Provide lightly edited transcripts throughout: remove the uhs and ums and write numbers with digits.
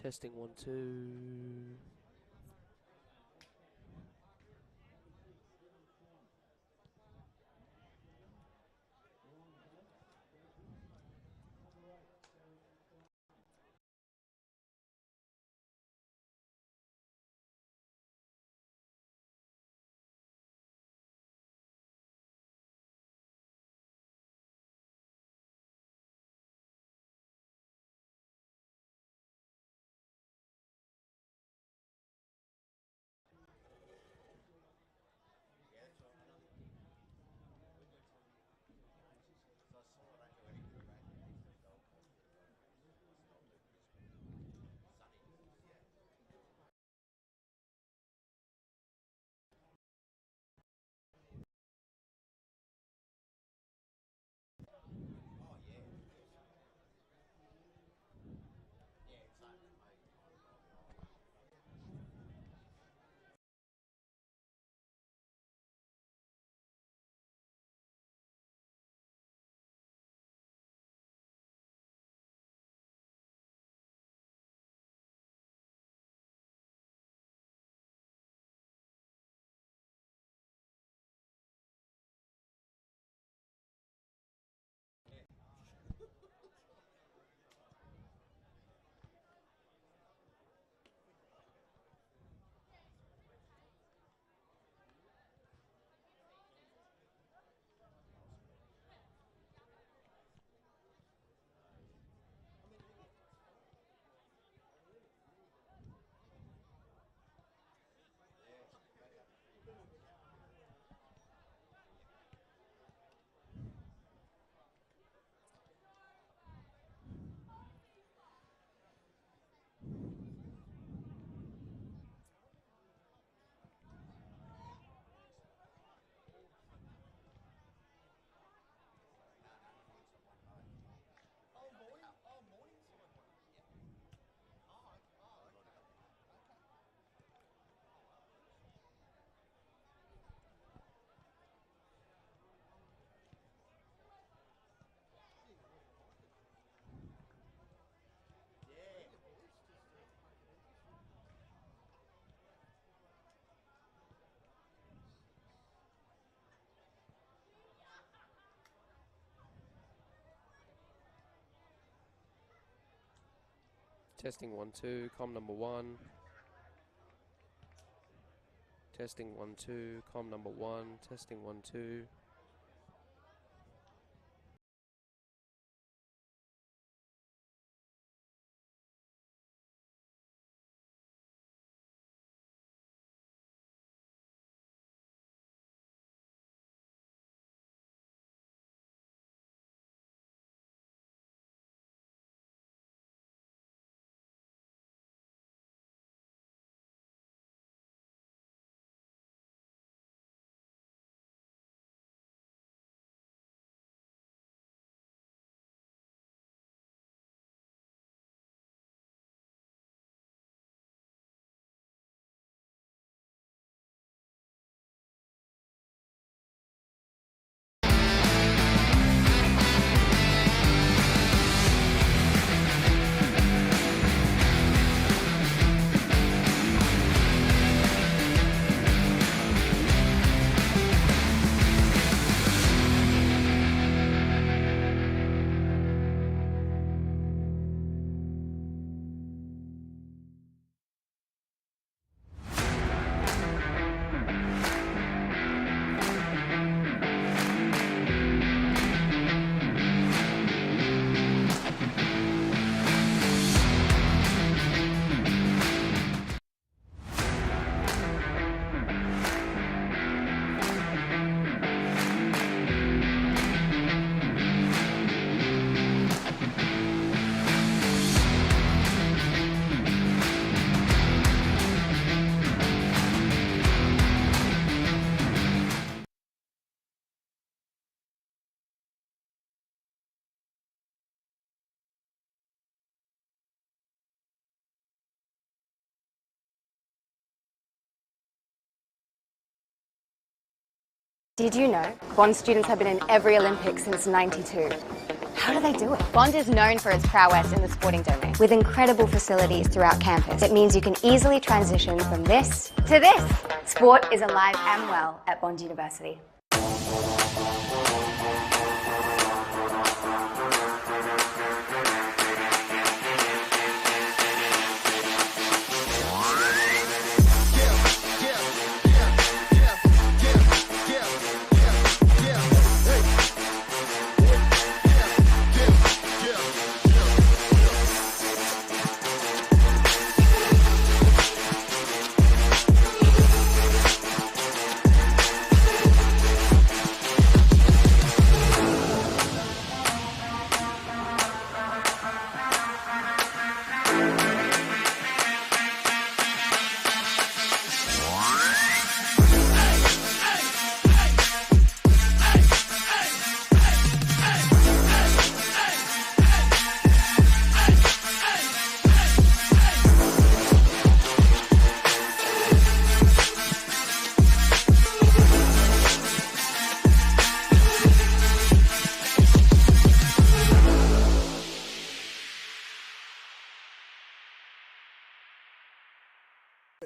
Testing 1 2. Testing 1 2. Com number 1. Testing 1 2. Com number 1. Testing 1 2. Did you know Bond students have been in every Olympics since '92? How do they do it? Bond is known for its prowess in the sporting domain. With incredible facilities throughout campus, it means you can easily transition from this to this. Sport is alive and well at Bond University.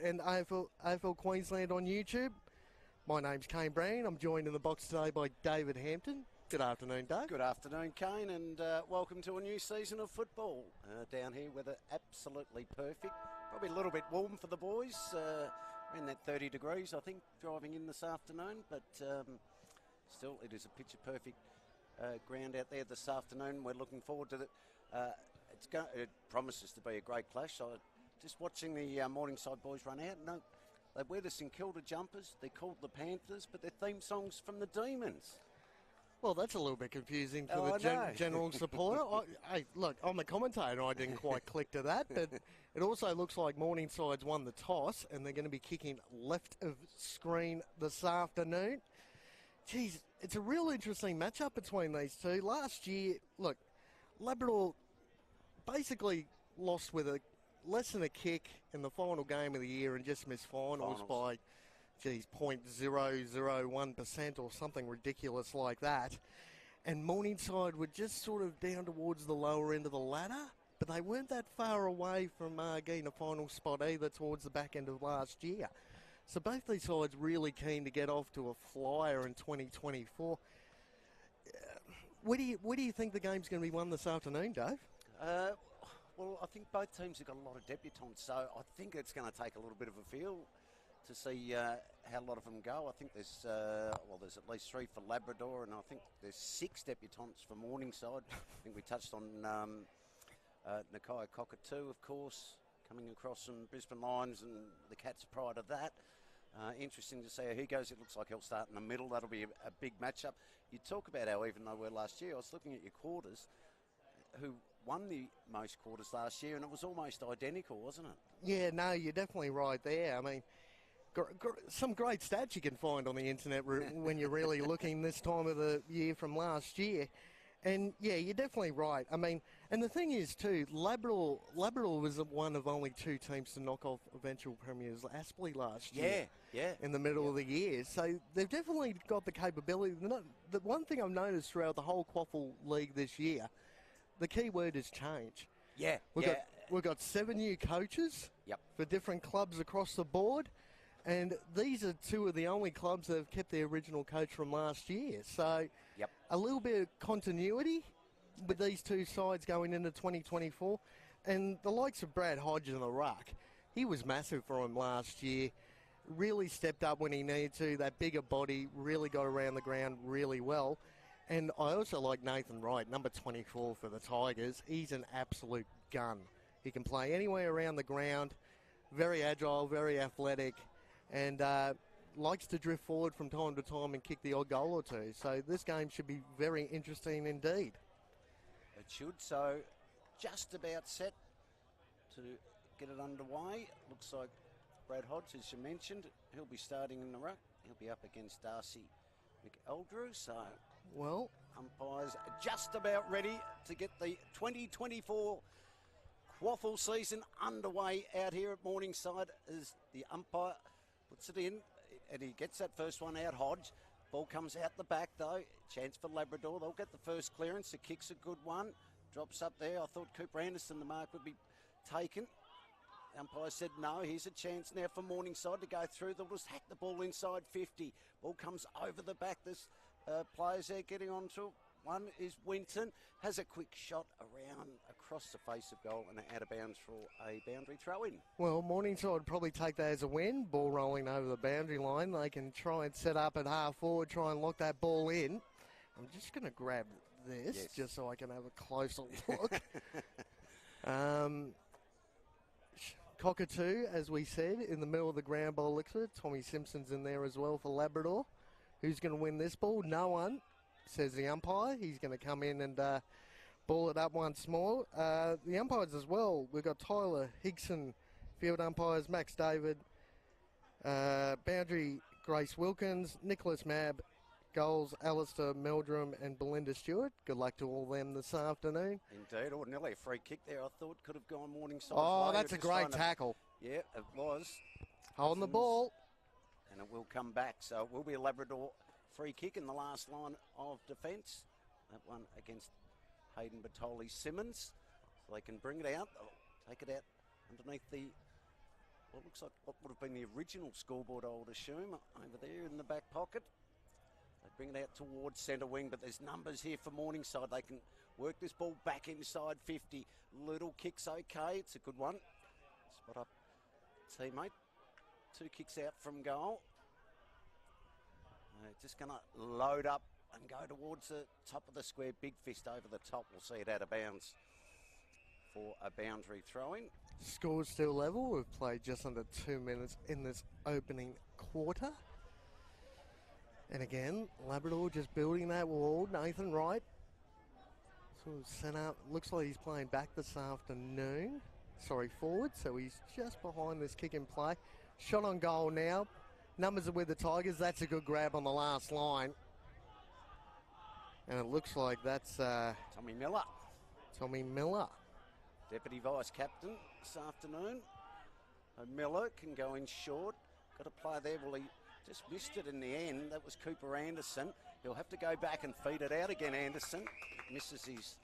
And AFL Queensland on YouTube. My name's Kane Breen. I'm joined in the box today by David Hampton. Good afternoon, Dave. Good afternoon, Kane, and welcome to a new season of football. Down here, weather absolutely perfect. Probably a little bit warm for the boys. We're in that 30 degrees, I think, driving in this afternoon. But still, it is a picture-perfect ground out there this afternoon. We're looking forward to it. It promises to be a great clash. Just watching the Morningside boys run out. No, they wear the St Kilda jumpers. They're called the Panthers, but their theme song's from the Demons. Well, that's a little bit confusing for the general supporter. Hey, look, I'm a commentator. I didn't quite click to that, but it also looks like Morningside's won the toss, and they're going to be kicking left of screen this afternoon. Geez, it's a real interesting matchup between these two. Last year, look, Labrador basically lost with less than a kick in the final game of the year and just missed finals by, 0.001% or something ridiculous like that. And Morningside were just sort of down towards the lower end of the ladder, but they weren't that far away from getting a final spot either towards the back end of last year. So both these sides really keen to get off to a flyer in 2024. Where do you think the game's going to be won this afternoon, Dave? Well, I think both teams have got a lot of debutants, so I think it's going to take a little bit of a feel to see how a lot of them go. I think there's at least 3 for Labrador, and I think there's 6 debutants for Morningside. I think we touched on Nakai Cockatoo, of course, coming across from Brisbane Lions, and the Cats prior to that. Interesting to see how he goes. It looks like he'll start in the middle. That'll be a big matchup. You talk about how even they were last year. I was looking at your quarters, who won the most quarters last year, and it was almost identical, wasn't it? Yeah, no, you're definitely right there. I mean, some great stats you can find on the internet when you're really looking this time of the year from last year. And, yeah, you're definitely right. I mean, and the thing is, too, Labrador was one of only 2 teams to knock off eventual premiers Aspley last year. Yeah. In the middle of the year. So they've definitely got the capability. The one thing I've noticed throughout the whole QAFL league this year, the key word is change. We've got 7 new coaches for different clubs across the board, and these are 2 of the only clubs that have kept their original coach from last year. So a little bit of continuity with these 2 sides going into 2024, and the likes of Brad Hodge in the ruck, he was massive for him last year. Really stepped up when he needed to. That bigger body really got around the ground really well. And I also like Nathan Wright, number 24 for the Tigers. He's an absolute gun. He can play anywhere around the ground, very agile, very athletic, and likes to drift forward from time to time and kick the odd goal or 2. So this game should be very interesting indeed. It should. So just about set to get it underway. Looks like Brad Hodge, as you mentioned, he'll be starting in the ruck. He'll be up against Darcy McEldrew. So well, umpires are just about ready to get the 2024 QAFL season underway out here at Morningside as the umpire puts it in and he gets that first one out, Hodge. Ball comes out the back, though. Chance for Labrador. They'll get the first clearance. The kick's a good one. Drops up there. I thought Cooper Anderson, the mark, would be taken. Umpire said no. Here's a chance now for Morningside to go through. They'll just hack the ball inside 50. Ball comes over the back. There's players there getting onto it. One is Winton. Has a quick shot around across the face of goal and out of bounds for a boundary throw-in. Well, Morningside would probably take that as a win. Ball rolling over the boundary line. They can try and set up at half forward, try and lock that ball in. I'm just going to grab this just so I can have a closer look. Cockatoo, as we said, in the middle of the ground by Elixir. Tommy Simpson's in there as well for Labrador. Who's going to win this ball? No one, says the umpire. He's going to come in and ball it up once more. The umpires as well. We've got Tyler Higson, field umpires, Max David, boundary Grace Wilkins, Nicholas Mabb, goals Alistair Meldrum and Belinda Stewart. Good luck to all them this afternoon. Indeed, ordinarily a free kick there. I thought could have gone Morningside. Oh, that's a great tackle. Yeah, it was. Holding the ball. And it will come back. So it will be a Labrador free kick in the last line of defence. That one against Hayden Batoli Simmons. So they can bring it out. They'll take it out underneath the, what looks like what would have been the original scoreboard, I would assume, over there in the back pocket. They bring it out towards centre wing, but there's numbers here for Morningside. They can work this ball back inside 50. Little kick's okay. It's a good one. Spot up teammate. 2 kicks out from goal. Just going to load up and go towards the top of the square. Big fist over the top. We'll see it out of bounds for a boundary throw-in. Score's still level. We've played just under 2 minutes in this opening quarter. And again, Labrador just building that wall. Nathan Wright sort of sent out. Looks like he's playing back this afternoon. Sorry, forward. So he's just behind this kick and play. Shot on goal now. Numbers are with the Tigers. That's a good grab on the last line. And it looks like that's Tommy Miller. Tommy Miller. Deputy Vice Captain this afternoon. Miller can go in short. Got a play there. Well, he just missed it in the end. That was Cooper Anderson. He'll have to go back and feed it out again, Anderson. Misses his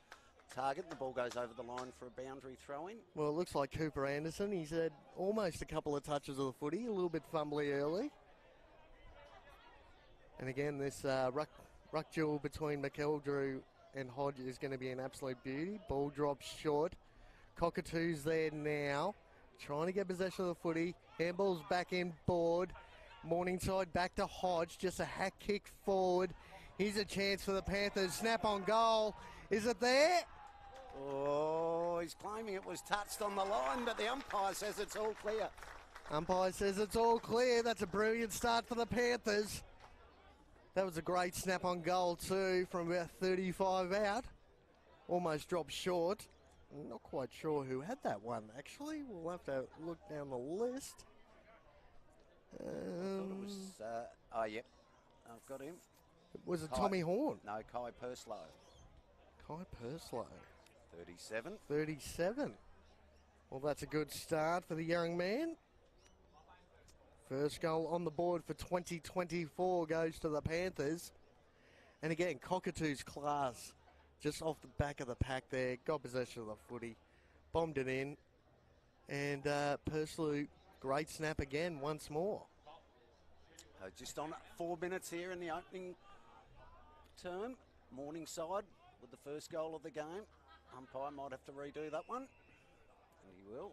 target. The ball goes over the line for a boundary throw-in. Well, it looks like Cooper Anderson. He's had almost a couple of touches of the footy. A little bit fumbly early. And again, this ruck duel between McEldew and Hodge is going to be an absolute beauty. Ball drops short. Cockatoo's there now. Trying to get possession of the footy. Handball's back in board. Morningside back to Hodge. Just a hack kick forward. Here's a chance for the Panthers. Snap on goal. Is it there? Oh, he's claiming it was touched on the line, but the umpire says it's all clear. Umpire says it's all clear. That's a brilliant start for the Panthers. That was a great snap on goal too from about 35 out. Almost dropped short. I'm not quite sure who had that one actually. We'll have to look down the list. I thought it was, yep, I've got him. Was it Tommy Horn? No, Kai Purslow. Kai Purslow. 37. 37. Well, that's a good start for the young man. First goal on the board for 2024 goes to the Panthers. And again, Cockatoo's class just off the back of the pack there. Got possession of the footy. Bombed it in. And Purslow, great snap again once more. Just on 4 minutes here in the opening term. Morningside with the first goal of the game. Umpire might have to redo that one. And he will.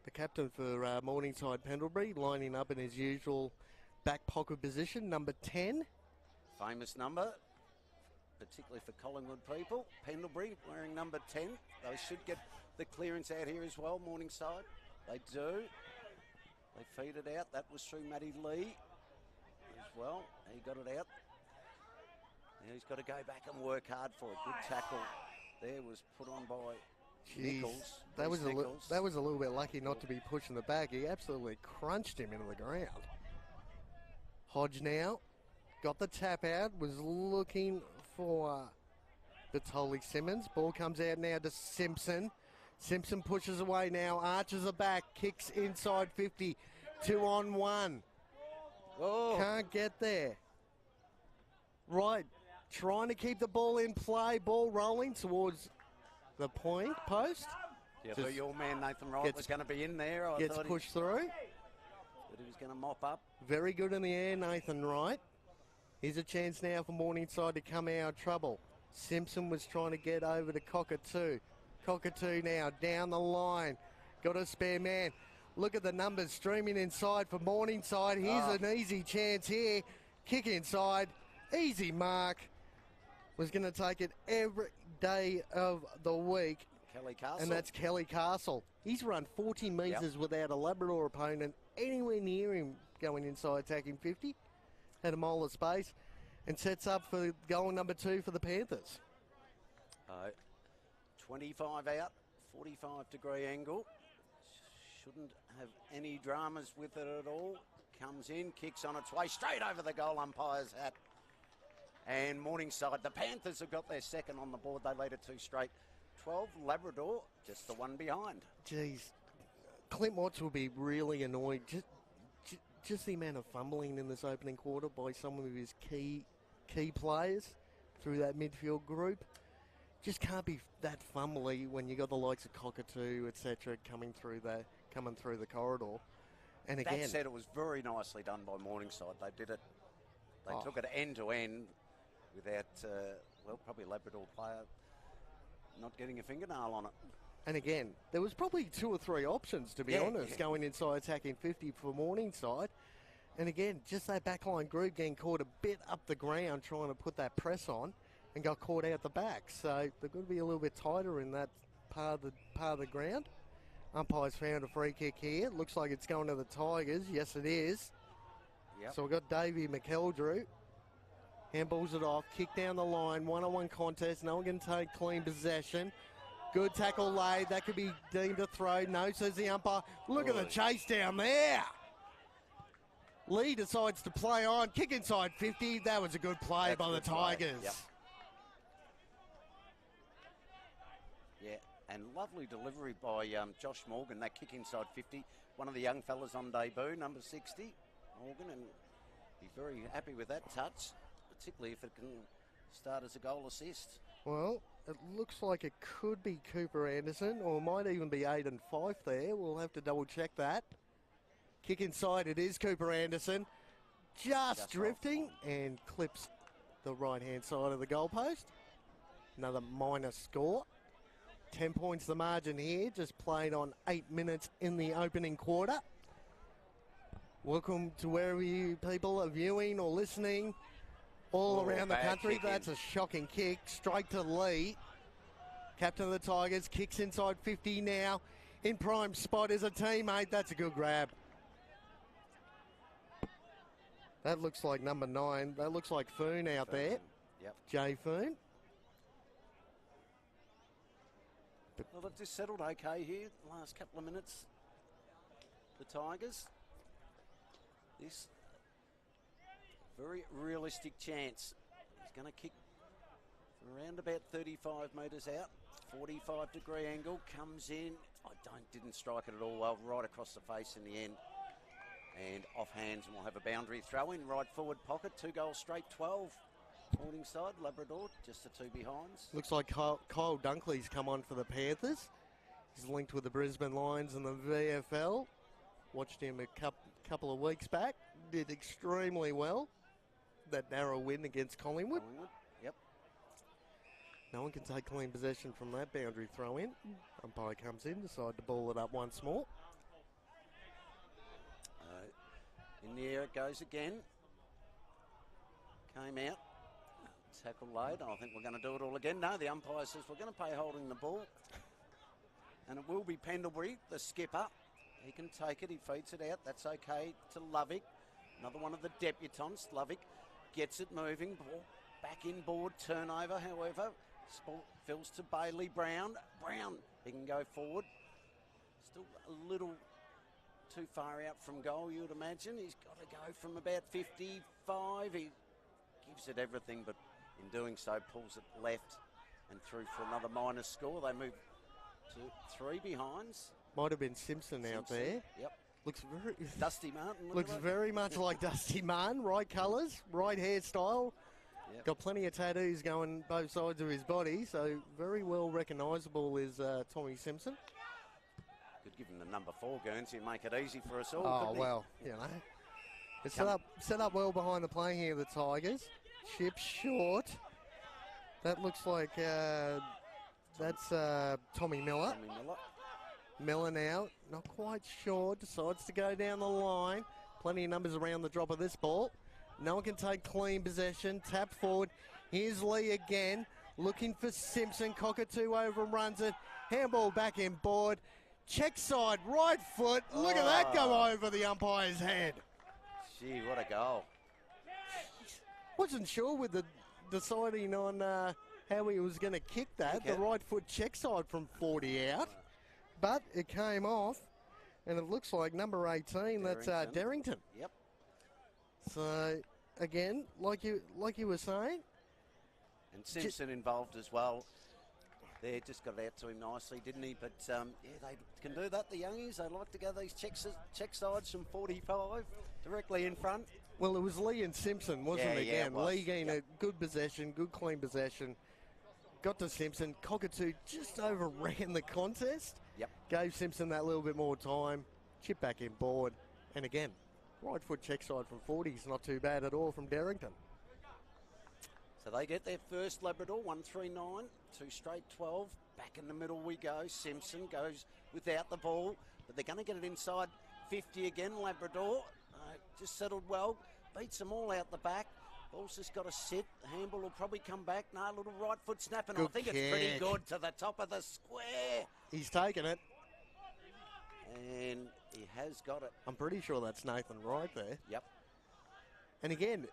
The captain for Morningside Pendlebury lining up in his usual back pocket position, number 10. Famous number, particularly for Collingwood people. Pendlebury wearing number 10. They should get the clearance out here as well, Morningside. They do. They feed it out. That was through Matty Lee as well. He got it out. Now he's got to go back and work hard for it. Good tackle there was put on by Nichols. That was a little bit lucky not to be pushing the back. He absolutely crunched him into the ground. Hodge now got the tap out, was looking for Batoli Simmons. Ball comes out now to Simpson. Simpson pushes away now, arches are back, kicks inside 50, 2-on-1. Oh. Can't get there. Right. Trying to keep the ball in play. Ball rolling towards the point post. Yeah, so your man Nathan Wright was going to be in there. I gets thought pushed through. But he was going to mop up. Very good in the air, Nathan Wright. Here's a chance now for Morningside to come out of trouble. Simpson was trying to get over to Cockatoo. Cockatoo now down the line. Got a spare man. Look at the numbers streaming inside for Morningside. Here's an easy chance here. Kick inside. Easy mark. Was going to take it every day of the week. Kelly Castle. And that's Kelly Castle. He's run 40 metres without a Labrador opponent anywhere near him going inside attacking 50. Had a mile of space and sets up for goal number 2 for the Panthers. 25 out, 45-degree angle. Shouldn't have any dramas with it at all. Comes in, kicks on its way straight over the goal umpire's hat. And Morningside, the Panthers have got their second on the board. They lead it 2 straight. 12, Labrador, just the one behind. Geez, Clint Watts will be really annoyed. Just the amount of fumbling in this opening quarter by some of his key players through that midfield group. Just can't be that fumbly when you got the likes of Cockatoo, etc., coming through the corridor. And again, that said, it was very nicely done by Morningside. They did it. They took it end to end without, probably a Labrador player not getting a fingernail on it. And again, there was probably 2 or 3 options, to be honest, going inside attacking 50 for Morningside. And again, just that backline group getting caught a bit up the ground trying to put that press on and got caught out the back. So they're going to be a little bit tighter in that part of the ground. Umpire's found a free kick here. Looks like it's going to the Tigers. Yes, it is. Yep. So we've got Davey McEldew. Handballs it off. Kick down the line. One-on-one contest. No one can take clean possession. Good tackle laid. That could be deemed a throw. No, says the umpire. Look at the chase down there. Lee decides to play on. Kick inside 50. That was a good play by the Tigers. Yep. Yeah, and lovely delivery by Josh Morgan. That kick inside 50. One of the young fellas on debut, number 60, Morgan, and be very happy with that touch, particularly if it can start as a goal assist. Well, it looks like it could be Cooper Anderson, or might even be Aiden Fife there. We'll have to double check that. Kick inside, it is Cooper Anderson. Just drifting and clips the right-hand side of the goalpost. Another minor score. 10 points the margin here, just played on 8 minutes in the opening quarter. Welcome to wherever you people are viewing or listening all around the country. That's a shocking kick, straight to Lee. Captain of the Tigers, kicks inside 50 now. In prime spot is a teammate. That's a good grab. That looks like number 9. That looks like Foon out there. Yep. Jay Foon. Well, they've just settled okay here the last couple of minutes. The Tigers. This very realistic chance. He's going to kick around about 35 metres out. 45-degree angle, comes in. Didn't strike it at all well, right across the face in the end. And off hands, and we'll have a boundary throw in, right forward pocket, 2 goals straight, 12. Morningside, Labrador, just the 2 behinds. Looks like Kyle Dunkley's come on for the Panthers. He's linked with the Brisbane Lions in the VFL. Watched him a couple of weeks back. Did extremely well. That narrow win against Collingwood. Yep. No one can take clean possession from that boundary throw in. Umpire comes in, decide to ball it up once more. In the air it goes again. Came out. Tackle laid. I think we're going to do it all again. No, the umpire says we're going to pay holding the ball. And it will be Pendlebury, the skipper. He can take it. He feeds it out. That's okay to Lovick. Another one of the debutants. Lovick gets it moving. Ball back inboard. Turnover, however. Sport fills to Bailey Brown. Brown, he can go forward. Still a little too far out from goal, you would imagine. He's got to go from about 55. He gives it everything, but in doing so, pulls it left and through for another minus score. They move to 3 behinds. Might have been Simpson out there. Yep. Looks very Dusty Martin. looks very much like Dusty Martin. Right colours, right hairstyle. Yep. Got plenty of tattoos going both sides of his body, so very well recognisable is Tommy Simpson. Could give him the number 4, Guernsey, and make it easy for us all. Oh, couldn't he? well, you know. It's set up well behind the play here, the Tigers. Chip short. That looks like that's Tommy Miller. Tommy Miller. Miller now, not quite sure, decides to go down the line. Plenty of numbers around the drop of this ball. No one can take clean possession. Tap forward. Here's Lee again, looking for Simpson. Cockatoo overruns it. Handball back in board. Check side, right foot. Look at that go over the umpire's head. Gee, what a goal. Wasn't sure with the deciding on how he was going to kick that. The right foot check side from 40 out. But it came off, and it looks like number 18, that's Darrington. Yep. So, again, like you were saying. And Simpson involved as well. They just got it out to him nicely, didn't he? But, yeah, they can do that, the youngies. They like to go these check sides from 45 directly in front. Well, it was Lee and Simpson, wasn't it? Yeah, Again, Lee gained a good possession, good clean possession. Got to Simpson. Cockatoo just overran the contest. Yep. Gave Simpson that little bit more time. Chip back in board. And again, right foot check side from 40 is not too bad at all from Darrington. So they get their first Labrador, 139, 2 straight 12. Back in the middle we go. Simpson goes without the ball, but they're going to get it inside 50 again. Labrador just settled well, beats them all out the back. Ball's just got to sit. Handball will probably come back. No, a little right foot snap, and I think it's pretty good to the top of the square. He's taken it. And he has got it. I'm pretty sure that's Nathan Wright there. Yep. And again,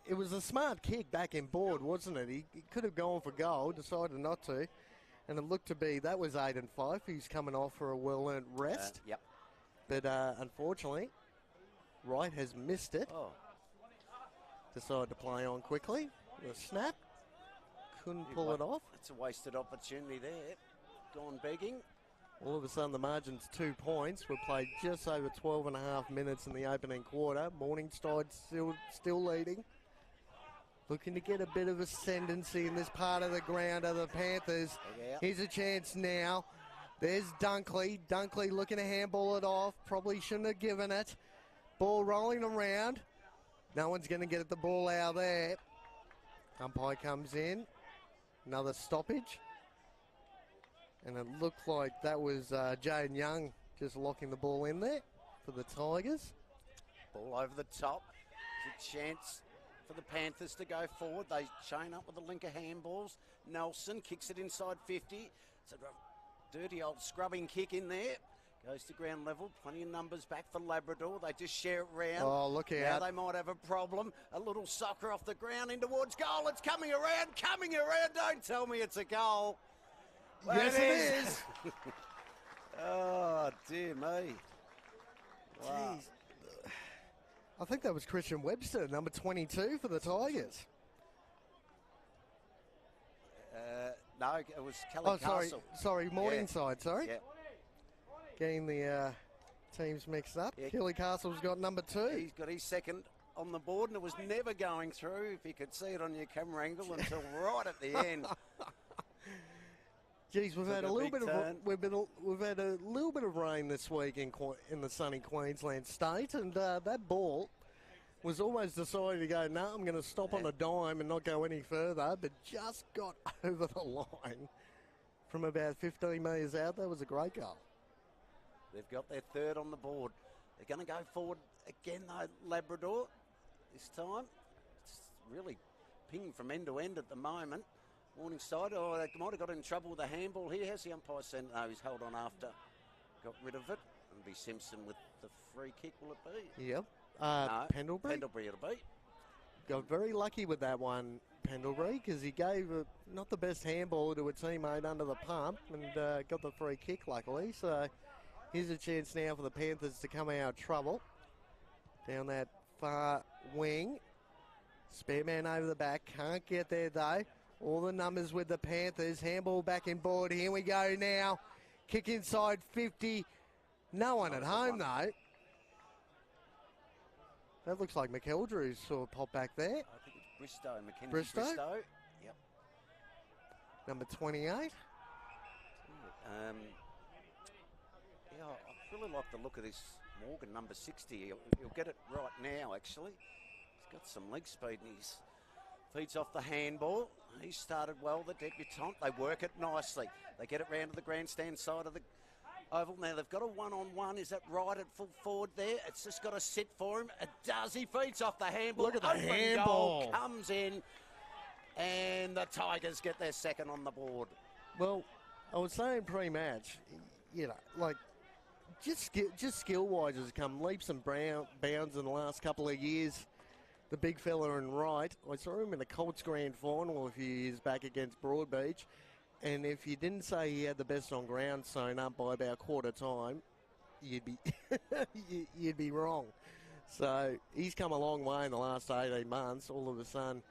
it was a smart kick back in board, wasn't it? He could have gone for goal, decided not to. And it looked to be, that was Aidan Fife, who's coming off for a well-earned rest. Yep. But unfortunately, Wright has missed it. Oh. Decided to play on quickly. The snap. Couldn't pull it off. It's a wasted opportunity there. Gone begging. All of a sudden, the margin's 2 points. We've played just over 12 and a half minutes in the opening quarter. Morningside still leading. Looking to get a bit of ascendancy in this part of the ground of the Panthers. Here's a chance now. There's Dunkley. Dunkley looking to handball it off. Probably shouldn't have given it. Ball rolling around. No one's going to get the ball out there. Umpire comes in. Another stoppage. And it looked like that was Jane Young just locking the ball in there for the Tigers. Ball over the top. It's a chance for the Panthers to go forward. They chain up with the link of handballs. Nelson kicks it inside 50. It's a dirty old scrubbing kick in there. Goes to ground level. Plenty of numbers back for Labrador. They just share it round. Oh, look out. Now they might have a problem. A little soccer off the ground in towards goal. It's coming around, coming around. Don't tell me it's a goal. Well, yes, it is. Oh, dear me. Wow. Jeez. I think that was Christian Webster, number 22 for the Tigers. No, it was Kelly Castle. Sorry, Morningside, sorry. Yeah. Getting the teams mixed up. Yeah. Kelly Castle's got number 2. He's got his second on the board, and it was never going through, if you could see it on your camera angle, until right at the end. Geez, we've had a little bit turn. we've had a little bit of rain this week in the sunny Queensland state, and that ball was almost decided to go, no, I'm going to stop on a dime and not go any further, but just got over the line from about 15 metres out. That was a great goal. They've got their third on the board. They're going to go forward again, though, Labrador, this time. It's really pinging from end to end at the moment. Morningside, they might have got in trouble with the handball here. Has the umpire said, no, he's held on after. Got rid of it. It'll be Simpson with the free kick, will it be? Yep. No, Pendlebury. Pendlebury it'll be. Got very lucky with that one, Pendlebury, because he gave not the best handball to a teammate under the pump and got the free kick, luckily. So here's a chance now for the Panthers to come out of trouble. Down that far wing. Spare man over the back. Can't get there, though. All the numbers with the Panthers. Handball back in board. Here we go now. Kick inside 50. No one at home, though. That looks like McElder's sort of popped back there. I think it's Bristow, Mackenzie Bristow? Bristow. Yep. Number 28. Yeah, I really like the look of this Morgan, number 60. He'll get it right now, actually. He's got some leg speed and he's feeds off the handball. He started well, the debutant. They work it nicely. They get it round to the grandstand side of the oval. Now they've got a one-on-one. Is that right at full forward there? It's just got to sit for him. It does. He feeds off the handball. Look at the Open handball. Goal comes in. And the Tigers get their second on the board. Well, I was saying pre-match, you know, like, just skill-wise has come leaps and bounds in the last couple of years. The big fella in right, I saw him in the Colts grand final a few years back against Broadbeach, and if you didn't say he had the best on ground sewn up by about quarter time, you'd be you'd be wrong. So he's come a long way in the last 18 months. All of a sudden,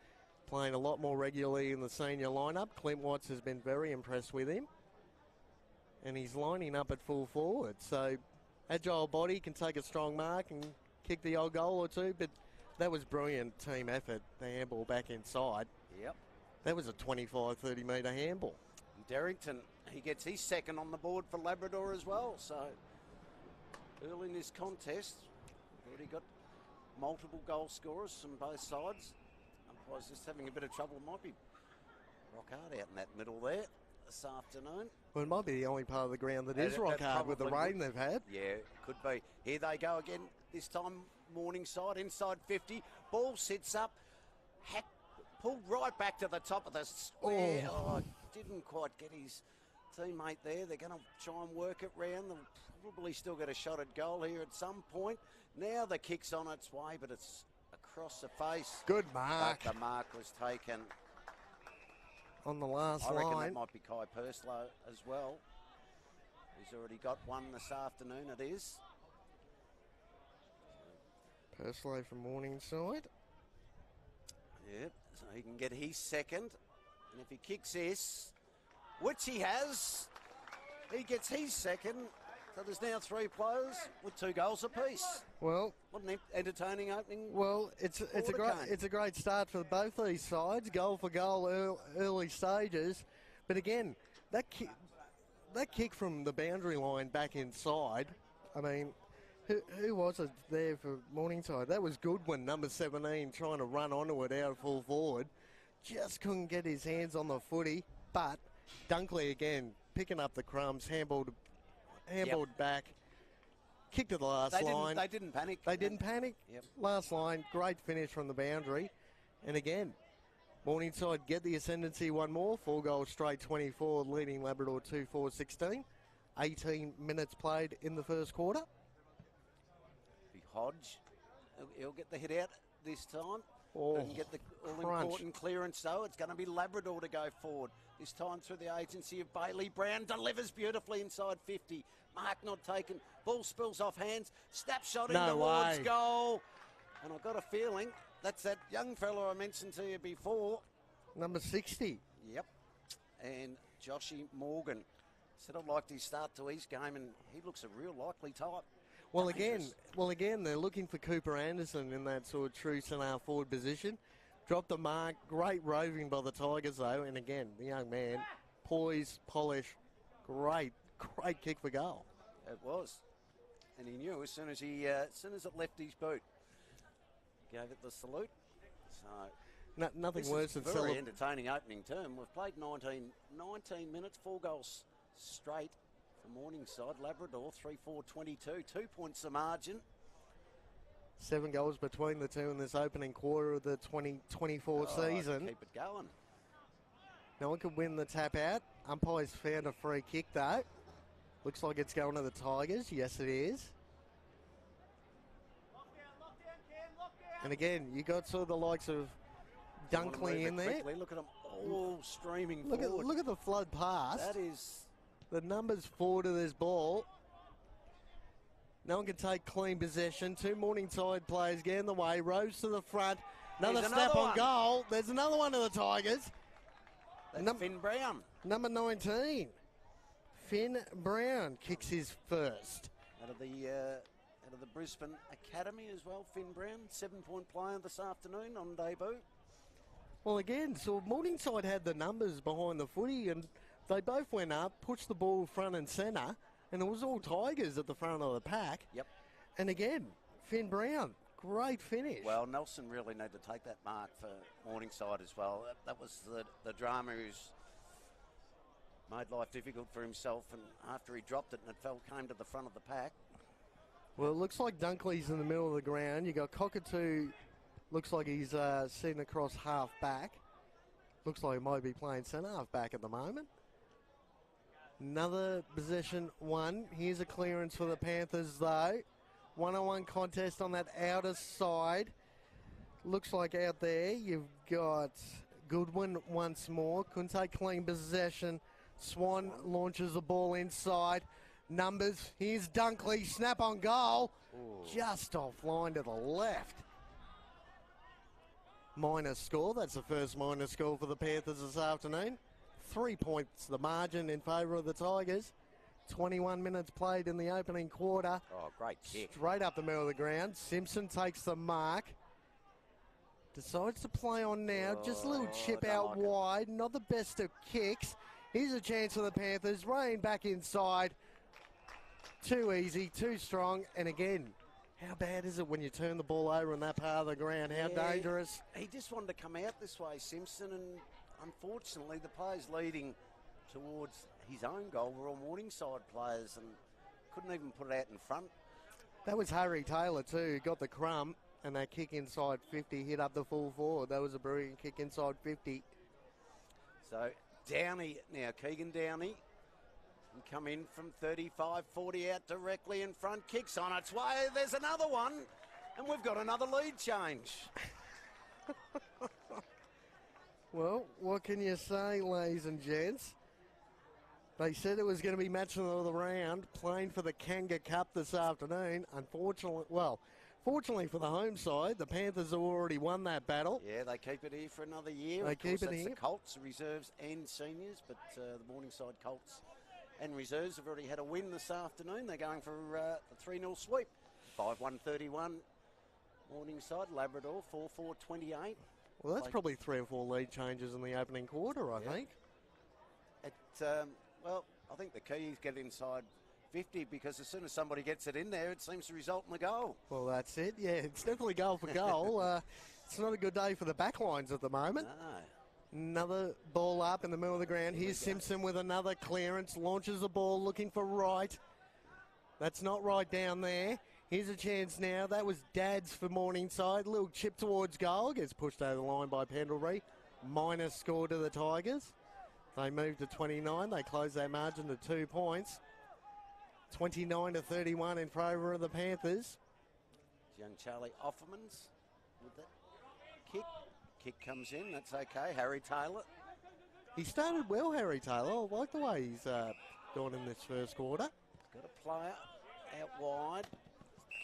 playing a lot more regularly in the senior lineup. Clint Watts has been very impressed with him. And he's lining up at full forward. So agile body, can take a strong mark and kick the old goal or two. But that was brilliant team effort, the handball back inside. Yep. That was a 25, 30 metre handball. Darrington, he gets his second on the board for Labrador as well. So early in this contest, we've already got multiple goal scorers from both sides. Umpire's just having a bit of trouble. Might be rock hard out in that middle there this afternoon. Well, it might be the only part of the ground that is rock hard with the rain they've had. Yeah, could be. Here they go again. This time, Morningside, inside 50. Ball sits up. Pulled right back to the top of the square. Oh, didn't quite get his teammate there. They're going to try and work it round. They'll probably still get a shot at goal here at some point. Now the kick's on its way, but it's across the face. Good mark. But the mark was taken on the last line. I reckon line. that might be Kai Purslow as well. He's already got one this afternoon, it is. Purslow from Morningside. Yep, so he can get his second. And if he kicks this, which he has, he gets his second. So there's now 3 players with 2 goals apiece. Well, what an entertaining opening. Well, it's a great start for both these sides. Goal for goal, early stages. But again, that kick from the boundary line back inside. I mean, who was it there for Morningside? That was Goodwin, number 17, trying to run onto it out full forward. Just couldn't get his hands on the footy. But Dunkley again picking up the crumbs, handballed back. Kick to the last line. They didn't panic. They didn't panic. Yep. Last line, great finish from the boundary. And again, Morningside get the ascendancy one more. 4 goals straight, 24, leading Labrador 2-4-16. 18 minutes played in the first quarter. Be Hodge. He'll get the hit out this time. Oh, and get the all-important clearance, though. It's going to be Labrador to go forward. This time through the agency of Bailey Brown. Delivers beautifully inside 50. Mark not taken. Ball spills off hands. Snapshot in towards goal. And I've got a feeling that's that young fella I mentioned to you before. Number 60. Yep. And Joshy Morgan. Said I liked his start to his game, and he looks a real likely type. Well, again, they're looking for Cooper Anderson in that sort of true centre forward position. Dropped the mark. Great roving by the Tigers, though. And again, the young man, poise, polish, great kick for goal. It was. And he knew as soon as it left his boot. Gave it the salute. So nothing worse than very entertaining opening term. We've played 19 minutes, 4 goals straight. Morningside, Labrador, 3-4-22, 2 points the margin. 7 goals between the two in this opening quarter of the 2024 season. Keep it going. No one could win the tap out. Umpire's found a free kick though. Looks like it's going to the Tigers. Yes, it is. And again, you got sort of the likes of Dunkley in there. Quickly. Look at them all streaming forward. Look at the flood pass. That is... The numbers forward of this ball. No one can take clean possession. 2 Morningside players get in the way. Rose to the front. Another snap on goal. There's another one of the Tigers. That's Finn Brown. Number 19. Finn Brown kicks his first. Out of out of the Brisbane Academy as well, Finn Brown, 7-point player this afternoon on debut. Well, again, so Morningside had the numbers behind the footy, and they both went up, pushed the ball front and centre, and it was all Tigers at the front of the pack. Yep. And again, Finn Brown, great finish. Well, Nelson really needed to take that mark for Morningside as well. That was the drama who's made life difficult for himself, and after he dropped it and it came to the front of the pack. Well, it looks like Dunkley's in the middle of the ground. You got Cockatoo, looks like he's sitting across half back. Looks like he might be playing centre half back at the moment. Another possession one. Here's a clearance for the Panthers though. 1-on-1 contest on that outer side. Looks like out there you've got Goodwin once more. Couldn't take clean possession. Swan launches the ball inside. Numbers. Here's Dunkley. Snap on goal. Ooh. Just offline to the left. Minor score. That's the first minor score for the Panthers this afternoon. 3 points the margin in favour of the Tigers. 21 minutes played in the opening quarter. Oh, great kick. Straight up the middle of the ground. Simpson takes the mark. Decides to play on now. Just a little chip out wide. Not the best of kicks. Here's a chance for the Panthers. Rain back inside. Too easy, too strong. And again, how bad is it when you turn the ball over in that part of the ground? How dangerous? He just wanted to come out this way, Simpson, and unfortunately the players leading towards his own goal were all Morningside players and couldn't even put it out in front. That was Harry Taylor too, who got the crumb, and that kick inside 50 hit up the full forward. That was a brilliant kick inside 50. So Downey now, Keegan Downey can come in from 35, 40 out directly in front, kicks on its way. There's another one, and we've got another lead change. Well, what can you say, ladies and gents? They said it was going to be matching of the round, playing for the Kanga Cup this afternoon. Fortunately for the home side, the Panthers have already won that battle. Yeah, they keep it here for another year. They of course, keep it that's here. The Colts, reserves and seniors, but the Morningside Colts and reserves have already had a win this afternoon. They're going for the 3-0 sweep. 5-1-31 Morningside, Labrador 4-4-28. Well, that's probably 3 or 4 lead changes in the opening quarter, I think. Well, I think the key is get inside 50 because as soon as somebody gets it in there, it seems to result in a goal. Well, that's it. Yeah, it's definitely goal for goal. It's not a good day for the backlines at the moment. No. Another ball up in the middle of the ground. Here's Simpson with another clearance. Launches the ball, looking for right. That's not right down there. Here's a chance now. That was Dad's for Morningside. Little chip towards goal. Gets pushed over the line by Pendlebury. Minus score to the Tigers. They move to 29. They close their margin to 2 points. 29-31 in favour of the Panthers. Young Charlie Offermans with that kick. Kick comes in. That's okay. Harry Taylor. He started well, Harry Taylor. I like the way he's gone in this first quarter. Got a player out wide.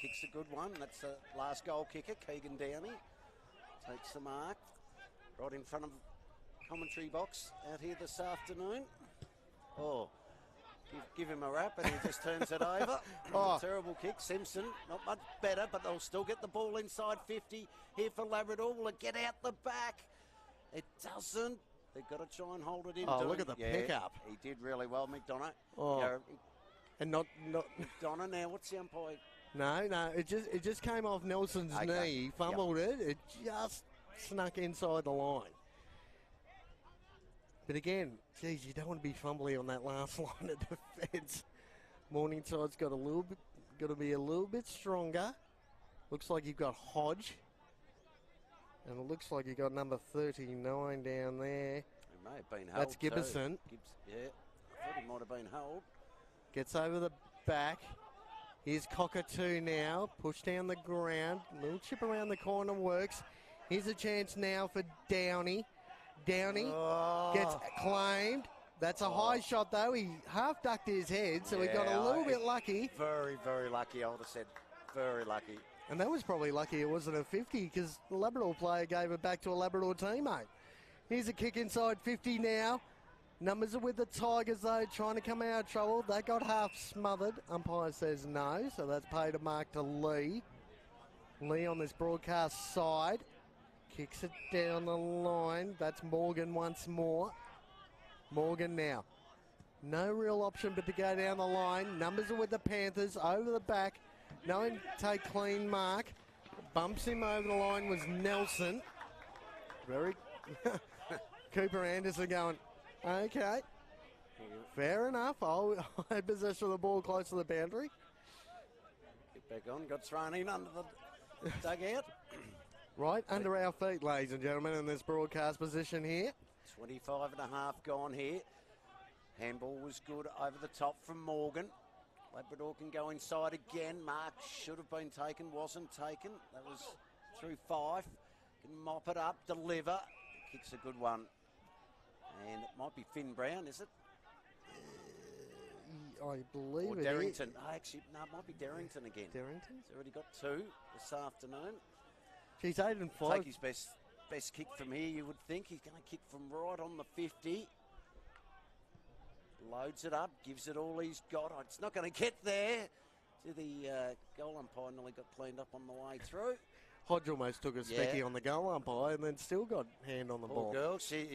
Kicks a good one. That's the last goal kicker, Keegan Downey. Takes the mark. Right in front of commentary box out here this afternoon. Oh, give him a rap and he just turns it over. Terrible kick. Simpson, not much better, but they'll still get the ball inside 50 here for Labrador. Will it get out the back? It doesn't. They've got to try and hold it in. Oh, look at the pickup. He did really well, McDonough. And not McDonough now, what's the umpire? No, it just came off Nelson's knee. He fumbled it. It just snuck inside the line. But again, geez, you don't want to be fumbly on that last line of defence. Morningside's got to be a little bit stronger. Looks like you've got Hodge. And it looks like you've got number 39 down there. It may have been held. That's Gibberson. Yeah, I thought he might have been held. Gets over the back. Here's Cockatoo now. Push down the ground. Little chip around the corner works. Here's a chance now for Downey. Downey gets claimed. That's a high shot, though. He half ducked his head, so he got a little bit lucky. Very, very lucky, I would have said. Very lucky. And that was probably lucky it wasn't a 50 because the Labrador player gave it back to a Labrador teammate. Here's a kick inside 50 now. Numbers are with the Tigers, though, trying to come out of trouble. They got half smothered. Umpire says no, so that's paid a mark to Lee. Lee on this broadcast side. Kicks it down the line. That's Morgan once more. Morgan now. No real option but to go down the line. Numbers are with the Panthers. Over the back. No one take clean mark. Bumps him over the line was Nelson. Very... Cooper Anderson going, okay. Fair enough. I'll have possession of the ball close to the boundary. Get back on. Got thrown in under the dugout. Right under our feet, ladies and gentlemen, in this broadcast position here. 25 and a half gone here. Handball was good over the top from Morgan. Labrador can go inside again. Mark should have been taken, wasn't taken. That was through 5. Can mop it up, deliver. Kicks a good one. And it might be Finn Brown, is it? I believe or it Darrington. is. Oh, actually, no, it might be Darrington again. Darrington? He's already got 2 this afternoon. She's 8 and 5. Take his best kick from here, you would think. He's going to kick from right on the 50. Loads it up, gives it all he's got. Oh, it's not going to get there. To the goal umpire nearly got cleaned up on the way through. Hodge almost took a specky on the goal umpire and then still got hand on the Poor ball. girl, she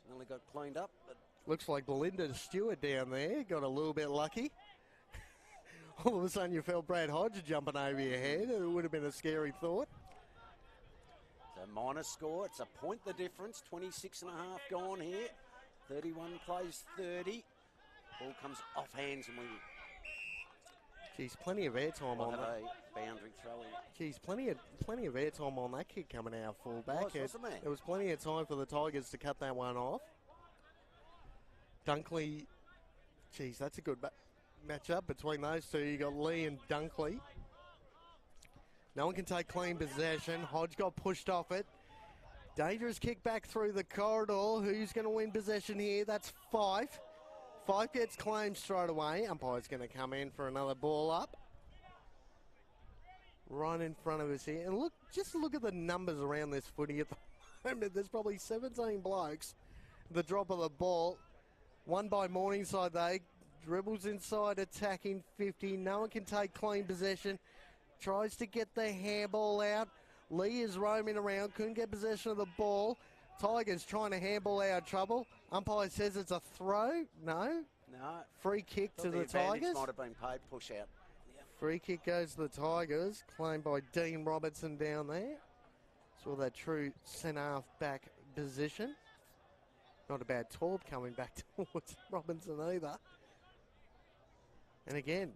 nearly got cleaned up. But looks like Belinda Stewart down there got a little bit lucky. All of a sudden you felt Brad Hodge jumping over your head. It would have been a scary thought. it's a minor score. It's a point the difference. 26 and a half gone here. 31 plays 30. Ball comes off hands and we Geez, plenty of airtime on have that. a boundary throw in. Geez, plenty of airtime on that kick coming out fullback. Wasn't there? There was plenty of time for the Tigers to cut that one off. Dunkley, geez, that's a good matchup between those two. You got Lee and Dunkley. No one can take clean possession. Hodge got pushed off it. Dangerous kick back through the corridor. Who's going to win possession here? That's 5. 5 gets claimed straight away. Umpire's going to come in for another ball up. Right in front of us here. And look, just look at the numbers around this footy at the moment. There's probably 17 blokes. The drop of the ball. Won by Morningside, they dribbles inside, attacking 50. No one can take clean possession. Tries to get the handball out. Lee is roaming around, couldn't get possession of the ball. Tigers trying to handball out of trouble. Umpire says it's a throw. No. No. Free kick to the advantage Tigers. might have been paid. Push out. Yep. Free kick goes to the Tigers. Claimed by Dean Robertson down there. Saw that true centre-half back position. Not a bad taunt coming back towards Robinson either. And again,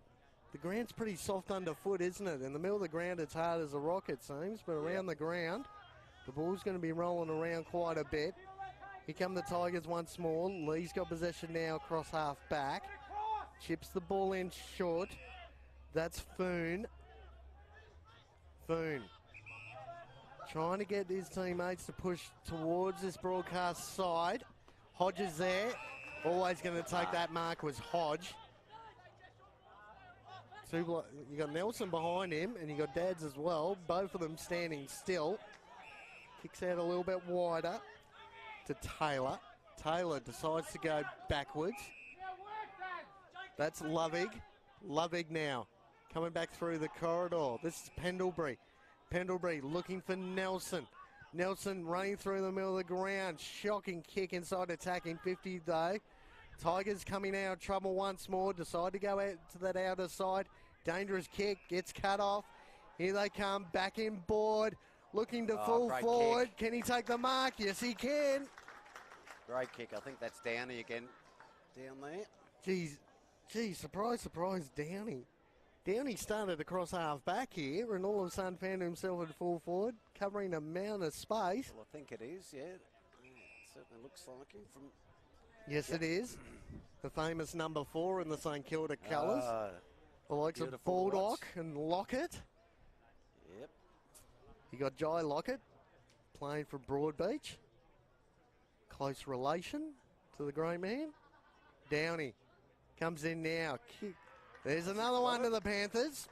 the ground's pretty soft underfoot, isn't it? In the middle of the ground, it's hard as a rock, it seems. But around the ground, the ball's going to be rolling around quite a bit. Here come the Tigers once more. Lee's got possession now across half back. Chips the ball in short. That's Foon. Foon. Trying to get his teammates to push towards this broadcast side. Hodge is there. Always going to take that mark was Hodge. You got Nelson behind him, and you got Dads as well. Both of them standing still. Kicks out a little bit wider to Taylor. Taylor decides to go backwards. That's Lovig. Lovig now coming back through the corridor. This is Pendlebury. Pendlebury looking for Nelson. Nelson running through the middle of the ground. Shocking kick inside attacking 50 though. Tigers coming out of trouble once more. Decide to go out to that outer side. Dangerous kick. Gets cut off. Here they come. Back in board. Looking to full forward. Kick. Can he take the mark? Yes, he can. Great kick. I think that's Downey again. Down there. Geez, surprise, surprise, Downey. Downey started across half back here and all of a sudden found himself at full forward, covering a mountain of space. Well, I think it is, yeah. It certainly looks like him from... Yes, it is. The famous number 4 in the St Kilda colours. The likes of Baldock and Lockett. Yep. You got Jai Lockett playing for Broadbeach. Close relation to the great man. Downey comes in now. There's another one to the Panthers.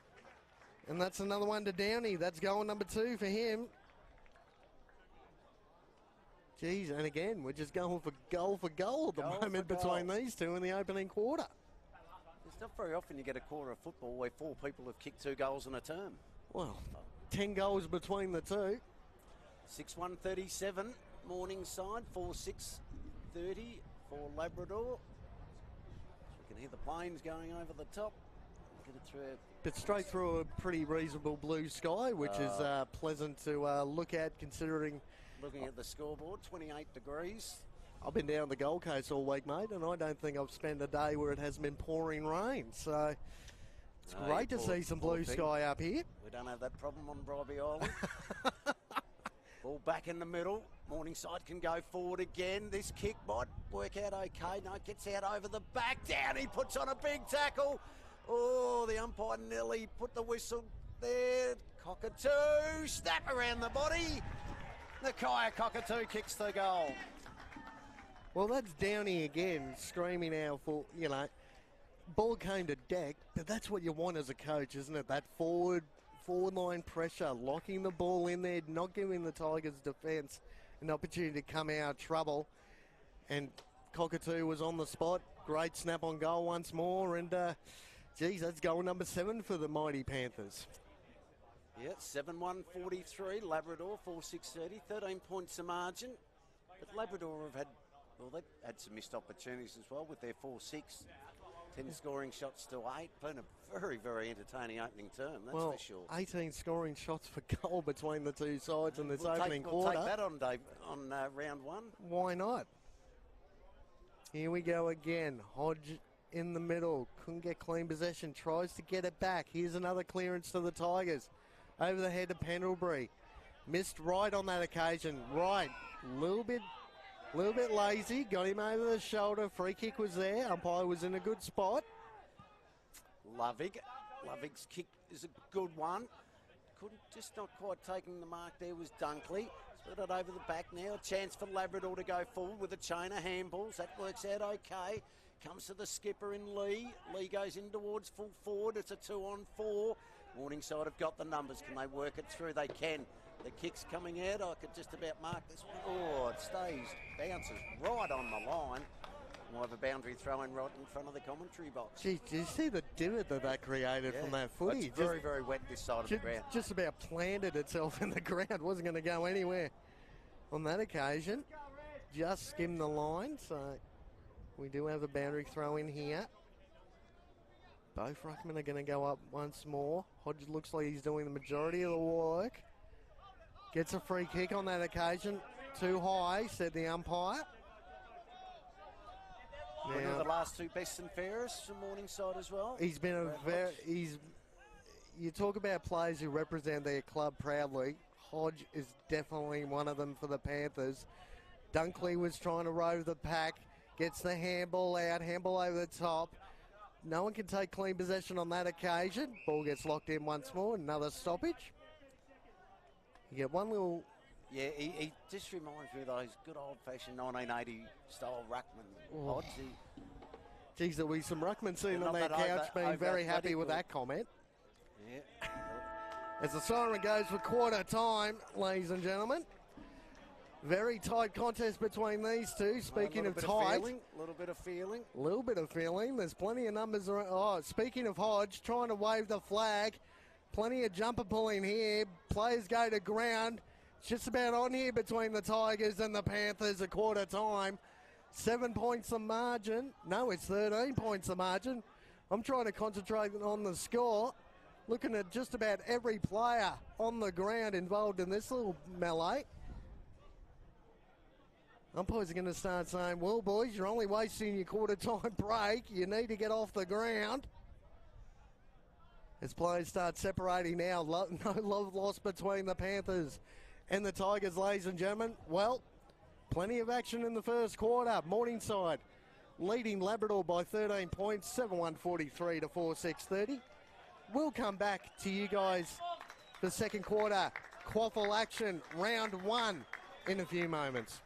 And that's another one to Downey. That's goal number 2 for him. Geez, and again, we're just going for goal at the moment between these two in the opening quarter. It's not very often you get a quarter of football where 4 people have kicked 2 goals in a term. Well, 10 goals between the two. 6-1-37, Morningside, 4-6-30 for Labrador. You can hear the planes going over the top. Get it through. But straight through a pretty reasonable blue sky, which is pleasant to look at considering... Looking at the scoreboard, 28 degrees. I've been down the Gold Coast all week, mate, and I don't think I've spent a day where it has been pouring rain. So it's great to see some blue sky up here. We don't have that problem on Bribey Island. Ball back in the middle. Morningside can go forward again. This kick might work out okay. No, it gets out over the back. Down, he puts on a big tackle. Oh, the umpire nearly put the whistle there. Cockatoo, snap around the body. The Cockatoo kicks the goal. Well, that's Downey again, screaming out for, ball came to deck, but that's what you want as a coach, isn't it? That forward line pressure, locking the ball in there, not giving the Tigers defence an opportunity to come out of trouble. And Cockatoo was on the spot. Great snap on goal once more. And, that's goal number 7 for the mighty Panthers. Yeah, 7-1-43, Labrador, 4-6-30, 13 points the margin. But Labrador they've had some missed opportunities as well with their 4-6. 10 scoring shots to 8. Been a very, very entertaining opening term, that's for sure. 18 scoring shots for goal between the two sides in this opening we'll quarter. Take that on round 1. Why not? Here we go again. Hodge in the middle. Couldn't get clean possession. Tries to get it back. Here's another clearance to the Tigers. Over the head of Pendlebury. Missed right on that occasion. Right. Little bit lazy. Got him over the shoulder. Free kick was there. Umpire was in a good spot. Lovig's kick is a good one. Just not quite taking the mark there was Dunkley. Split it over the back now. Chance for Labrador to go forward with a chain of handballs. That works out okay. Comes to the skipper in Lee. Lee goes in towards full forward. It's a 2-on-4. Morningside have got the numbers. Can they work it through? They can. The kick's coming out. I could just about mark this one. Oh, it stays. Bounces right on the line. We'll have a boundary throw in right in front of the commentary box. Gee, did you see the divot that created from that footy? It's very, very wet this side of the ground. Just about planted itself in the ground. Wasn't going to go anywhere on that occasion. Just skimmed the line. So we do have a boundary throw in here. Both ruckmen are going to go up once more. Hodge looks like he's doing the majority of the work. Gets a free kick on that occasion. Too high, said the umpire. One of the last 2 best and fairest from Morningside as well. He's been you talk about players who represent their club proudly. Hodge is definitely one of them for the Panthers. Dunkley was trying to row the pack. Gets the handball out, handball over the top. No one can take clean possession on that occasion. Ball gets locked in once more. Another stoppage. You get one little... Yeah, he just reminds me of those good old-fashioned 1980 style ruckman. Hodge. Geez, there'll be some ruckmen sitting on that couch being very happy with that comment. Yeah. As the siren goes for quarter time, ladies and gentlemen. Very tight contest between these two. Speaking of tight. A little bit of feeling. A little bit of feeling. There's plenty of numbers around. Oh, speaking of Hodge, trying to wave the flag. Plenty of jumper pulling here. Players go to ground. It's just about on here between the Tigers and the Panthers at quarter time. 7 points the margin. No, it's 13 points the margin. I'm trying to concentrate on the score. Looking at just about every player on the ground involved in this little melee. Umpires are going to start saying, well, boys, you're only wasting your quarter-time break. You need to get off the ground. As players start separating now, no love lost between the Panthers and the Tigers, ladies and gentlemen. Well, plenty of action in the first quarter. Morningside leading Labrador by 13 points, 7-1-43 to 4-6-30. We'll come back to you guys for second quarter QAFL action, round 1, in a few moments.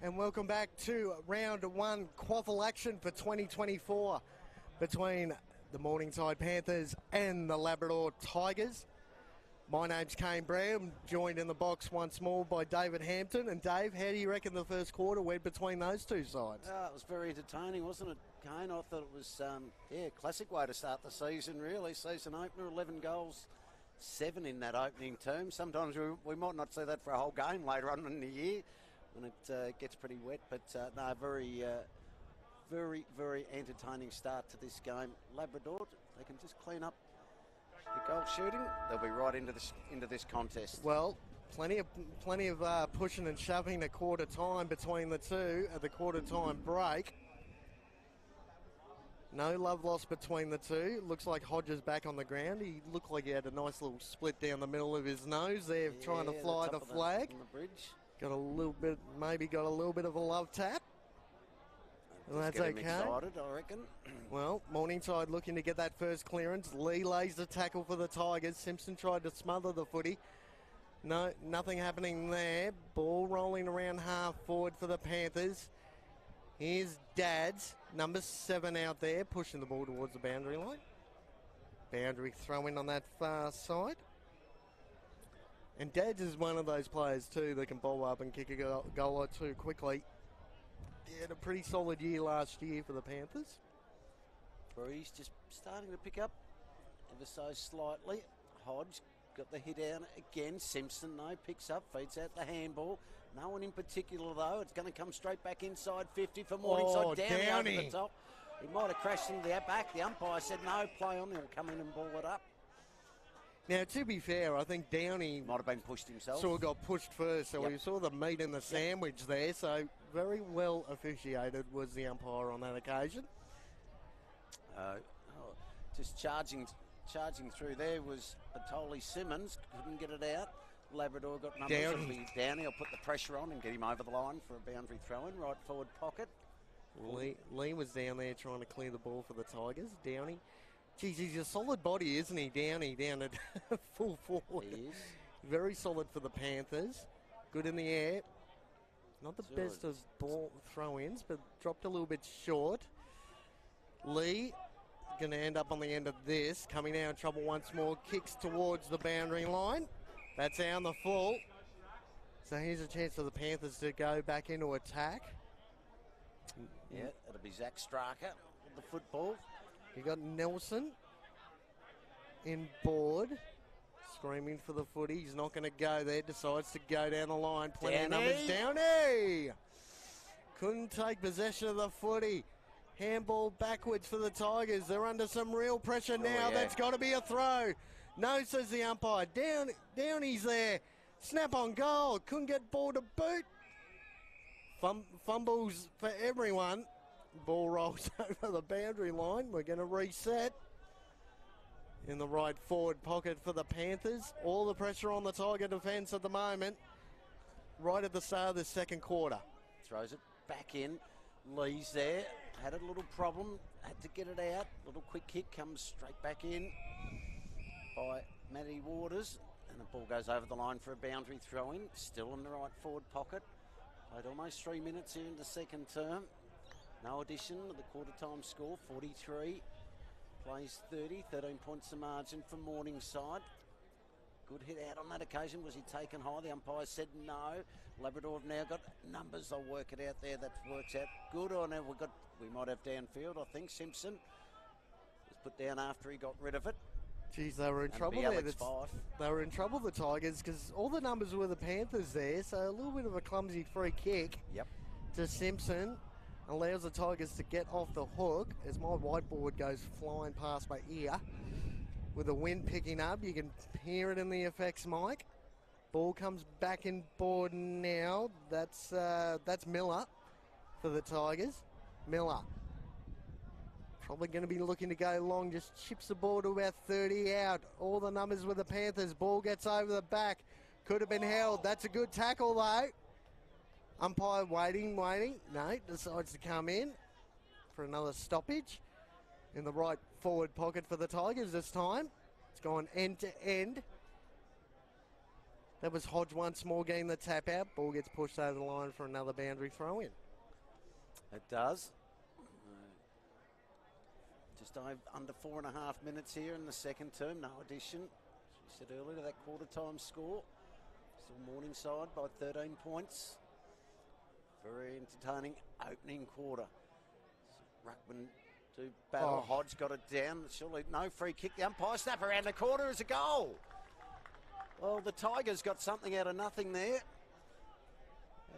And welcome back to round one QAFL action for 2024 between the Morningside Panthers and the Labrador Tigers. My name's Kane Brown, joined in the box once more by David Hampton. And Dave, how do you reckon the first quarter went between those two sides? It was very entertaining, wasn't it, Kane? I thought it was, classic way to start the season, really. Season opener, 11 goals, 7 in that opening term. Sometimes we might not see that for a whole game later on in the year when it gets pretty wet. But no, very, very entertaining start to this game. Labrador, they can just clean up the goal shooting, they'll be right into this contest. Well, plenty of pushing and shoving at quarter time between the two at the quarter time break. No love lost between the two. Looks like Hodges back on the ground. He looked like he had a nice little split down the middle of his nose there, trying to fly the flag. On the bridge. Got a little bit of a love tap. And that's okay. Excited, I reckon. Well, Morningside looking to get that first clearance. Lee lays the tackle for the Tigers. Simpson tried to smother the footy. No, nothing happening there. Ball rolling around half forward for the Panthers. Here's Dads, number 7 out there, pushing the ball towards the boundary line. Boundary throw in on that far side. And Dads is one of those players too that can bowl up and kick a goal or two quickly. He had a pretty solid year last year for the Panthers. Breeze just starting to pick up ever so slightly. Hodge got the hit out again. Simpson, though, picks up, feeds out the handball. No one in particular, though. It's going to come straight back inside 50 for Morningside. Downey over the top. He might have crashed into the back. The umpire said no, play on. He'll come in and ball it up. Now, to be fair, I think Downey might have been pushed himself. Sort of got pushed first, so we saw the meat and the sandwich there. So very well officiated was the umpire on that occasion. Just charging through there was Atoli Simmons. Couldn't get it out. Labrador got numbers. Downey will put the pressure on and get him over the line for a boundary throw-in, right forward pocket. Lee was down there trying to clear the ball for the Tigers. Downey. Geez, he's a solid body, isn't he? Downey down at full forward. He is. Very solid for the Panthers. Good in the air. Not the best of ball throw-ins, but dropped a little bit short. Lee going to end up on the end of this. Coming out in trouble once more. Kicks towards the boundary line. That's down the full. So here's a chance for the Panthers to go back into attack. Yeah, it'll be Zach Straka with the football. You got Nelson in board, screaming for the footy. He's not going to go there. Decides to go down the line. Plenty of numbers. Downey couldn't take possession of the footy. Handball backwards for the Tigers. They're under some real pressure now. That's got to be a throw. No, says the umpire. Downey's there. Snap on goal. Couldn't get ball to boot. Fumbles for everyone. Ball rolls over the boundary line. We're going to reset. In the right forward pocket for the Panthers. All the pressure on the Tiger defence at the moment. Right at the start of the second quarter. Throws it back in. Lee's there. Had a little problem. Had to get it out. Little quick kick comes straight back in by Matty Waters. And the ball goes over the line for a boundary throw-in. Still in the right forward pocket. Played almost 3 minutes here in the second term. No addition to the quarter-time score, 43. Plays 30, 13 points the margin for Morningside. Good hit out on that occasion. Was he taken high? The umpire said no. Labrador have now got numbers. They'll work it out there. That works out good. Oh, now we might have downfield, I think. Simpson was put down after he got rid of it. Geez, they were in trouble there. They were in trouble, the Tigers, because all the numbers were the Panthers there. So a little bit of a clumsy free kick to Simpson. Allows the Tigers to get off the hook as my whiteboard goes flying past my ear. With the wind picking up, you can hear it in the effects mic. Ball comes back in board now. That's Miller for the Tigers. Miller. Probably going to be looking to go long. Just chips the ball to about 30 out. All the numbers with the Panthers. Ball gets over the back. Could have been held. That's a good tackle though. Umpire waiting. No, decides to come in for another stoppage in the right forward pocket for the Tigers this time. It's gone end to end. That was Hodge once more getting the tap out. Ball gets pushed over the line for another boundary throw in. It does. Just under 4.5 minutes here in the second term. No addition. As we said earlier, that quarter time score. Still Morningside by 13 points. Very entertaining opening quarter. Ruckman to battle. Hodge got it down. Surely no free kick. The umpire snap around the corner is a goal. Well, the Tigers got something out of nothing there.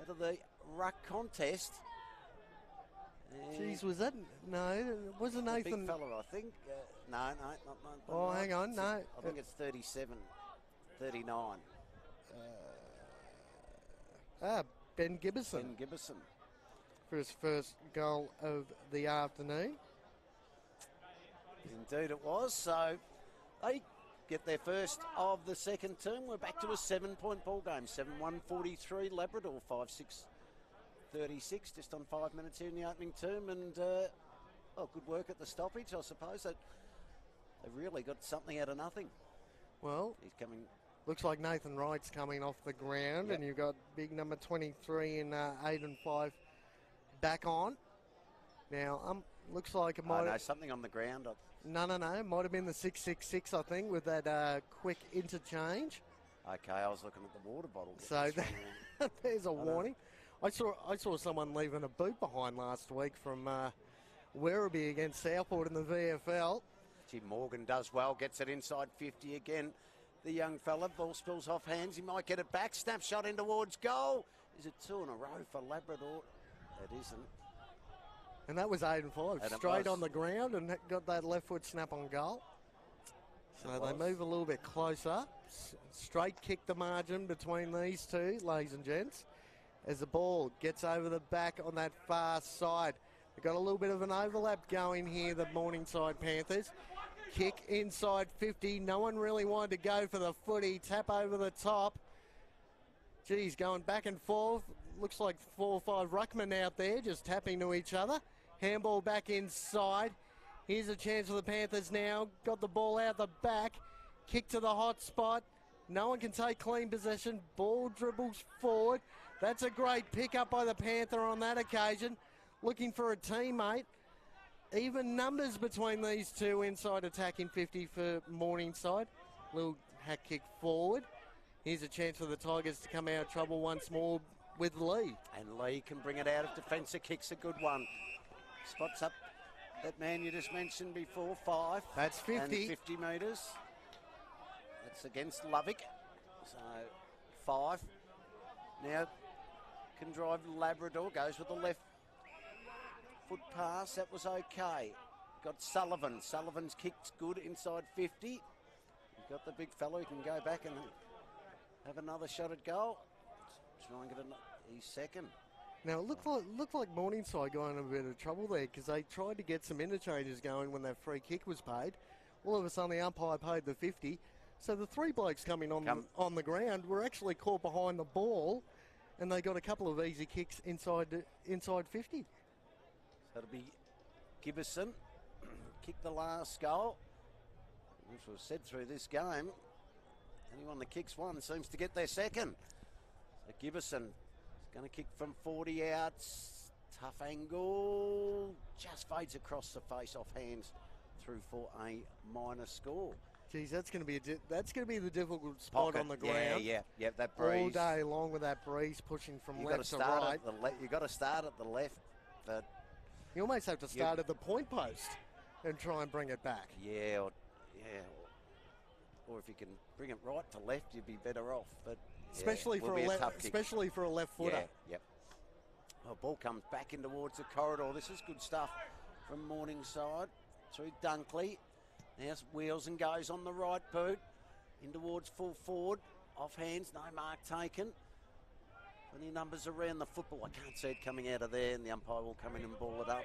Out of the ruck contest. Jeez, was that? No, it wasn't Nathan. Big fella, I think. No, not. Oh, hang on, no. I think it's 37, 39. Ben Gibbison. Ben Gibbison. For his first goal of the afternoon. Indeed it was. So they get their first of the second term. We're back to a 7-point ball game. 7-1-43 Labrador, 5-6-36. Just on 5 minutes here in the opening term. And, good work at the stoppage, I suppose. They really got something out of nothing. Well, he's coming. Looks like Nathan Wright's coming off the ground. Yep. And you've got big number 23 in 8 and 5 back on. Now, looks like it might... no, something on the ground. No. It might have been the 666, I think, with that quick interchange. Okay, I was looking at the water bottle. So there's a warning. I saw someone leaving a boot behind last week from Werribee against Southport in the VFL. Jim Morgan does well, gets it inside 50 again. The young fella, ball spills off hands. He might get it back. Snapshot in towards goal. Is it 2 in a row for Labrador? It isn't. And that was 8 and 5. And straight on the ground and got that left foot snap on goal. So they move a little bit closer. Straight kick the margin between these two, ladies and gents. As the ball gets over the back on that far side. They've got a little bit of an overlap going here, the Morningside Panthers. Kick inside 50. No one really wanted to go for the footy. Tap over the top. Geez, going back and forth. Looks like 4 or 5 ruckmen out there just tapping to each other. Handball back inside. Here's a chance for the Panthers now. Got the ball out the back. Kick to the hot spot. No one can take clean possession. Ball dribbles forward. That's a great pickup by the Panther on that occasion. Looking for a teammate. Even numbers between these two inside attacking 50 for Morningside. Little hack kick forward. Here's a chance for the Tigers to come out of trouble once more with Lee. And Lee can bring it out of defence. A kick's a good one. Spots up that man you just mentioned before, 5. That's 50. And 50 metres. That's against Lovick. So 5. Now can drive Labrador. Goes with the left foot pass. That was okay. Got Sullivan. Sullivan's kick's good inside 50. You've got the big fellow who can go back and have another shot at goal. Try and get his second. Now, it looked like Morningside got in a bit of trouble there because they tried to get some interchanges going when that free kick was paid. All of a sudden, the umpire paid the 50. So the 3 blokes coming on the ground were actually caught behind the ball, and they got a couple of easy kicks inside 50. So it'll be Gibbison kicked the last goal, which was said through this game. Anyone that kicks one seems to get their second. So Gibbison is going to kick from 40 out. Tough angle. Just fades across the face off hands through for a minor score. Geez, that's going to be the difficult spot on the ground. Yeah. That breeze all day long with that breeze pushing from left to right. You got to start at the left, but you almost have to start at the point post and try and bring it back. Or if you can bring it right to left, you'd be better off. But especially for a left footer. Yep. Oh, ball comes back in towards the corridor. This is good stuff from Morningside through Dunkley. Now wheels and goes on the right boot in towards full forward. Off hands, no mark taken. Plenty numbers around the football. I can't see it coming out of there, and the umpire will come in and ball it up.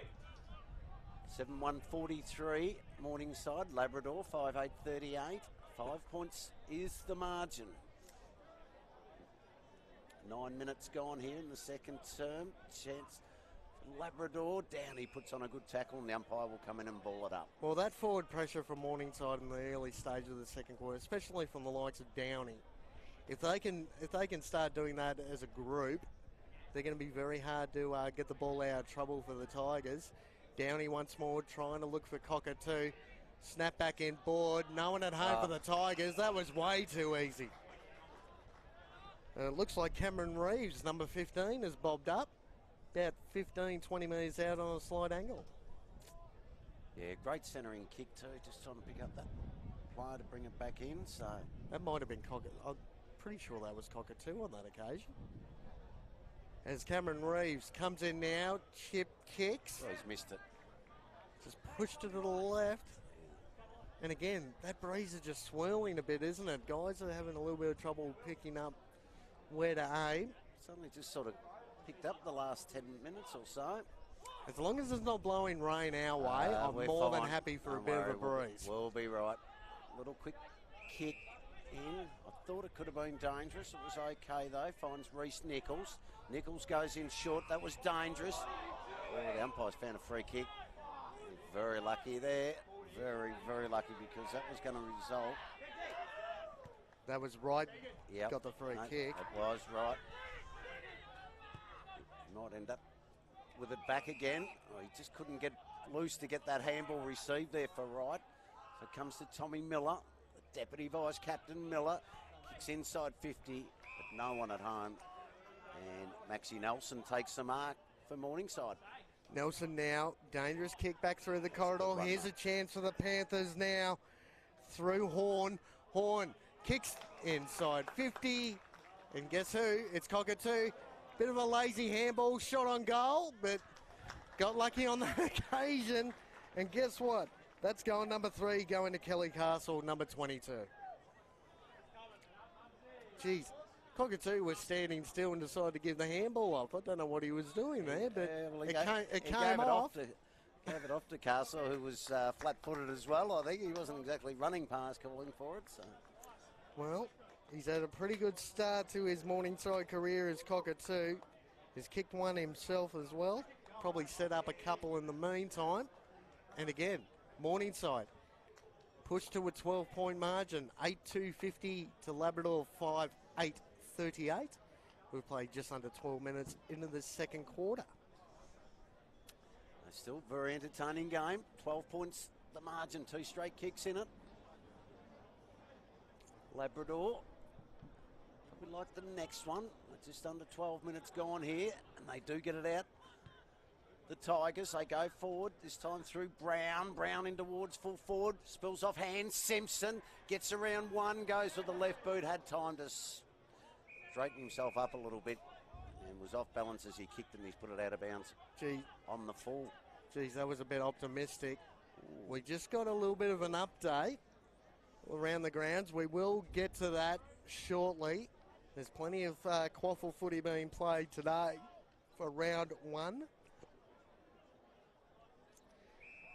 7-1-43, Morningside, Labrador, 5-8-38. 5 points is the margin. 9 minutes gone here in the second term. Chance for Labrador. Down, he puts on a good tackle, and the umpire will come in and ball it up. Well, that forward pressure from Morningside in the early stage of the second quarter, especially from the likes of Downey If they can start doing that as a group, they're going to be very hard to get the ball out of trouble for the Tigers. Downey once more trying to look for Cockatoo. Snap back in board. No one at home for the Tigers. That was way too easy. It looks like Cameron Reeves, number 15, has bobbed up. About 15, 20 metres out on a slight angle. Yeah, great centering kick too. Just trying to pick up that player to bring it back in. So that might have been Cockatoo. I'm pretty sure that was Cockatoo on that occasion. As Cameron Reeves comes in now, chip kicks. Oh, he's missed it. Just pushed it to the left. And again, that breeze is just swirling a bit, isn't it? Guys are having a little bit of trouble picking up where to aim. Suddenly just sort of picked up the last 10 minutes or so. As long as it's not blowing rain our way, I'm more than happy for a bit of a breeze. We'll be right. Little quick kick in. I thought it could have been dangerous. It was okay though. Finds Reece Nichols. Nichols goes in short. That was dangerous. Oh, the umpire's found a free kick. Very lucky there. Very, very lucky because that was going to result. That was right. Yep. Got the free kick. It was right. Might end up with it back again. Oh, he just couldn't get loose to get that handball received there for right. So it comes to Tommy Miller, the Deputy Vice Captain Miller. Kicks inside 50, but no one at home. And Maxie Nelson takes the mark for Morningside. Nelson now, dangerous kick back through the corridor. Here's a chance for the Panthers now. Through Horn. Horn kicks inside 50. And guess who? It's Cockatoo. Bit of a lazy handball, shot on goal, but got lucky on that occasion. And guess what? That's going number 3, going to Kelly Castle, number 22. Jeez, Cockatoo was standing still and decided to give the handball off. I don't know what he was doing there, but it came off. Gave it off to Castle, who was flat-footed as well. I think he wasn't exactly running past calling for it. So. Well, he's had a pretty good start to his Morningside career as Cockatoo. He's kicked one himself as well. Probably set up a couple in the meantime. And again, Morningside pushed to a 12-point margin. 8-2-50 to Labrador 5-8-38. We've played just under 12 minutes into the second quarter. Still very entertaining game. 12 points the margin. 2 straight kicks in it. Labrador. Probably like the next one. Just under 12 minutes gone here. And they do get it out. The Tigers, they go forward. This time through Brown. Brown in towards full forward. Spills off hands. Simpson gets around one. Goes with the left boot. Had time to straighten himself up a little bit. And was off balance as he kicked and he's put it out of bounds. Gee. On the full. Geez, that was a bit optimistic. Ooh. We just got a little bit of an update around the grounds. We will get to that shortly. There's plenty of QAFL footy being played today for round 1.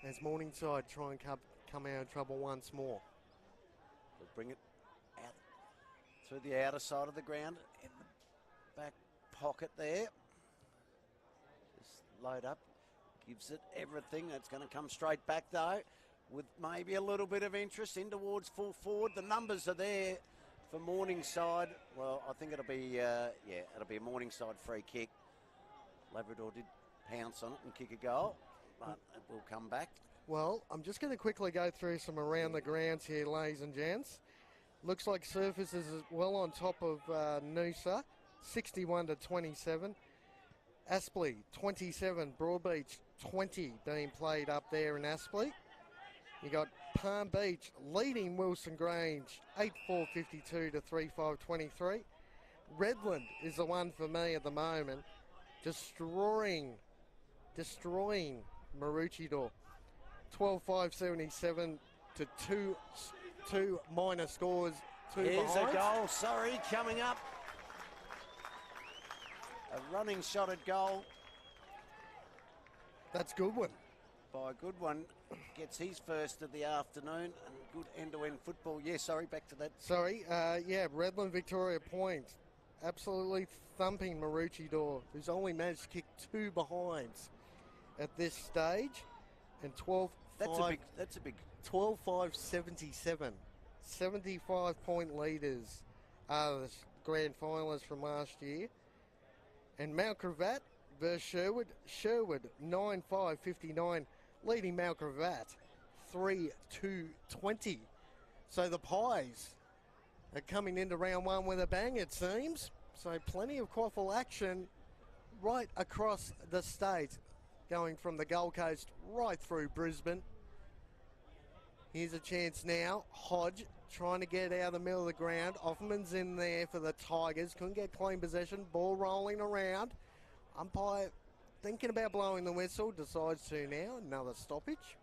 As Morningside try and come out of trouble once more. They'll bring it out through the outer side of the ground in the back pocket there. Just load up. Gives it everything. That's going to come straight back though, with maybe a little bit of interest in towards full forward. The numbers are there for Morningside. Well, I think it'll be it'll be a Morningside free kick. Labrador did pounce on it and kick a goal, but it will come back. Well, I'm just going to quickly go through some around the grounds here, ladies and gents. Looks like Surface is well on top of Noosa, 61-27. Aspley 27, Broadbeach 20 being played up there in Aspley. You got Palm Beach leading Wilson Grange 8-4-52 to 3-5-23. Redland is the one for me at the moment, destroying Maroochydore 12-5-77 to 2 minor scores. Here's a goal, sorry, coming up. A running shot at goal. That's Goodwin. By Goodwin, gets his first of the afternoon and good end-to-end football. Yeah, sorry, back to that. Sorry, Redland Victoria Point. Absolutely thumping Maroochydore, who's only managed to kick 2 behinds at this stage. And 12-5. That's a big. 12-5-77. 75-point leaders are the grand finalists from last year. And Mount Cravat versus Sherwood. Sherwood 9-5-59, leading Mount Cravat 3-2-20. So the Pies are coming into round one with a bang, it seems. So plenty of QAFL action right across the state, going from the Gold Coast right through Brisbane. Here's a chance now. Hodge trying to get out of the middle of the ground. Offerman's in there for the Tigers. Couldn't get clean possession. Ball rolling around. Umpire thinking about blowing the whistle. Decides to now. Another stoppage.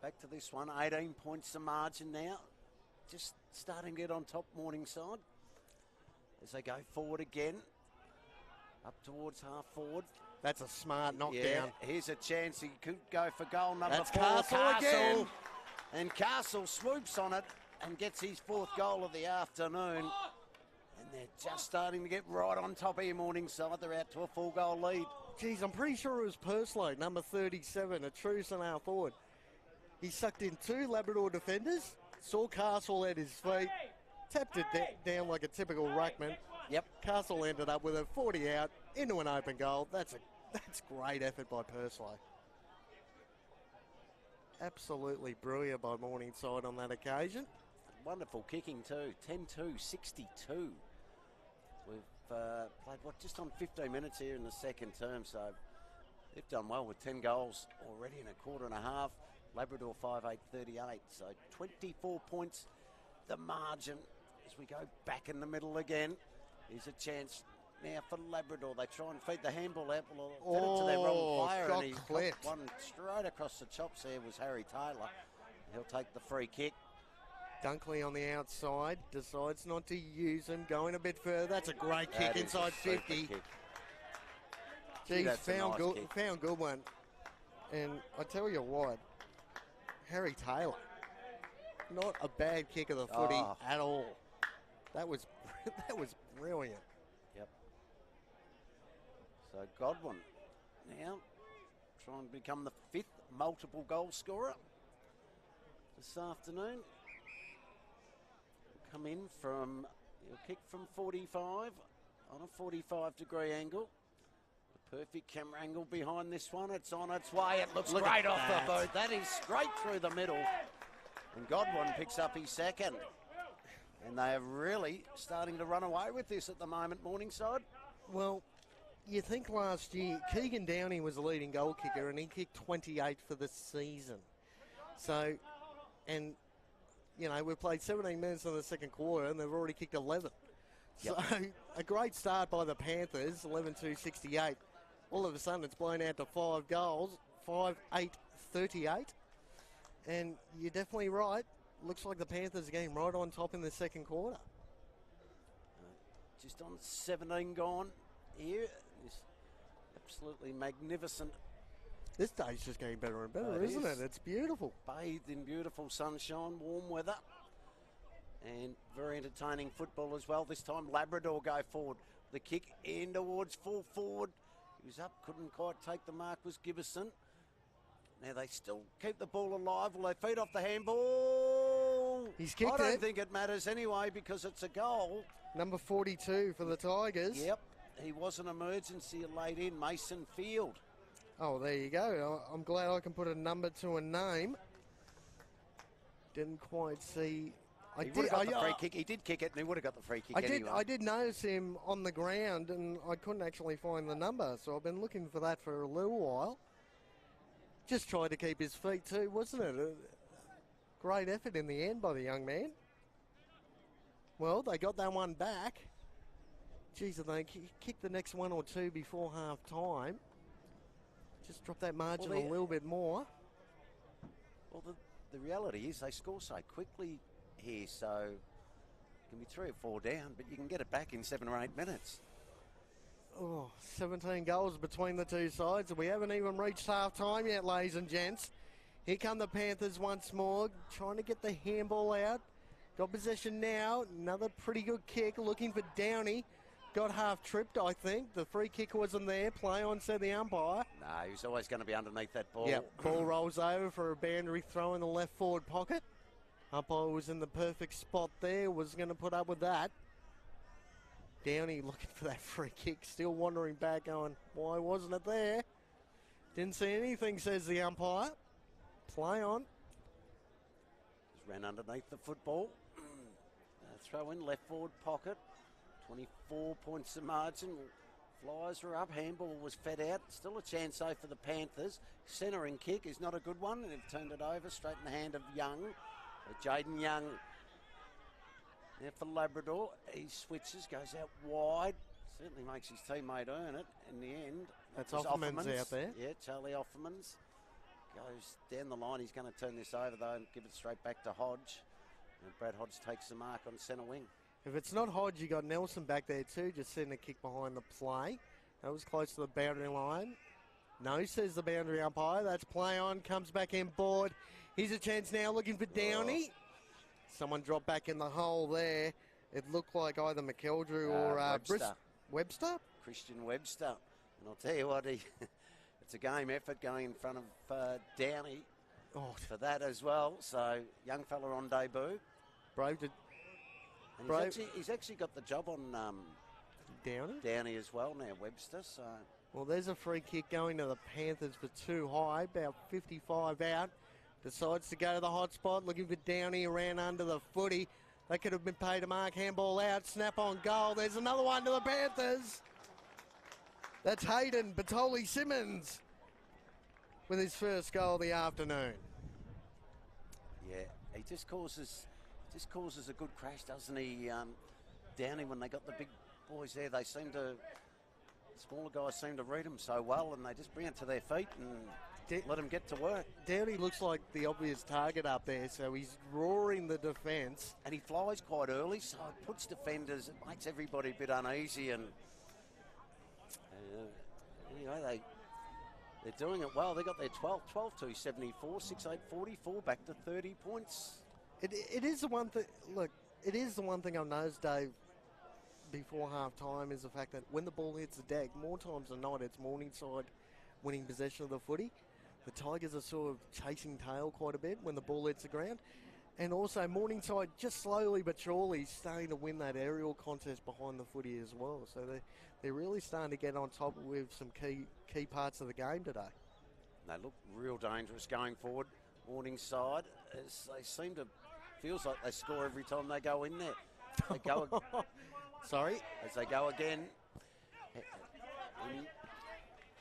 Back to this one. 18 points the margin now. Just starting to get on top, Morningside. As they go forward again. Up towards half forward. That's a smart knockdown. Yeah, here's a chance. He could go for goal number That's 4. Castle again. And Castle swoops on it and gets his 4th goal of the afternoon. And they're just starting to get right on top here, Morningside. They're out to a 4-goal lead. Geez, I'm pretty sure it was Purslow, number 37, a true centre forward. He sucked in 2 Labrador defenders, saw Castle at his feet, tapped it down like a typical ruckman. Yep. Castle ended up with a 40 out into an open goal. That's great effort by Purslow. Absolutely brilliant by Morningside on that occasion. Wonderful kicking too. 10-2, 62. We've played, just on 15 minutes here in the second term, so they've done well with 10 goals already in a quarter and a half. Labrador 5-8, 38, so 24 points the margin as we go back in the middle again. Here's a chance now for Labrador. They try and feed the handball out. Well, fed it to their wrong player, and he got one straight across the chops there was Harry Taylor. He'll take the free kick. Dunkley on the outside, decides not to use him, going a bit further. That's a great kick inside 50. Geez, found good one. And I tell you what, Harry Taylor, not a bad kick of the footy at all. That was brilliant. Yep. So Godwin now trying to become the 5th multiple goal scorer this afternoon. Come in from, he'll kick from 45 on a 45-degree angle. The perfect camera angle behind this one. It's on its way. It looks great off the boot. That is straight through the middle. And Godwin picks up his 2nd. And they are really starting to run away with this at the moment, Morningside. Well, you think last year, Keegan Downey was the leading goal kicker and he kicked 28 for the season. So, and, you know, we've played 17 minutes in the second quarter and they've already kicked 11. Yep. So, a great start by the Panthers, 11-2-68. All of a sudden, it's blown out to 5 goals, 5-8-38. And you're definitely right. Looks like the Panthers are getting right on top in the second quarter. Just on 17 gone here. This absolutely magnificent. This day's just getting better and better, isn't it? It's beautiful. Bathed in beautiful sunshine, warm weather. And very entertaining football as well. This time Labrador go forward. The kick in towards full forward. He was up, couldn't quite take the mark, was Gibbison. Now they still keep the ball alive. Will they feed off the handball? He's kicked it. I don't think it matters anyway because it's a goal. Number 42 for the Tigers. Yep. He was an emergency late in, Mason Field. Oh, there you go. I'm glad I can put a number to a name. Didn't quite see. He would have got the free kick. He did kick it, and he would have got the free kick anyway. I did notice him on the ground, and I couldn't actually find the number, so I've been looking for that for a little while. Just tried to keep his feet too, wasn't it? A great effort in the end by the young man. Well, they got that one back. Geez, if they kick the next 1 or 2 before half time, just drop that margin a little bit more. Well, the reality is they score so quickly here, so it can be 3 or 4 down, but you can get it back in 7 or 8 minutes. Oh, 17 goals between the two sides. We haven't even reached half time yet, ladies and gents. Here come the Panthers once more, trying to get the handball out. Got possession now. Another pretty good kick, looking for Downey. Got half tripped, I think. The free kick wasn't there. Play on, said the umpire. No, he was always going to be underneath that ball. Yep, ball rolls over for a boundary throw in the left forward pocket. Umpire was in the perfect spot there, was going to put up with that. Downey looking for that free kick, still wandering back going, why wasn't it there? Didn't see anything, says the umpire. Play on. Just ran underneath the football. Throw in left forward pocket. 24 points the margin. Flyers are up. Handball was fed out. Still a chance though for the Panthers. Centering kick is not a good one. And they've turned it over straight in the hand of Young. Jaden Young there for Labrador. He switches, goes out wide. Certainly makes his teammate earn it in the end. That's Offerman's out there. Yeah, Charlie Offerman's. Goes down the line. He's going to turn this over though and give it straight back to Hodge. And Brad Hodge takes the mark on centre wing. If it's not Hodge, you got Nelson back there too, just sending a kick behind the play. That was close to the boundary line. No, says the boundary umpire. That's play on, comes back in board. Here's a chance now looking for Downey. Someone dropped back in the hole there. It looked like either McEldew or Webster. Webster? Christian Webster. And I'll tell you what, it's a game effort going in front of Downey for that as well. So, young fella on debut. Brave to... And he's actually got the job on Downey as well now, Webster. So, well, there's a free kick going to the Panthers for too high, about 55 out. Decides to go to the hot spot, looking for Downey around under the footy. That could have been paid to mark. Handball out, snap on goal. There's another one to the Panthers. That's Hayden Batoli Simmons with his first goal of the afternoon. Yeah, he just causes a good crash, doesn't he? Downey, when they got the big boys there, smaller guys seem to read them so well, and they just bring it to their feet and let them get to work. Downey looks like the obvious target up there, so he's roaring the defence. And he flies quite early, so it puts defenders, it makes everybody a bit uneasy. And anyway, they're doing it well. They got their 12 to 74, 6-8, 44, back to 30 points. It is the one thing. Look, it is the one thing I've noticed, Dave, before half time is the fact that when the ball hits the deck, more times than not, it's Morningside winning possession of the footy. The Tigers are sort of chasing tail quite a bit when the ball hits the ground. And also Morningside just slowly but surely starting to win that aerial contest behind the footy as well. So they're really starting to get on top with some key parts of the game today. They look real dangerous going forward. Morningside, as they seem to, feels like they score every time they go in there. They go. Sorry? As they go again.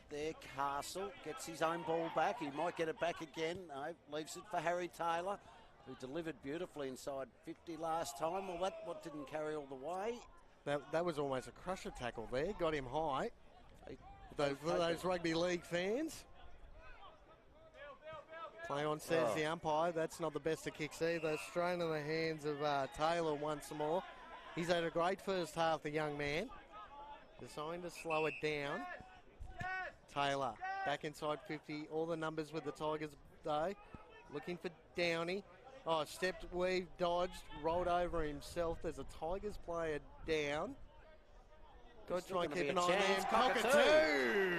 There, Castle gets his own ball back. He might get it back again. No, leaves it for Harry Taylor, who delivered beautifully inside 50 last time. Well, that didn't carry all the way. That was almost a crusher tackle there. Got him high. For those rugby league fans. Play on, says the umpire. That's not the best of kicks either. Straight in the hands of Taylor once more. He's had a great first half, the young man. Deciding to slow it down. Taylor back inside 50. All the numbers with the Tigers though. Looking for Downey. Oh, stepped, weaved, dodged, rolled over himself. There's a Tigers player down. Got to try and keep an eye on him. Cockatoo!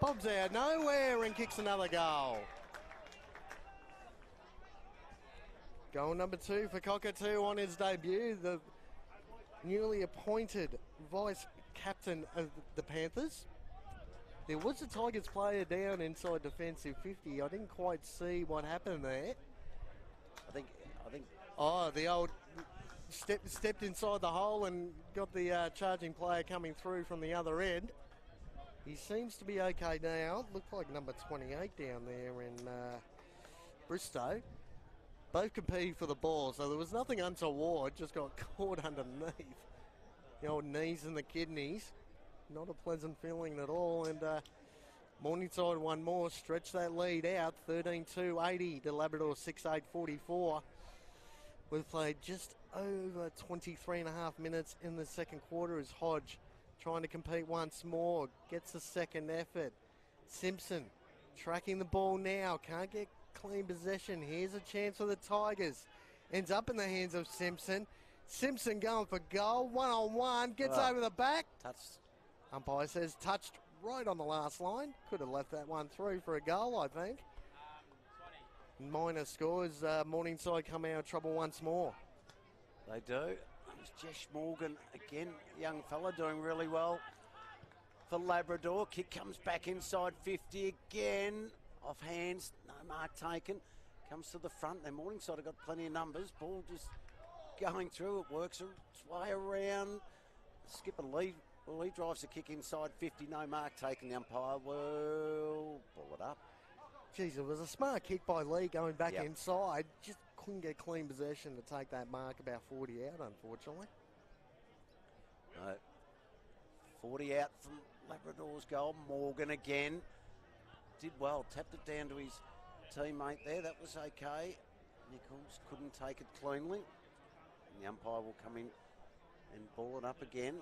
Bob's out nowhere and kicks another goal. Goal number 2 for Cockatoo on his debut. The newly appointed vice captain of the Panthers. There was a Tigers player down inside defensive 50. I didn't quite see what happened there. I think. Oh, the old stepped inside the hole and got the charging player coming through from the other end. He seems to be okay now. Looked like number 28 down there in Bristow. Both competing for the ball, so there was nothing untoward. Just got caught underneath. The old knees and the kidneys. Not a pleasant feeling at all. And Morningside one more. Stretch that lead out. 13-2-80 to Labrador 6-8-44. We've played just over 23 and a half minutes in the second quarter as Hodge trying to compete once more. Gets a second effort. Simpson tracking the ball now. Can't get clean possession. Here's a chance for the Tigers. Ends up in the hands of Simpson. Simpson going for goal. 1-on-1. Gets over the back. Touched. Umpire says touched right on the last line. Could have left that one through for a goal, I think. Minor scores. Morningside come out of trouble once more. They do. It's Jesh Morgan again, young fella doing really well for Labrador. Kick comes back inside 50 again. Off hands, no mark taken. Comes to the front. Then Morningside have got plenty of numbers. Ball just going through. It works its way around. Skipper Lee. Well, he drives the kick inside 50. No mark taken. The umpire will pull it up. Geez, it was a smart kick by Lee going back Yep. inside. Just couldn't get clean possession to take that mark about 40 out, unfortunately. 40 out from Labrador's goal. Morgan again. Did well. Tapped it down to his teammate there. That was okay. Nichols couldn't take it cleanly. And the umpire will come in and ball it up again.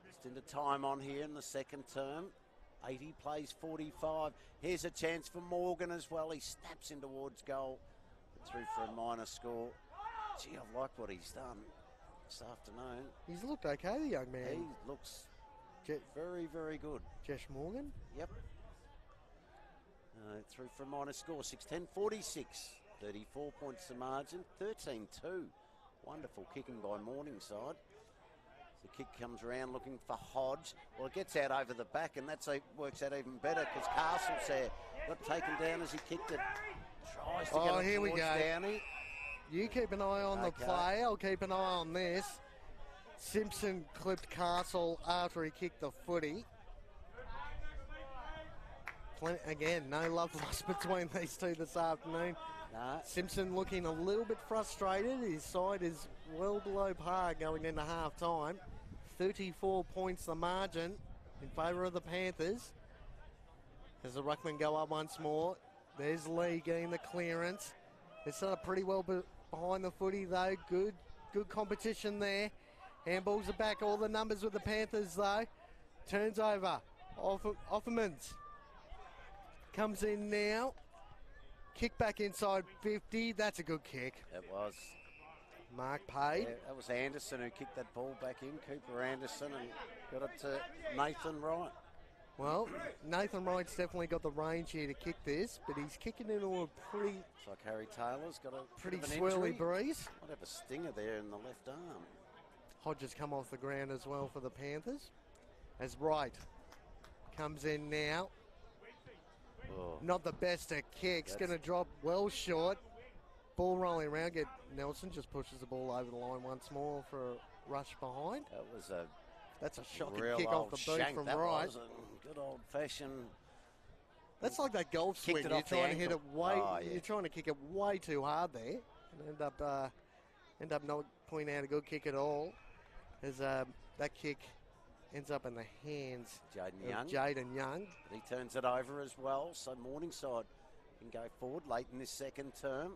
Just into time on here in the second term. 80 plays 45. Here's a chance for Morgan as well. He snaps in towards goal. Through for a minor score. Gee, I like what he's done this afternoon. He's looked okay, the young man. He looks very, very good. Jesh Morgan? Yep. Through for a minor score. 6-10, 46. 34 points the margin. 13-2. Wonderful kicking by Morningside. The kick comes around looking for Hodge. Well, it gets out over the back, and that works out even better because Castle's there. Got taken down as he kicked it. Tries to get it here we towards go. Downey. You keep an eye on the play. I'll keep an eye on this. Simpson clipped Castle after he kicked the footy. Again, no love lost between these two this afternoon. Nah. Simpson looking a little bit frustrated. His side is well below par going into half-time. 34 points the margin in favour of the Panthers. As the ruckman go up once more. There's Lee getting the clearance. They're sort of pretty well behind the footy though. Good competition there. Handballs are back. All the numbers with the Panthers though. Turns over. Offermans comes in now. Kick back inside 50. That's a good kick. It was. Mark paid. Yeah, that was Anderson who kicked that ball back in. Cooper Anderson, and got it to Nathan Wright. Well, Nathan Wright's definitely got the range here to kick this, but he's kicking into a pretty... It's like Harry Taylor's got a pretty bit of an swirly injury. breeze. Might have a stinger there in the left arm. Hodges come off the ground as well for the Panthers. As Wright comes in now. Oh. Not the best at kicks. Going to drop well short. Ball rolling around. Nelson just pushes the ball over the line once more for a rush behind. That was a... That's a shocking real kick off the boot shank. from That Wright. was a good old-fashioned... That's like that golf swing. Kicked it You're off the trying to hit it ankle. way. Oh, yeah. You're trying to kick it way too hard there, and end up not putting out a good kick at all. As that kick ends up in the hands of Jaden Young. He turns it over as well, so Morningside can go forward late in this second term.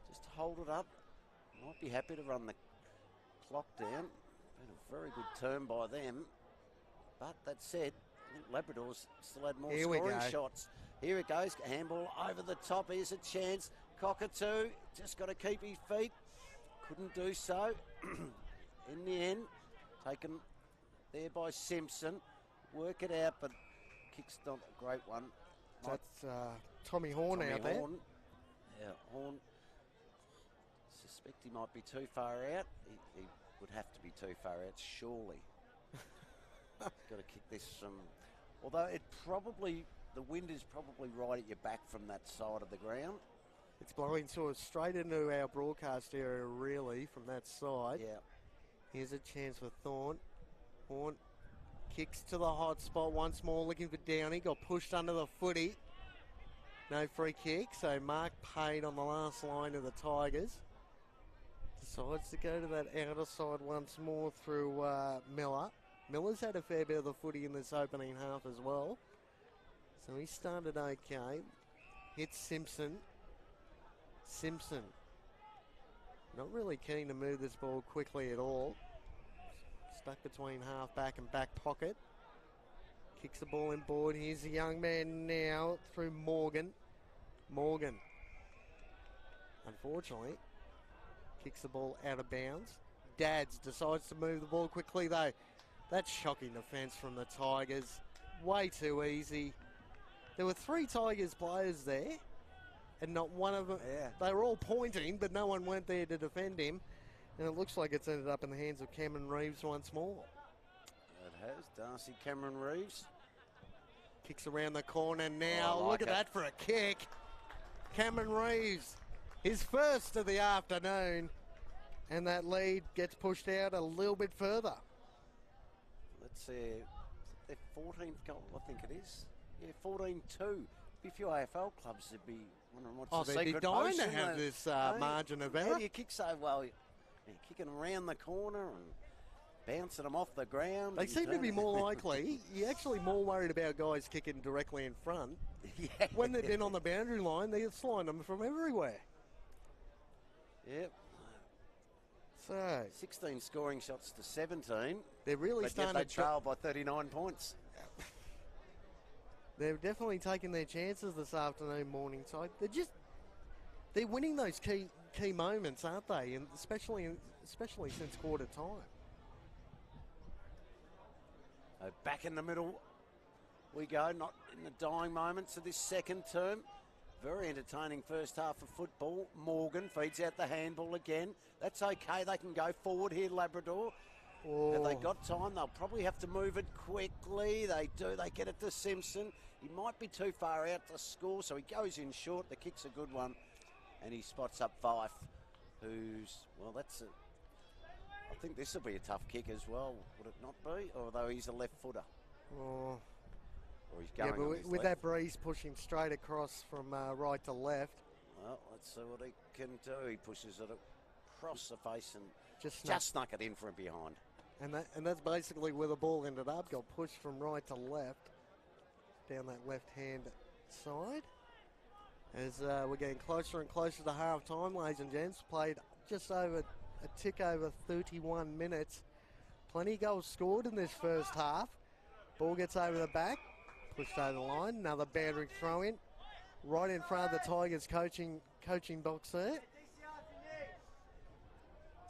Just hold it up. Might be happy to run the clock down. Been a very good turn by them. But that said, I think Labrador's still had more scoring shots. Here it goes. Handball over the top. Here's a chance. Cockatoo just got to keep his feet. Couldn't do so. In the end, taken there by Simpson. Work it out, but kick's not a great one. That's Tommy Horn out there. Yeah, Horn. Suspect he might be too far out. He would have to be too far out, surely. Got to kick this from... Although the wind is probably right at your back from that side of the ground. It's blowing sort of straight into our broadcast area, really, from that side. Yeah. Here's a chance for Thorne. Horn kicks to the hot spot once more, looking for Downey. Got pushed under the footy. No free kick, so Mark paid on the last line of the Tigers. Decides to go to that outer side once more through Miller. Miller's had a fair bit of the footy in this opening half as well. So he started okay. Hits Simpson. Simpson not really keen to move this ball quickly at all. Stuck between half back and back pocket. Kicks the ball in board. Here's the young man now through Morgan. Morgan, unfortunately, kicks the ball out of bounds. Dads decides to move the ball quickly though. That's shocking defence from the Tigers. Way too easy. There were 3 Tigers players there, and not one of them. Yeah. They were all pointing, but no one went there to defend him. And it looks like it's ended up in the hands of Cameron Reeves once more. It has. Darcy Cameron Reeves. Kicks around the corner now. I like Look at it. that for a kick. Cameron Reeves, his first of the afternoon. And that lead gets pushed out a little bit further. Let's see. Their 14th goal, I think it is. Yeah, 14-2. Be a few AFL clubs would be wondering what's the they'd be secret dying potion. to have this Hey, margin of How error. do you kick so well? You're kicking around the corner and bouncing them off the ground. They and seem to be turning- more likely. You're actually more worried about guys kicking directly in front. Yeah. When they've been on the boundary line, they're sliding them from everywhere. Yep. So 16 scoring shots to 17. they're really But yet starting they to trail by 39 points. They're definitely taking their chances this afternoon, Morningside. They're winning those key moments, aren't they? And especially since quarter time. Back in the middle we go, not in the dying moments of this second term. Very entertaining first half of football. Morgan feeds out the handball again. That's okay. They can go forward here, Labrador. Have they got time? They'll probably have to move it quickly. They do. They get it to Simpson. He might be too far out to score, so he goes in short. The kick's a good one. And he spots up Fife, who's, well, that's a... I think this will be a tough kick as well, would it not be? Although he's a left footer. Oh. Or he's going Yeah, but on with his that left. breeze pushing straight across from right to left, Well, let's see what he can do. He pushes it across the face and just snuck it in from behind. and that's basically where the ball ended up. Got pushed from right to left, down that left-hand side. As we're getting closer and closer to half-time, ladies and gents, played just over a tick over 31 minutes. Plenty of goals scored in this first half. Ball gets over the back, pushed over the line. Another boundary throw in, right in front of the Tigers coaching box there.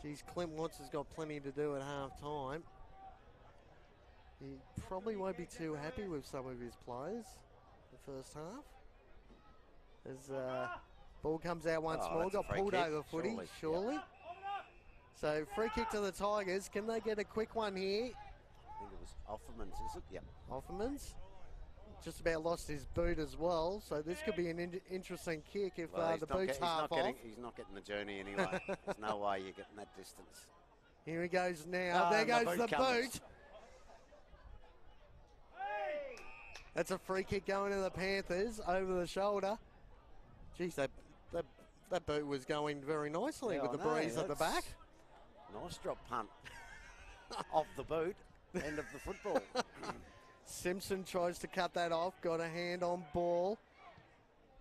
Geez, Clint Watts has got plenty to do at half-time. He probably won't be too happy with some of his players the first half. As ball comes out once more, that's a got free pulled kick, over footy, surely. Yep. So free kick to the Tigers. Can they get a quick one here? I think it was Offerman's, is it? Yep. Offerman's just about lost his boot as well, so this could be an interesting kick if Well, the boot's half off. He's not getting the journey anyway. There's no way you're getting that distance. Here he goes now. Oh, There and goes the comes. boot. That's a free kick going to the Panthers over the shoulder. Geez, that boot was going very nicely Yeah, with I the know, breeze at the that's- back. Nice drop punt off the boot, end of the football. Simpson tries to cut that off, got a hand on ball.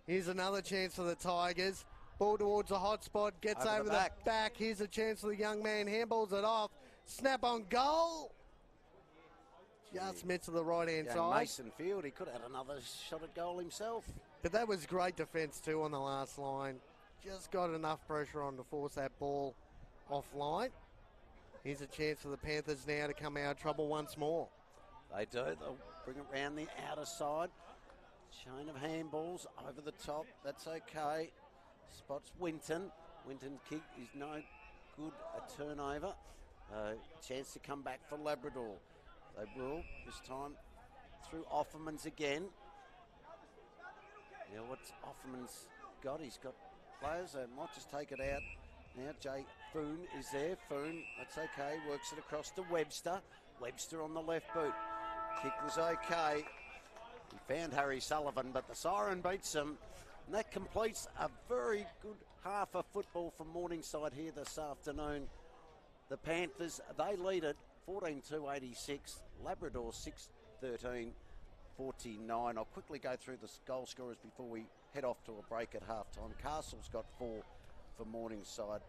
Here's another chance for the Tigers. Ball towards the hot spot, gets Over over the the back. Here's a chance for the young man, handballs it off. Snap on goal. Just missed to the right-hand Yeah, side. Mason Field, he could have had another shot at goal himself. But that was great defence too on the last line. Just got enough pressure on to force that ball offline. Here's a chance for the Panthers now to come out of trouble once more. They do. They'll bring it round the outer side. Chain of handballs over the top. That's okay. Spots Winton. Winton's kick is no good. A turnover. Chance to come back for Labrador. They will this time through Offerman's again. Now what's Offerman's got? He's got players. They might just take it out. Now Jay Foon is there. Foon, that's okay. Works it across to Webster. Webster on the left boot. Kick was okay. He found Harry Sullivan, but the siren beats him. And that completes a very good half of football from Morningside here this afternoon. The Panthers, they lead it 14-2-86. Labrador 6-13-49. I'll quickly go through the goal scorers before we head off to a break at halftime. Castle's got 4 for Morningside.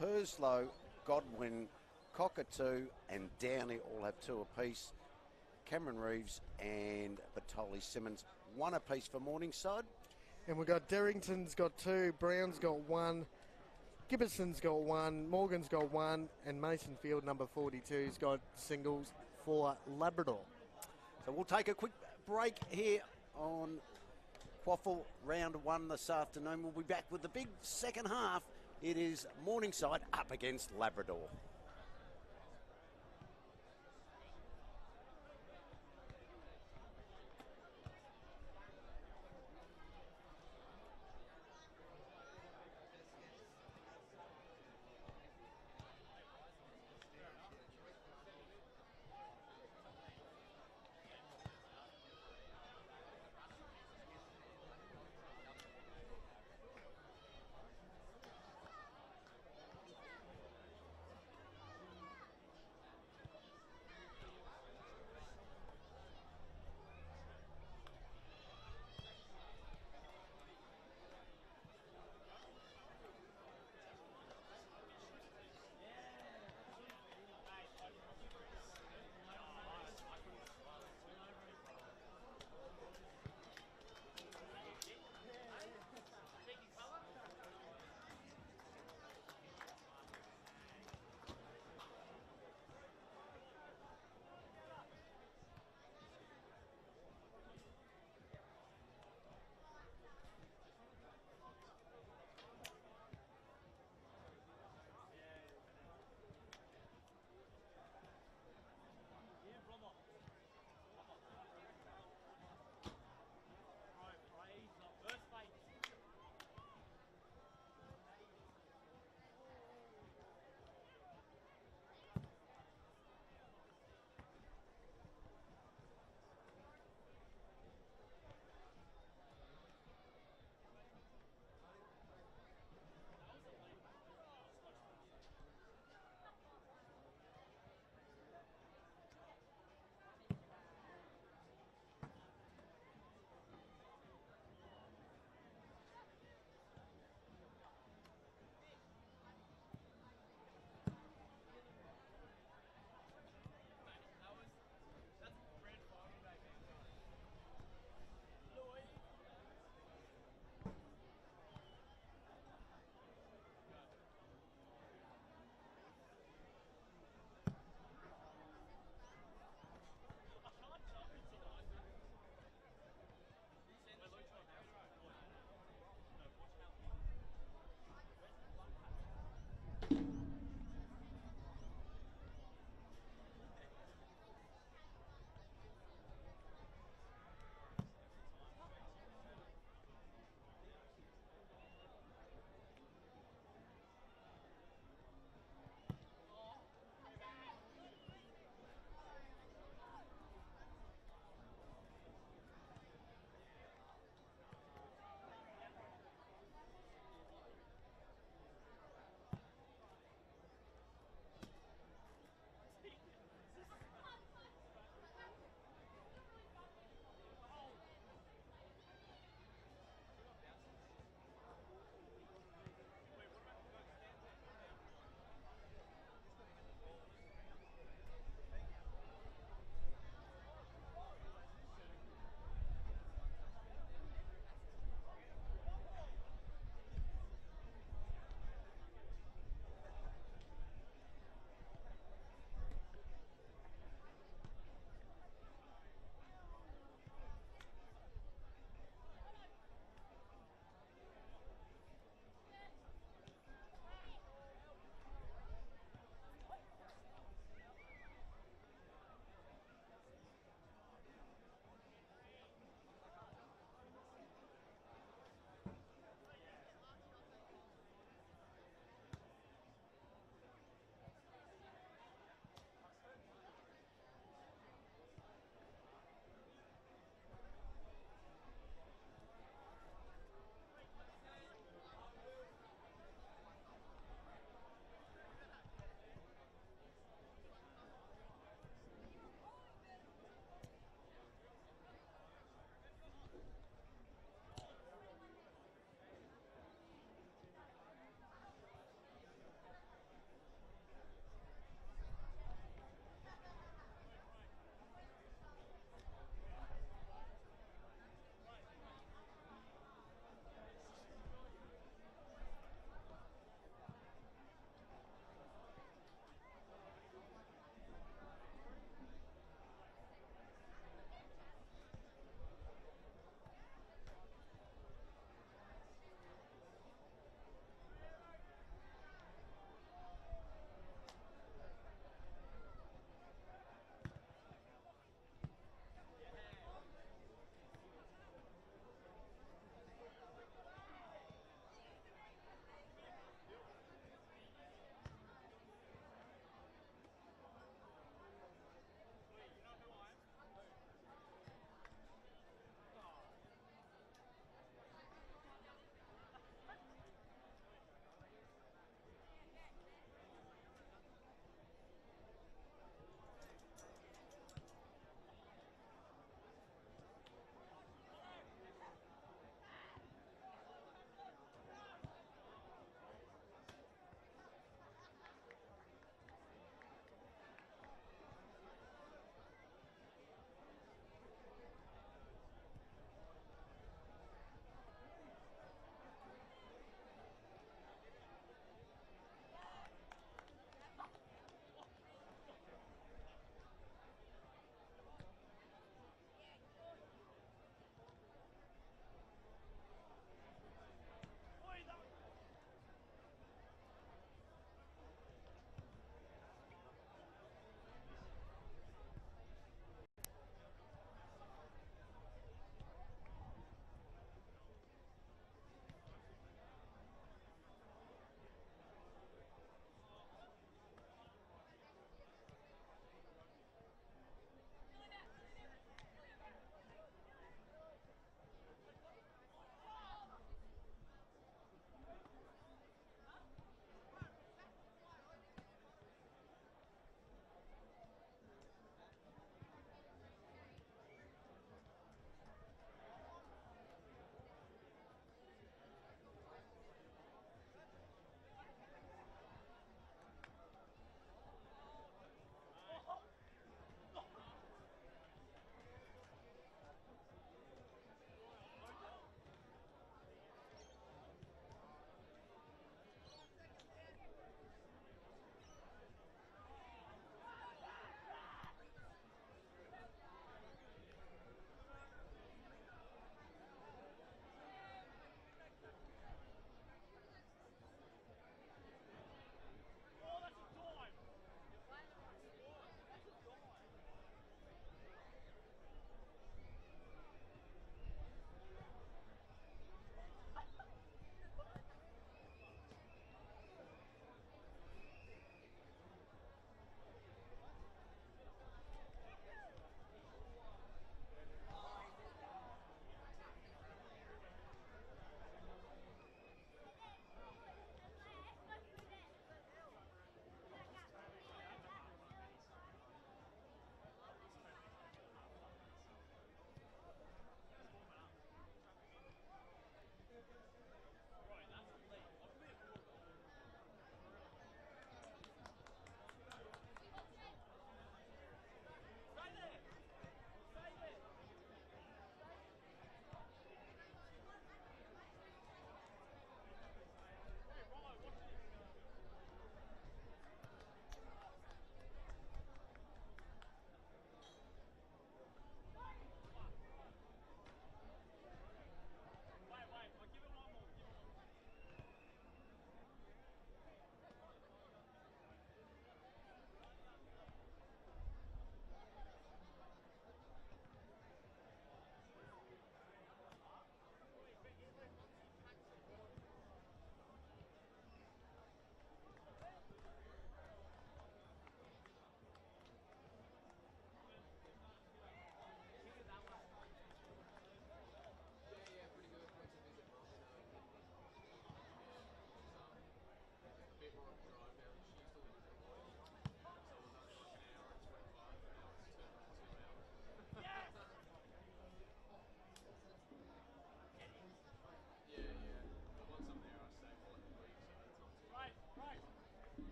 Perslow, Godwin, Cockatoo and Downey all have 2 apiece. Cameron Reeves and Batoli Simmons 1 apiece for Morningside. And we've got Derrington's got 2, Brown's got 1, Gibbison's got 1, Morgan's got 1, and Mason Field, number 42's got singles for Labrador. So we'll take a quick break here on QAFL round 1 this afternoon. We'll be back with the big second half. It is Morningside up against Labrador.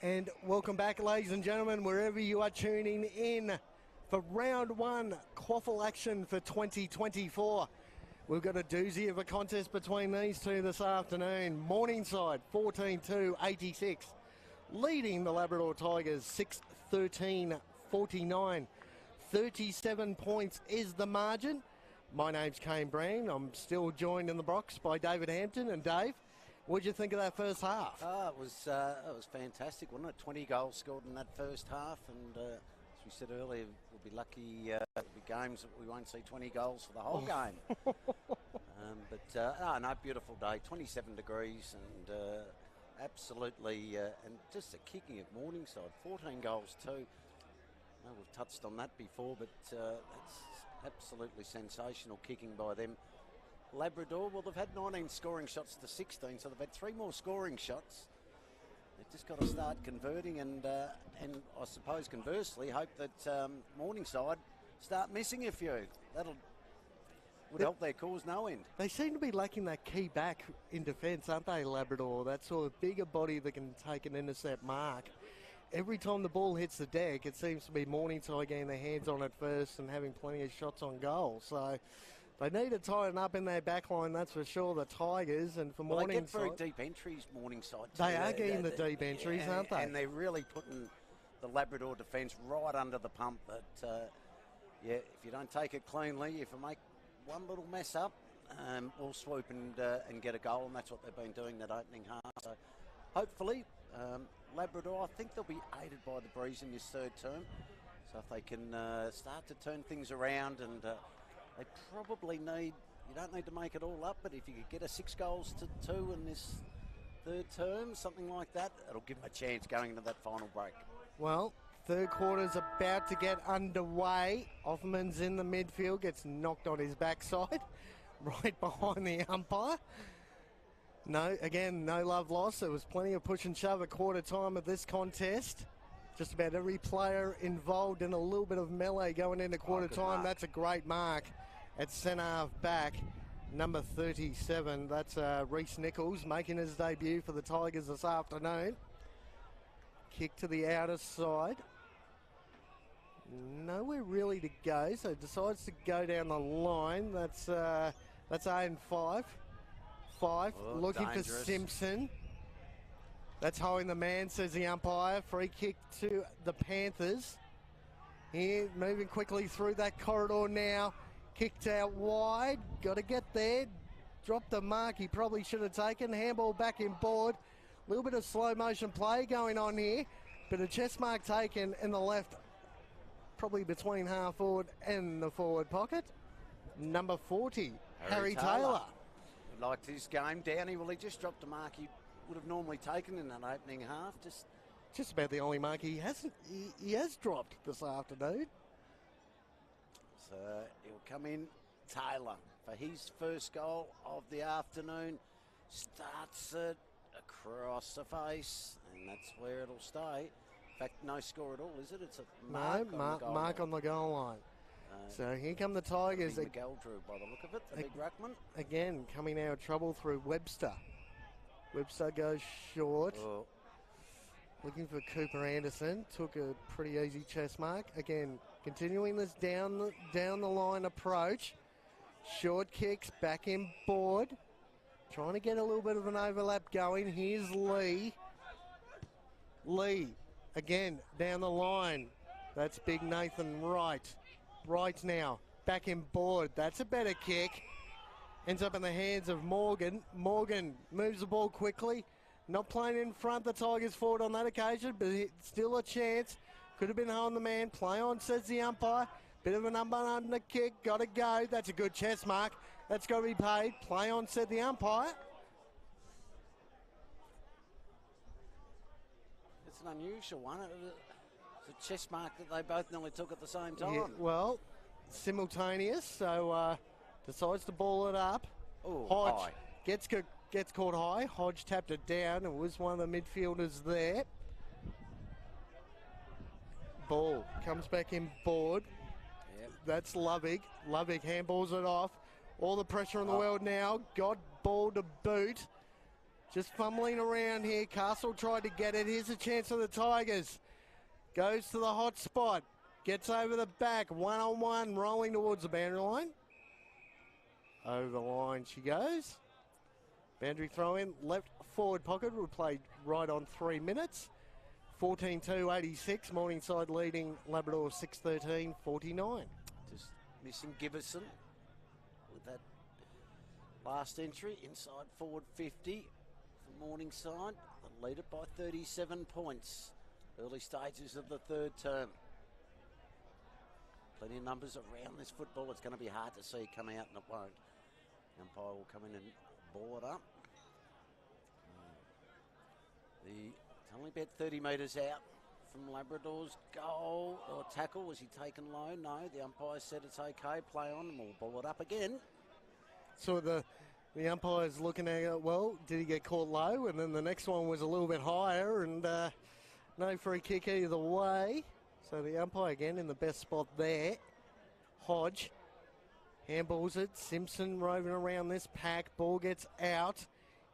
And welcome back, ladies and gentlemen, wherever you are tuning in for round one QAFL action for 2024. We've got a doozy of a contest between these two this afternoon. Morningside 14-2-86, leading the Labrador Tigers 6-13-49. 37 points is the margin. My name's Kane Breen. I'm still joined in the box by David Hampton. And Dave, what did you think of that first half? It was fantastic, wasn't it? 20 goals scored in that first half, and as we said earlier, we'll be lucky. There'll be games that we won't see 20 goals for the whole game. No, beautiful day. 27 degrees, and absolutely, and just the kicking at Morningside. 14 goals too. We've touched on that before, but that's absolutely sensational kicking by them. Labrador, well, they've had 19 scoring shots to 16, so they've had 3 more scoring shots. They've just got to start converting, and I suppose conversely hope that Morningside start missing a few. Would help their cause no end. They seem to be lacking that key back in defence, aren't they, Labrador? That sort of bigger body that can take an intercept mark. Every time the ball hits the deck, it seems to be Morningside getting their hands on it first and having plenty of shots on goal. So they need to tighten up in their back line, that's for sure, the Tigers. And for Morningside, they get very deep entries, Morningside. They are getting the deep entries, aren't they? And they're really putting the Labrador defence right under the pump. But, if you don't take it cleanly, if you make one little mess up, we'll swoop and get a goal, and that's what they've been doing that opening half. So hopefully, Labrador, I think they'll be aided by the breeze in this third term. So if they can start to turn things around, and they probably need, you don't need to make it all up, but if you could get a 6 goals to 2 in this third term, something like that, it'll give them a chance going into that final break. Well, third quarter's about to get underway. Offerman's in the midfield, gets knocked on his backside, right behind the umpire. No, again, no love lost. There was plenty of push and shove at quarter time of this contest. Just about every player involved in a little bit of melee going into quarter time. That's a great mark at centre half back, number 37. That's Reece Nichols making his debut for the Tigers this afternoon. Kick to the outer side. Nowhere really to go, so decides to go down the line. That's Ian 5. Looking dangerous for Simpson. That's holding the man, says the umpire. Free kick to the Panthers. Here, moving quickly through that corridor now. Kicked out wide. Got to get there. Dropped the mark he probably should have taken. Handball back in board. A little bit of slow motion play going on here. Bit of chest mark taken in the left, probably between half forward and the forward pocket. Number 40, Harry Taylor. Liked his game. Downey, well, he just dropped a mark he would have normally taken in that opening half. Just about the only mark he hasn't. He has dropped this afternoon. So he'll come in, Taylor, for his first goal of the afternoon. Starts it across the face, and that's where it'll stay. In fact, no score at all, is it? It's a mark on the goal line. So here come the Tigers. McEldrew, by the look of it, the big ruckman. Again, coming out of trouble through Webster. Webster goes short. Oh. Looking for Cooper Anderson. Took a pretty easy chest mark. Again, continuing this down the line approach. Short kicks, back in board. Trying to get a little bit of an overlap going. Here's Lee. Lee, again, down the line. That's big Nathan Wright. Right now, back in board. That's a better kick. Ends up in the hands of Morgan. Morgan moves the ball quickly. Not playing in front, the Tigers forward on that occasion, but still a chance. Could have been holding the man. Play on, says the umpire. Bit of an under kick. Got to go. That's a good chest mark. That's got to be paid. Play on, said the umpire. It's an unusual one. It's a chest mark that they both nearly took at the same time. Yeah, well, simultaneous, so decides to ball it up. Ooh, Hodge high. gets caught high. Hodge tapped it down and was one of the midfielders there. Ball comes back in board. Yep. That's Lovig. Lovig handballs it off. All the pressure in the world now. Got ball to boot. Just fumbling around here. Castle tried to get it. Here's a chance for the Tigers. Goes to the hot spot. Gets over the back. One-on-one. Rolling towards the boundary line. Over the line she goes. Boundary throw in. Left forward pocket. We'll play right on 3 minutes. 14-2-86. Morningside leading Labrador 6-13-49. Just missing Giverson with that last entry. Inside forward 50 for Morningside. They lead it by 37 points. Early stages of the third term. Plenty of numbers around this football. It's going to be hard to see come out, and it won't. The umpire will come in and ball it up. It's only about 30 metres out from Labrador's goal or tackle. Was he taken low? No, the umpire said it's okay. Play on, and we'll ball it up again. So the umpire's looking at it, well, did he get caught low? And then the next one was a little bit higher, and no free kick either way. So the umpire again in the best spot there. Hodge handballs it. Simpson roving around this pack. Ball gets out.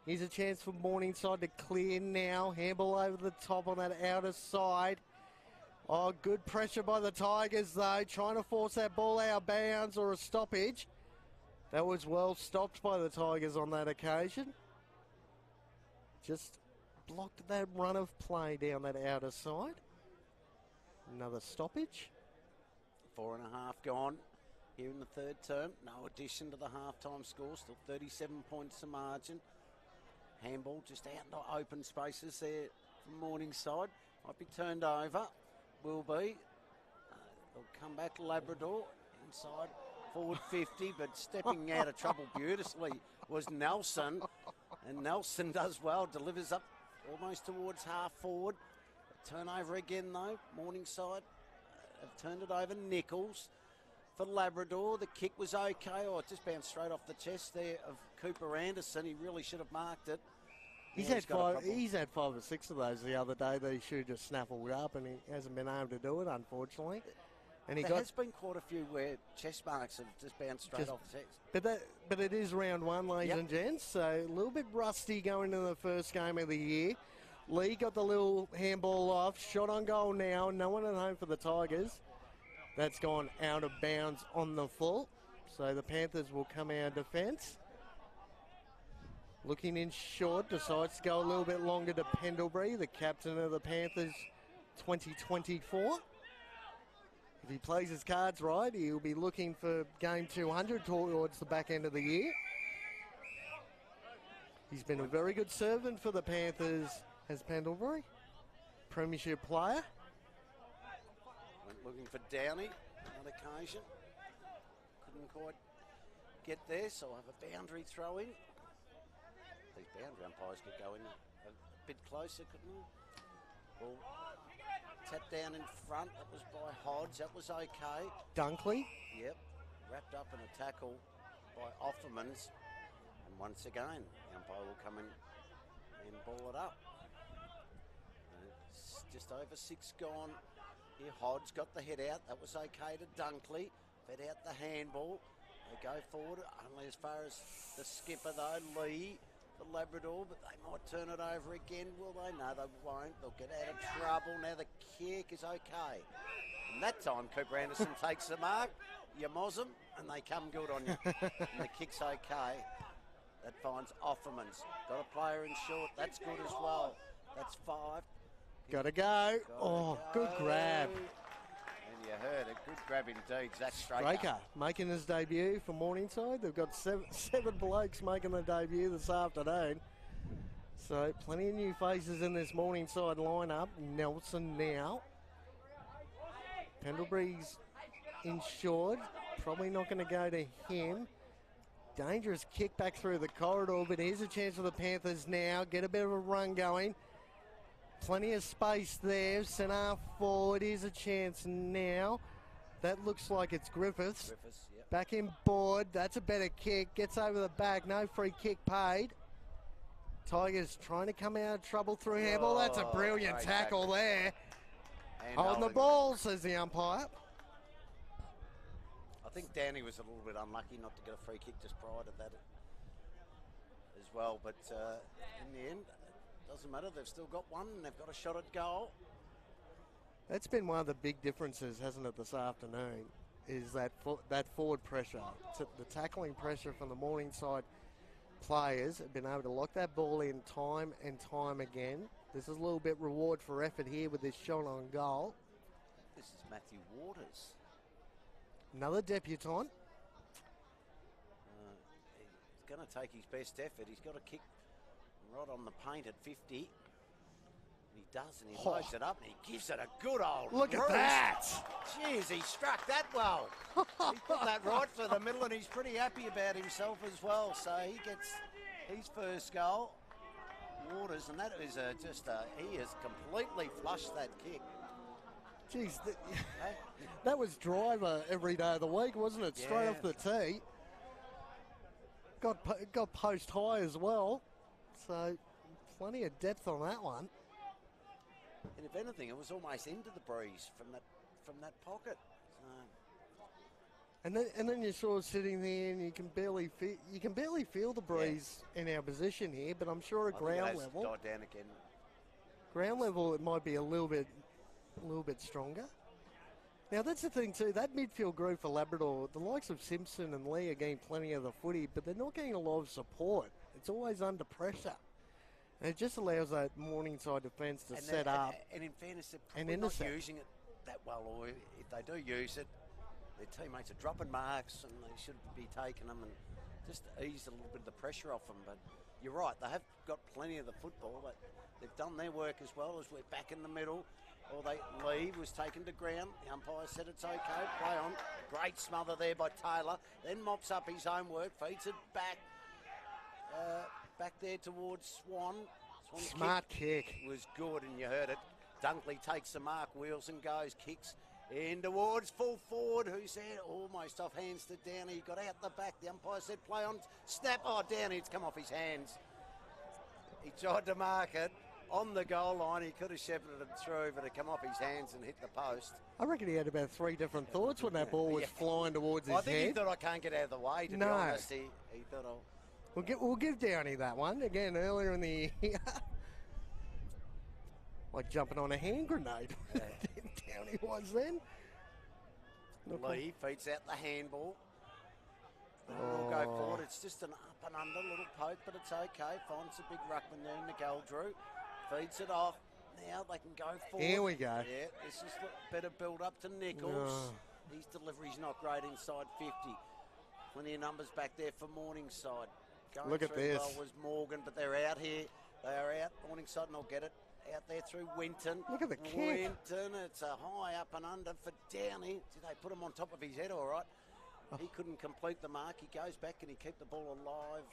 Here's a chance for Morningside to clear now. Handball over the top on that outer side. Oh, good pressure by the Tigers though. Trying to force that ball out of bounds or a stoppage. That was well stopped by the Tigers on that occasion. Just blocked that run of play down that outer side. Another stoppage. 4.5 gone here in the third term. No addition to the halftime score. Still 37 points to margin. Handball just out in the open spaces there from Morningside. Might be turned over. Will be. They'll come back Labrador inside forward 50, but stepping out of trouble beautifully was Nelson. And Nelson does well, delivers up almost towards half forward. Turnover again though. Morningside have turned it over. Nichols for Labrador. The kick was okay. Oh, it just bounced straight off the chest there of Cooper Anderson. He really should have marked it. He's Yeah, had 5 or 6 of those the other day that he should have just snaffled up, and he hasn't been able to do it, unfortunately. And There has been quite a few where chest marks have just bounced straight off the chest. But it is round 1, ladies and gents, so a little bit rusty going into the first game of the year. Lee got the little handball off, shot on goal now, no one at home for the Tigers. That's gone out of bounds on the full, so the Panthers will come out defence. Looking in short, decides to go a little bit longer to Pendlebury, the captain of the Panthers 2024. If he plays his cards right, he'll be looking for game 200 towards the back end of the year. He's been a very good servant for the Panthers, has Pendlebury. Premiership player. Went looking for Downey on occasion. Couldn't quite get there, so I'll have a boundary throw in. These boundary umpires could go in a bit closer, couldn't they? Ball tapped down in front. That was by Hodge. That was okay. Dunkley. Yep. Wrapped up in a tackle by Offermans. And once again, the umpire will come in and ball it up. It's just over 6 gone. Here Hodge got the head out. That was okay to Dunkley. Fed out the handball. They go forward only as far as the skipper though, Lee. The Labrador, but they might turn it over again, will they? No, they won't. They'll get out of trouble. Now the kick is okay. And that time, Cooper Anderson takes the mark. You moz them, and they come good on you. And the kick's okay. That finds Offermans. Got a player in short. That's good as well. That's 5. Gotta go. Good grab. And you heard it. Good grab indeed. Zach Straker making his debut for Morningside. They've got seven blokes making their debut this afternoon. So plenty of new faces in this Morningside lineup. Nelson now. Pendlebury's insured. Probably not going to go to him. Dangerous kick back through the corridor, but here's a chance for the Panthers now. Get a bit of a run going. Plenty of space there. Centre forward. Here's a chance now. That looks like it's Griffiths. Yep. Back in board. That's a better kick. Gets over the back. No free kick paid. Tigers trying to come out of trouble through handball. That's a brilliant tackle there. On the ball, says the umpire. I think Danny was a little bit unlucky not to get a free kick just prior to that as well. But in the end, it doesn't matter. They've still got one and they've got a shot at goal. That's been one of the big differences, hasn't it, this afternoon, is that forward pressure. The tackling pressure from the Morningside players have been able to lock that ball in time and time again. This is a little bit reward for effort here with this shot on goal. This is Matthew Waters. Another debutant. He's going to take his best effort. He's got to kick right on the paint at 50. He does, and he loads it up, and he gives it a good old Look roost. at that! Jeez, he struck that well. He put that right for the middle, and he's pretty happy about himself as well. So he gets his first goal. Waters, and that is he has completely flushed that kick. Jeez, that was driver every day of the week, wasn't it? Straight off the tee. Got post high as well, so plenty of depth on that one. And if anything, it was almost into the breeze from that pocket. And then you're sort of sitting there, and you can barely feel the breeze in our position here. But I'm sure at ground level, died down again. Ground level, it might be a little bit stronger. Now that's the thing too. That midfield group for Labrador, the likes of Simpson and Lee are getting plenty of the footy, but they're not getting a lot of support. It's always under pressure. And it just allows that Morningside defence to set up. And in fairness, they're probably not using it that well, or if they do use it, their teammates are dropping marks and they should be taking them and just ease a little bit of the pressure off them. But you're right, they have got plenty of the football, but they've done their work as well as we're back in the middle. Lee was taken to ground. The umpire said it's okay, play on. Great smother there by Taylor. Then mops up his own work, feeds it back. Back there towards Swan. Smart kick. Was good, and you heard it. Dunkley takes the mark, wheels and goes, kicks in towards full forward. Who's there? Almost off hands to Downey. He got out the back. The umpire said play on. Snap. Oh, Downey, it's come off his hands. He tried to mark it on the goal line. He could have shepherded it through, but it come off his hands and hit the post. I reckon he had about 3 different thoughts when that ball was flying towards his head. I think he thought, I can't get out of the way, to be honest. He thought, We'll give Downey that one again earlier in the year. Like jumping on a hand grenade. Downey was then. Lee feeds out the handball. We'll go forward. It's just an up and under little poke, but it's okay. Finds a big ruckman there in the goal, Drew. Feeds it off. Now they can go forward. Here we go. Yeah, this is a better build up to Nichols. His delivery's not great inside 50. Plenty of numbers back there for Morningside. Look at this. Well was Morgan, but they're out here. They are out. Morningside and I'll get it. Out there through Winton. Look at the kick. Winton, it's a high up and under for Downey. Did they put him on top of his head all right? He couldn't complete the mark. He goes back and he kept the ball alive.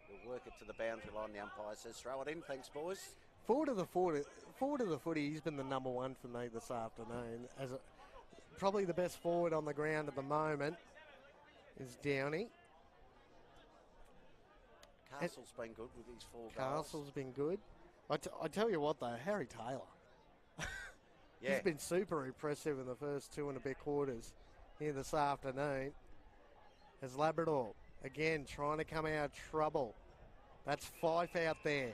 He'll work it to the boundary line. The umpire says throw it in. Thanks, boys. Forward of the footy, he's been the number one for me this afternoon. Probably the best forward on the ground at the moment is Downey. Castle's been good with his 4 goals. Castle's been good. I tell you what, though, Harry Taylor. He's been super impressive in the first 2 and a bit quarters here this afternoon. As Labrador, again, trying to come out of trouble. That's Fife out there.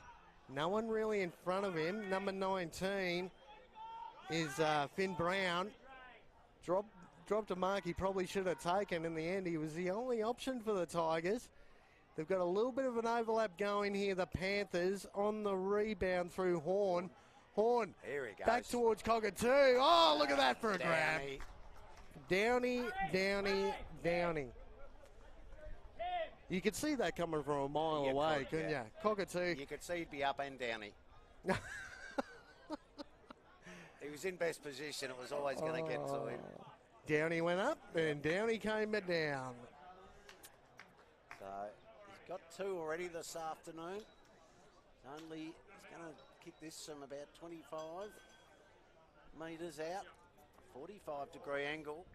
No one really in front of him. Number 19 is Finn Brown. Dropped a mark he probably should have taken. In the end, he was the only option for the Tigers. They've got a little bit of an overlap going here, the Panthers, on the rebound through Horn. Horn, here he goes. Back towards Cockatoo. Oh, look at that for a grab. Downey. You could see that coming from a mile away, couldn't you? Cockatoo. You could see he'd be up and Downey. He was in best position. It was always going to get to him. Downey went up and Downey came down. So he's got 2 already this afternoon. He's going to kick this from about 25 metres out. 45-degree angle.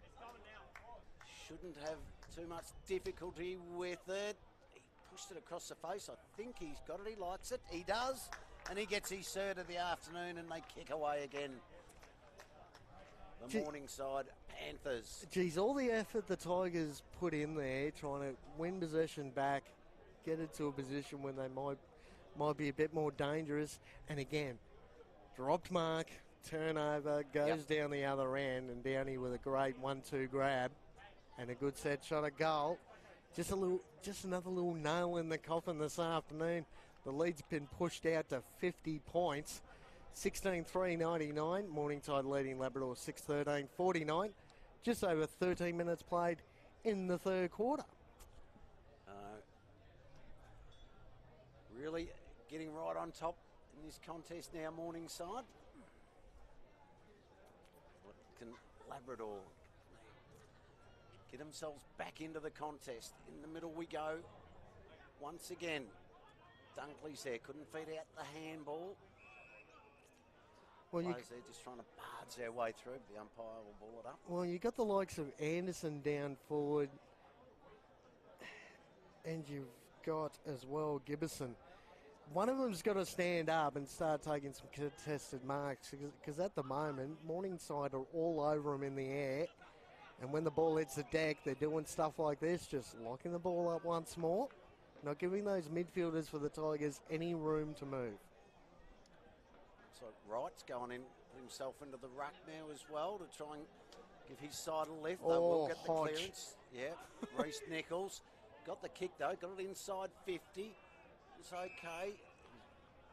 Shouldn't have too much difficulty with it. He pushed it across the face. I think he's got it. He likes it. He does. And he gets his 3rd of the afternoon and they kick away again. The Morningside Panthers. Geez, all the effort the Tigers put in there trying to win possession back get into a position when they might be a bit more dangerous. And again, dropped mark, turnover, goes down the other end, and Downey with a great 1-2 grab and a good set shot at goal. Just another little nail in the coffin this afternoon. The lead's been pushed out to 50 points. 16-3-99. Morningside leading Labrador 6-13-49. Just over 13 minutes played in the third quarter. Really getting right on top in this contest now, Morningside. What can Labrador get themselves back into the contest? In the middle we go once again. Dunkley's there, couldn't feed out the handball. Well, they're just trying to barge their way through, but the umpire will ball it up. Well, you got the likes of Anderson down forward, and you've got as well Gibbison. One of them's got to stand up and start taking some contested marks, because at the moment, Morningside are all over them in the air, and when the ball hits the deck, they're doing stuff like this, just locking the ball up once more, not giving those midfielders for the Tigers any room to move. So Wright's going in, put himself into the ruck now as well to try and give his side a lift. They will get the clearance. Yeah, Reece Nichols got the kick though, got it inside 50. It's okay.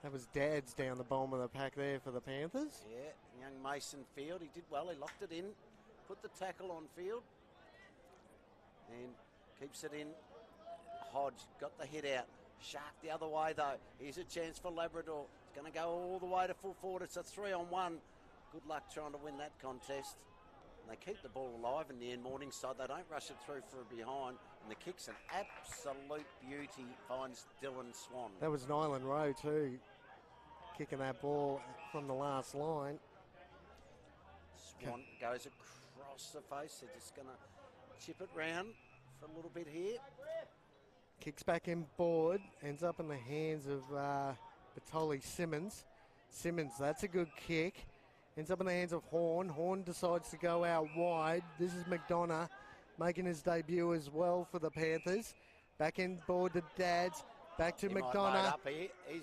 That was Dad's down the bottom of the pack there for the Panthers. Yeah, young Mason Field, he did well. He locked it in, put the tackle on field, and keeps it in. Hodge got the hit out. Sharp the other way though. Here's a chance for Labrador. It's going to go all the way to full forward. It's a 3-on-1. Good luck trying to win that contest. And they keep the ball alive in the end, Morningside. They don't rush it through for a behind. And the kick's an absolute beauty, finds Dylan Swan. That was Nyland Rowe too, kicking that ball from the last line. Swan goes across the face. They're just going to chip it round for a little bit here. Kicks back in board, ends up in the hands of Batoli Simmons. Simmons, that's a good kick. Ends up in the hands of Horn. Horn decides to go out wide. This is McDonough making his debut as well for the Panthers. Back in board to Dads. Back to McDonough.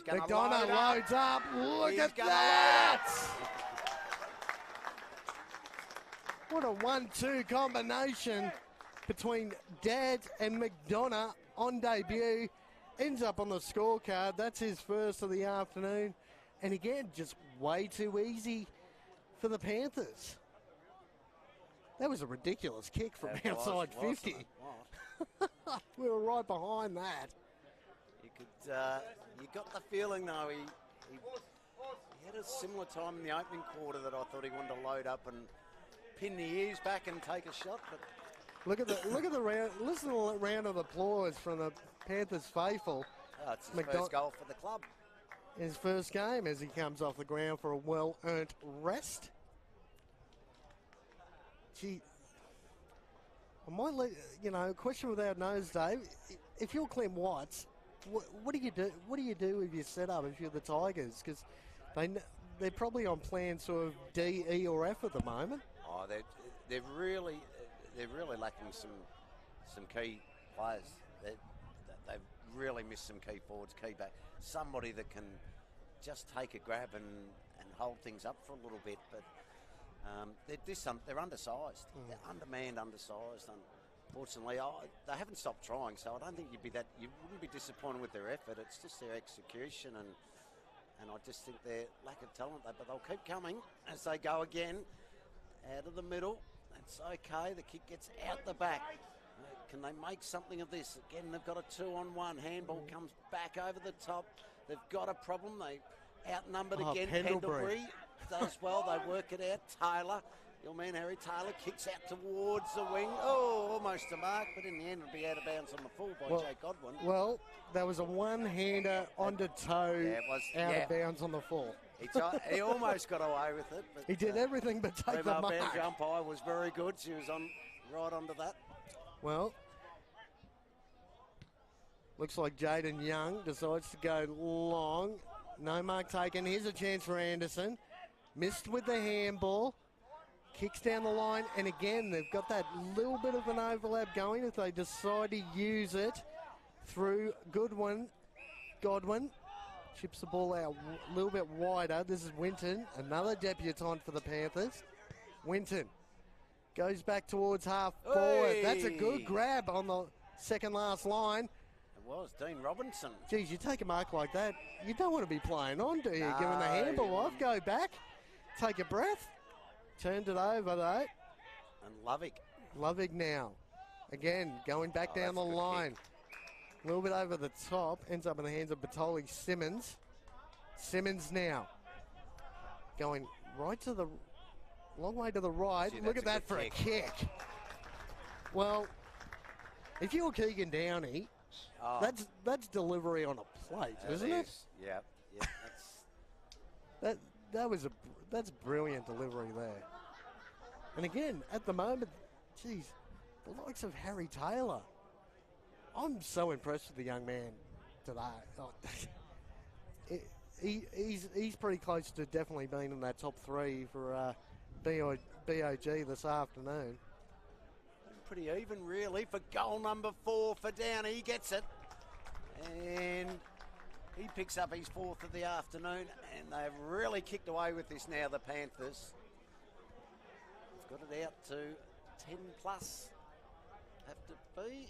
McDonough loads up. Look at that! What a 1-2 combination between Dads and McDonough on debut. Ends up on the scorecard. That's his first of the afternoon. And again, just way too easy for the Panthers. That was a ridiculous kick from outside 50. We were right behind that. You got the feeling though he had a similar time in the opening quarter that I thought he wanted to load up and pin the ears back and take a shot. But look at the round. Listen to the round of applause from the Panthers faithful. Oh, it's his first goal for the club. His first game as he comes off the ground for a well-earned rest. Gee, I might let question without nose, Dave. If you're Clem Watts, what do you do? What do you do with your setup if you're the Tigers? Because they're probably on plan sort of D, E, or F at the moment. Oh, they're really lacking some key players. They've really missed some key forwards, key back. Somebody that can just take a grab and hold things up for a little bit. But they're undersized. They're undermanned, undersized. Unfortunately, they haven't stopped trying. So I don't think you wouldn't be disappointed with their effort. It's just their execution, and I just think their lack of talent. But they'll keep coming as they go again out of the middle. That's okay. The kick gets out the back. Can they make something of this? Again, they've got a 2-on-1. Handball comes back over the top. They've got a problem. They outnumbered again. Pendlebury does well. They work it out. Taylor, your man Harry Taylor, kicks out towards the wing. Oh, almost a mark, but in the end it'll be out of bounds on the full by Jake Godwin. Well, that was a one-hander onto toe, out of bounds on the full. He almost got away with it. But he did everything but take the mark. The umpire was very good. She was right onto that. Well, looks like Jaden Young decides to go long. No mark taken. Here's a chance for Anderson. Missed with the handball. Kicks down the line. And again, they've got that little bit of an overlap going if they decide to use it. through Godwin. Chips the ball out a little bit wider. This is Winton, another debutant for the Panthers. Winton goes back towards half forward. That's a good grab on the second last line. It was Dean Robinson. Geez, you take a mark like that, you don't want to be playing on, do you? No, Giving the handball off, go back, take a breath. Turned it over though. And Lovick now. Again, going back down the line. A little bit over the top. Ends up in the hands of Batoli Simmons. Simmons now. Going right to the... long way to the right. Look at that for a kick. Well, if you're Keegan Downey, that's delivery on a plate, isn't it? Yeah. That's brilliant delivery there. And again, at the moment, geez, the likes of Harry Taylor. I'm so impressed with the young man today. He's pretty close to definitely being in that top three for BOG this afternoon. Pretty even, really, for goal number 4 for Downey. He gets it. And he picks up his 4th of the afternoon. And they've really kicked away with this now, the Panthers. Got it out to 10 plus. Have to be.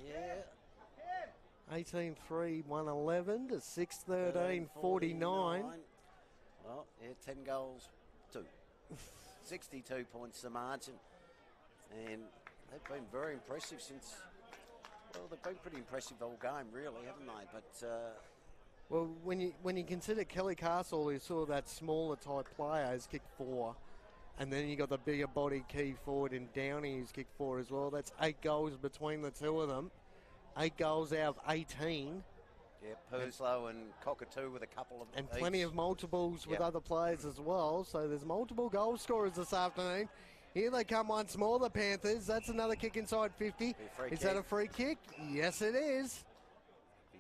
Yeah. 18-3, 111 to 6-13, 49. Well, yeah, 10 goals, 2. 62 points the margin. And they've been very impressive since, well, they've been pretty impressive all game, really, haven't they? But well, when you consider Kelly Castle, who saw that smaller type player, has kicked 4, and then you got the bigger body key forward in Downey who's kicked 4 as well. That's 8 goals between the two of them. 8 goals out of 18. Yeah, Perslow and Cockatoo with a couple of and each. plenty of multiples with other players as well. So there's multiple goal scorers this afternoon. Here they come once more, the Panthers. That's another kick inside 50. Is that a free kick? Yes, it is.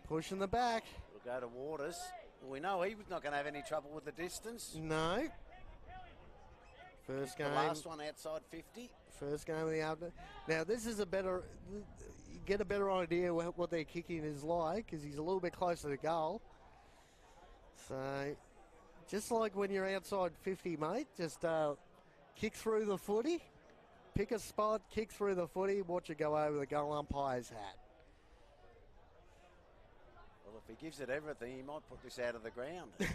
Pushing the back. We'll go to Waters. We know he was not going to have any trouble with the distance. No. First game. The last one outside 50. First game of the afternoon. Now, this is a better... You get a better idea what their kicking is like because he's a little bit closer to goal. So, just like when you're outside 50, mate, just kick through the footy, pick a spot, kick through the footy, watch it go over the goal umpire's hat. Well, if he gives it everything, he might put this out of the ground. He's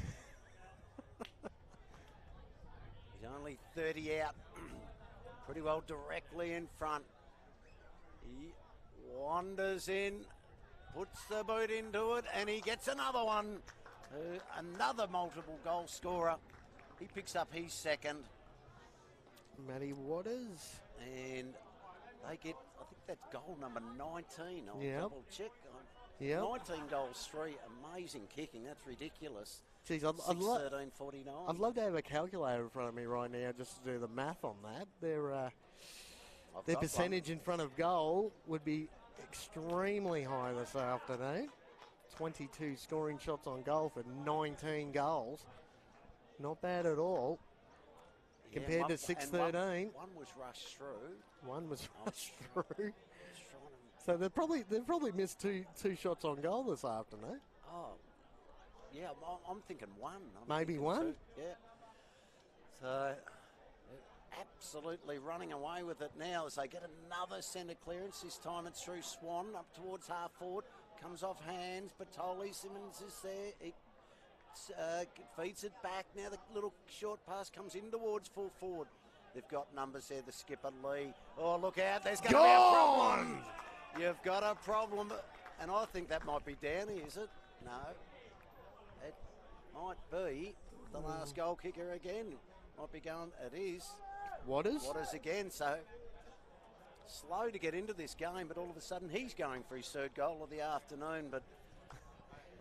only 30 out, pretty well directly in front. He wanders in, puts the boot into it, and he gets another one. Another multiple goal scorer. He picks up his second. Matty Waters. And they get, I think that's goal number 19. I'll double check. 19 goals, 3. Amazing kicking. That's ridiculous. Geez, 13-49. I'd love to have a calculator in front of me right now just to do the math on that. Their percentage in front of goal would be extremely high this afternoon. 22 scoring shots on goal for 19 goals. Not bad at all. Compared to 6-13. One was rushed through. One was rushed through. So they've probably missed two shots on goal this afternoon. Oh, yeah, I'm thinking one. Maybe one? 2, yeah. So absolutely running away with it now as they get another centre clearance. This time it's through Swan up towards half forward. Comes off hands. Batoli Simmons is there. He feeds it back. Now the little short pass comes in towards full forward. They've got numbers there. The skipper Lee. Oh, look out. There's going to be a problem. You've got a problem. And I think that might be Downey, is it? No. It might be the last goal kicker again. Might be going. It is. Waters again. So slow to get into this game, but all of a sudden he's going for his 3rd goal of the afternoon. But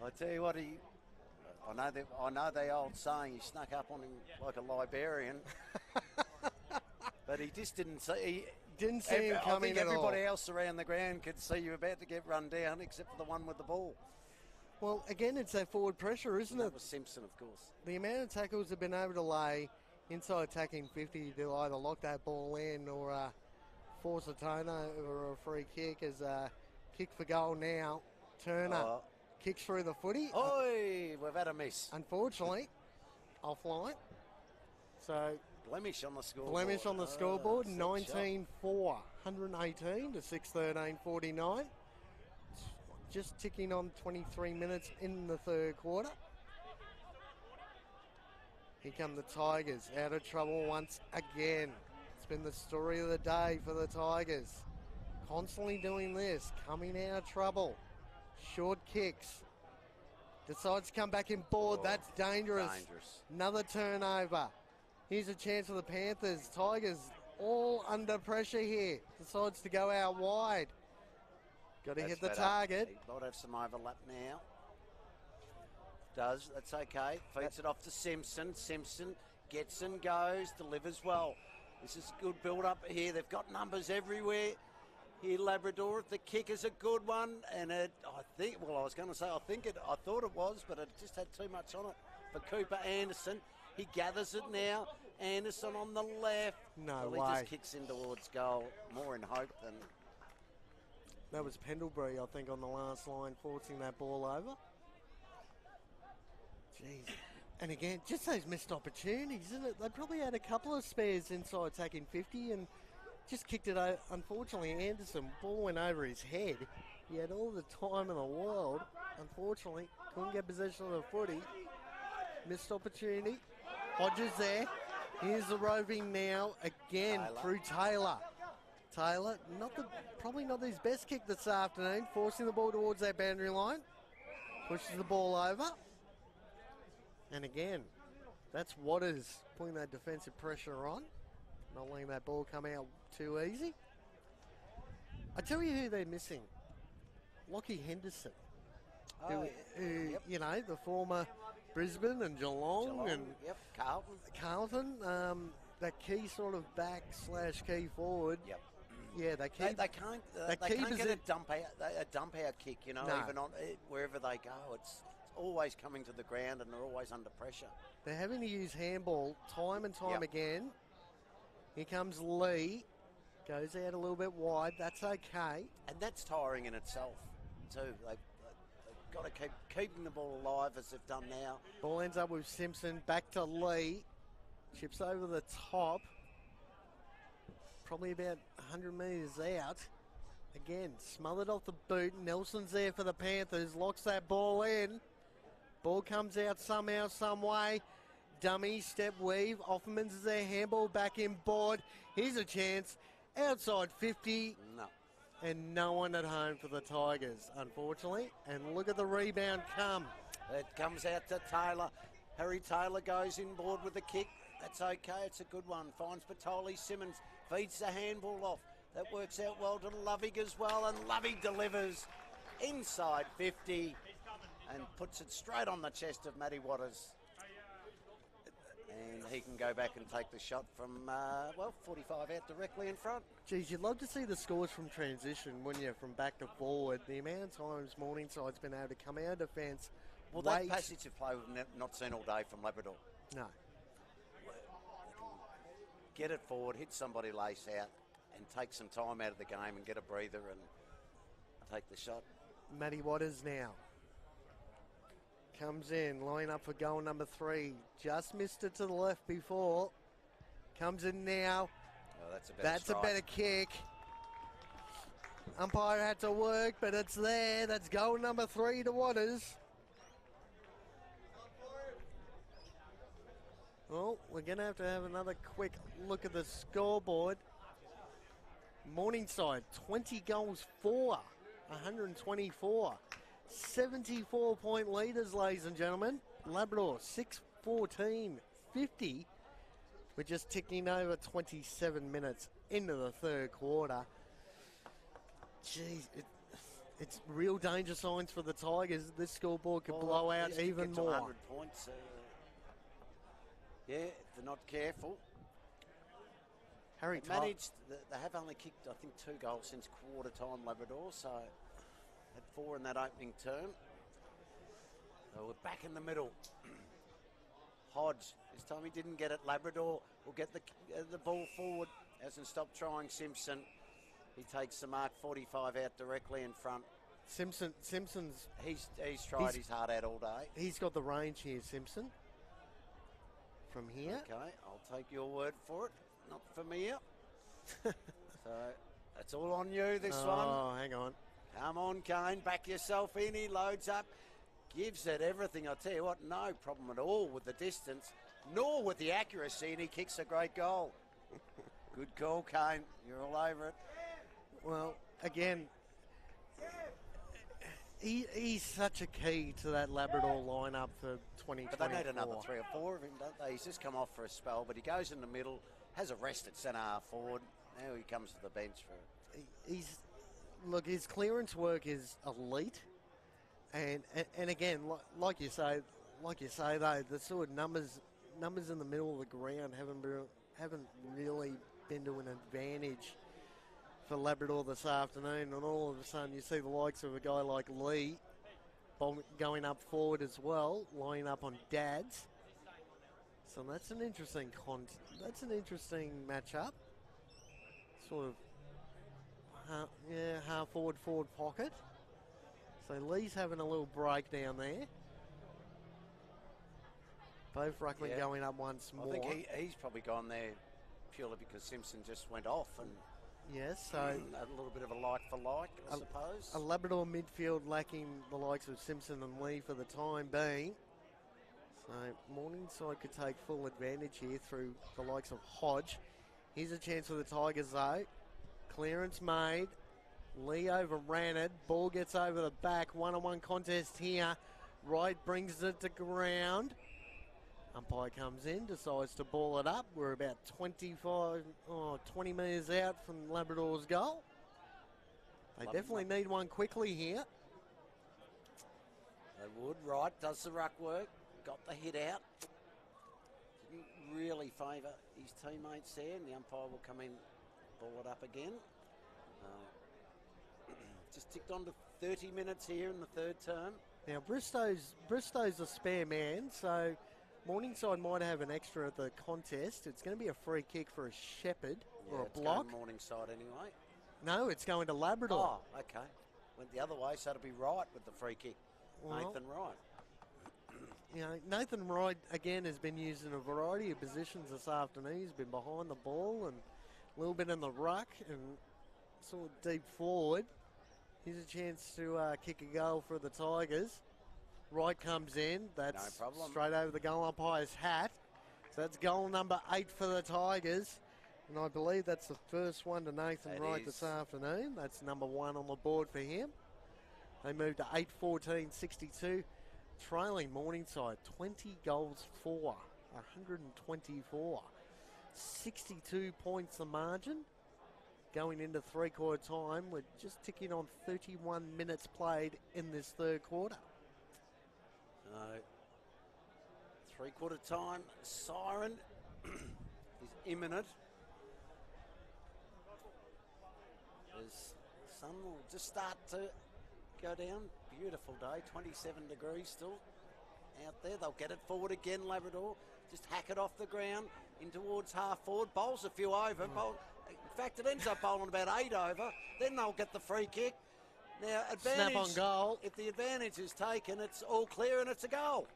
I tell you what, I know the old saying, he snuck up on him like a librarian. But he just didn't see. Didn't see him coming I think at everybody all. else around the ground could see you about to get run down, except for the one with the ball. Well, again, it's that forward pressure, isn't it? That was Simpson, of course. The amount of tackles have been able to lay inside attacking 50 to either lock that ball in or force a turnover or a free kick as a kick for goal now. Turner kicks through the footy. Oi, we've had a miss. Unfortunately, offline. So Blemish on the scoreboard. blemish on the scoreboard. set 19-4, 118 to 6:13:49. Just ticking on 23 minutes in the third quarter. Here come the Tigers, out of trouble once again. It's been the story of the day for the Tigers. Constantly doing this, coming out of trouble. Short kicks. Decides to come back in board. That's dangerous. Another turnover. Here's a chance for the Panthers. Tigers all under pressure here. Decides to go out wide. Got to hit the target. He might have some overlap now. Does. That's okay. Feeds it off to Simpson. Simpson gets and goes. Delivers well. This is a good build-up here. They've got numbers everywhere. Here, Labrador. The kick is a good one. And I thought it was, but it just had too much on it. For Cooper Anderson. He gathers it now. Anderson on the left. No He way. just kicks in towards goal. More in hope than... That was Pendlebury, I think, on the last line, forcing that ball over. Jeez. And again, just those missed opportunities, isn't it? They probably had a couple of spares inside attacking 50 and just kicked it out. Unfortunately, Anderson, ball went over his head. He had all the time in the world. Unfortunately, couldn't get possession of the footy. Missed opportunity. Hodges there. Here's the roving now again through Taylor. Taylor, probably not his best kick this afternoon, forcing the ball towards that boundary line. Pushes the ball over. And again, that's Waters putting that defensive pressure on. Not letting that ball come out too easy. I tell you who they're missing. Lockie Henderson. Who, you know, the former Brisbane and Geelong and Carlton. That key sort of back / key forward. Yep. Yeah, they can't get a dump out kick, you know, even on wherever they go. It's always coming to the ground and they're always under pressure. They're having to use handball time and time again. Here comes Lee. Goes out a little bit wide. That's okay. And that's tiring in itself, too. They've got to keep keeping the ball alive as they've done now. Ball ends up with Simpson. Back to Lee. Chips over the top. Probably about 100 metres out. Again, smothered off the boot. Nelson's there for the Panthers. Locks that ball in. Ball comes out somehow, some way. Dummy, step weave. Offerman's there. Handball back in board. Here's a chance. Outside 50. No. And no one at home for the Tigers, unfortunately. And look at the rebound come. It comes out to Taylor. Harry Taylor goes in board with the kick. That's okay. It's a good one. Finds Patoli. Simmons feeds the handball off. That works out well to Lovig as well. And Lovig delivers inside 50 and puts it straight on the chest of Matty Waters. And he can go back and take the shot from, 45 out directly in front. Geez, you'd love to see the scores from transition, wouldn't you, from back to forward. The amount of times Morningside's been able to come out of defence. Well, that passage of play we've not seen all day from Labrador. No. Get it forward, hit somebody lace out, and take some time out of the game and get a breather and take the shot. Matty Waters now. Comes in, line up for goal number 3. Just missed it to the left before. Comes in now. Oh, that's a better kick. Umpire had to work, but it's there. That's goal number 3 to Waters. Well, we're going to have another quick look at the scoreboard. Morningside, 20 goals for, 124. 74-point leaders, ladies and gentlemen. Labrador, 6-14-50. We're just ticking over 27 minutes into the third quarter. Jeez, it's real danger signs for the Tigers. This scoreboard could blow out even more. 100 points. If they're not careful. Harry they have only kicked, I think, 2 goals since quarter time, Labrador, so had 4 in that opening term. So we're back in the middle. Hodge, this time he didn't get it. Labrador will get the ball forward. Hasn't stopped trying. Simpson, he takes the mark 45 out directly in front. Simpson's He's tried his heart out all day. he's got the range here, Simpson. From here. Okay, I'll take your word for it. Not for me. So it's all on you, this one. Oh, hang on. Come on, Kane, back yourself in. He loads up, gives it everything. I'll tell you what, no problem at all with the distance, nor with the accuracy, and he kicks a great goal. Good call, Kane. You're all over it. Well, again, he's such a key to that Labrador lineup for 2024. But they need another 3 or 4 of him, don't they? He's just come off for a spell, but he goes in the middle, has a rest at centre half forward. Now he comes to the bench for it. Look, his clearance work is elite, and again, like you say though, the sort of numbers in the middle of the ground haven't really been to an advantage for Labrador this afternoon, and all of a sudden you see the likes of a guy like Lee going up forward as well, lining up on Dads. So that's an interesting matchup. Sort of. Half forward pocket. So Lee's having a little break down there. Both ruckmen going up once more. I think he's probably gone there purely because Simpson just went off, and yes, so a little bit of a like for like, I suppose. A Labrador midfield lacking the likes of Simpson and Lee for the time being. So Morningside could take full advantage here through the likes of Hodge. Here's a chance for the Tigers though. Clearance made. Lee overran it. Ball gets over the back. One-on-one contest here. Wright brings it to ground. Umpire comes in, decides to ball it up. We're about 20 metres out from Labrador's goal. They definitely need one quickly here. They would. Wright does the ruck work. Got the hit out. Didn't really favour his teammates there, and the umpire will come in. Ball it up again. Just ticked on to 30 minutes here in the third term. Now Bristow's a spare man, so Morningside might have an extra at the contest. It's going to be a free kick for a Shepherd or a block. It's going Morningside anyway. No, it's going to Labrador. Oh, okay. Went the other way, so it'll be Wright with the free kick. Well, Nathan Wright. You know, Nathan Wright again has been used in a variety of positions this afternoon. He's been behind the ball and a little bit in the ruck and sort of deep forward. Here's a chance to kick a goal for the Tigers. Wright comes in. That's no problem. Straight over the goal umpire's hat. So that's goal number 8 for the Tigers. And I believe that's the first one to Nathan Wright this afternoon. That's number 1 on the board for him. They moved to 8-14-62. Trailing Morningside 20 goals for 124. 62 points the margin. Going into three-quarter time, we're just ticking on 31 minutes played in this third quarter. Three-quarter time, siren is imminent. The sun will just start to go down. Beautiful day, 27 degrees still out there. They'll get it forward again, Labrador. Just hack it off the ground in towards half forward. Bowls a few over. In fact, it ends up bowling about 8 over. Then they'll get the free kick. Now, advantage. Snap on goal. If the advantage is taken, it's all clear and it's a goal.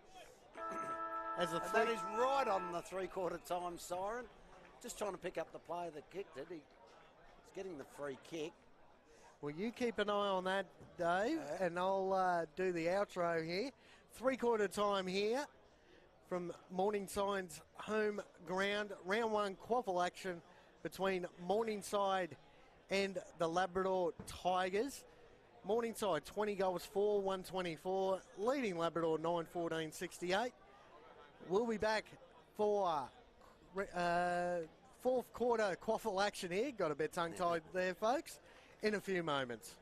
As a that is right on the three-quarter time siren. Just trying to pick up the player that kicked it. He's getting the free kick. Well, you keep an eye on that, Dave, and I'll do the outro here. Three-quarter time here from Morningside's home ground. Round 1 QAFL action between Morningside and the Labrador Tigers. Morningside 20 goals for, 124, leading Labrador 9-14-68. We'll be back for fourth quarter QAFL action here. Got a bit tongue-tied there, folks, in a few moments.